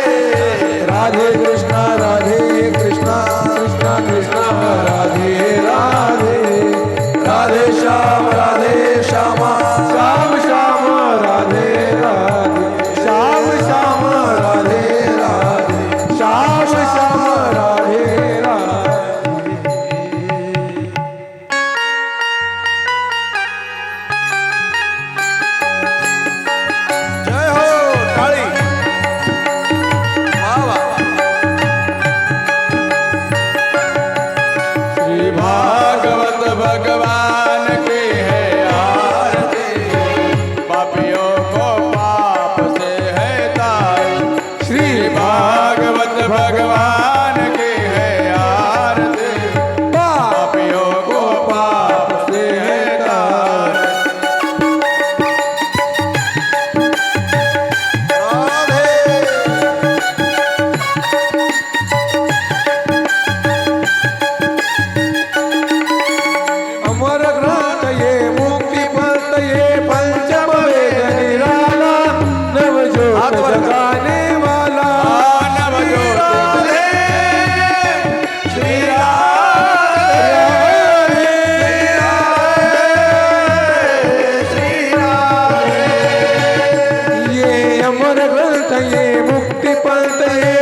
[SPEAKER 3] पंथ ये मुक्ती पंथ ये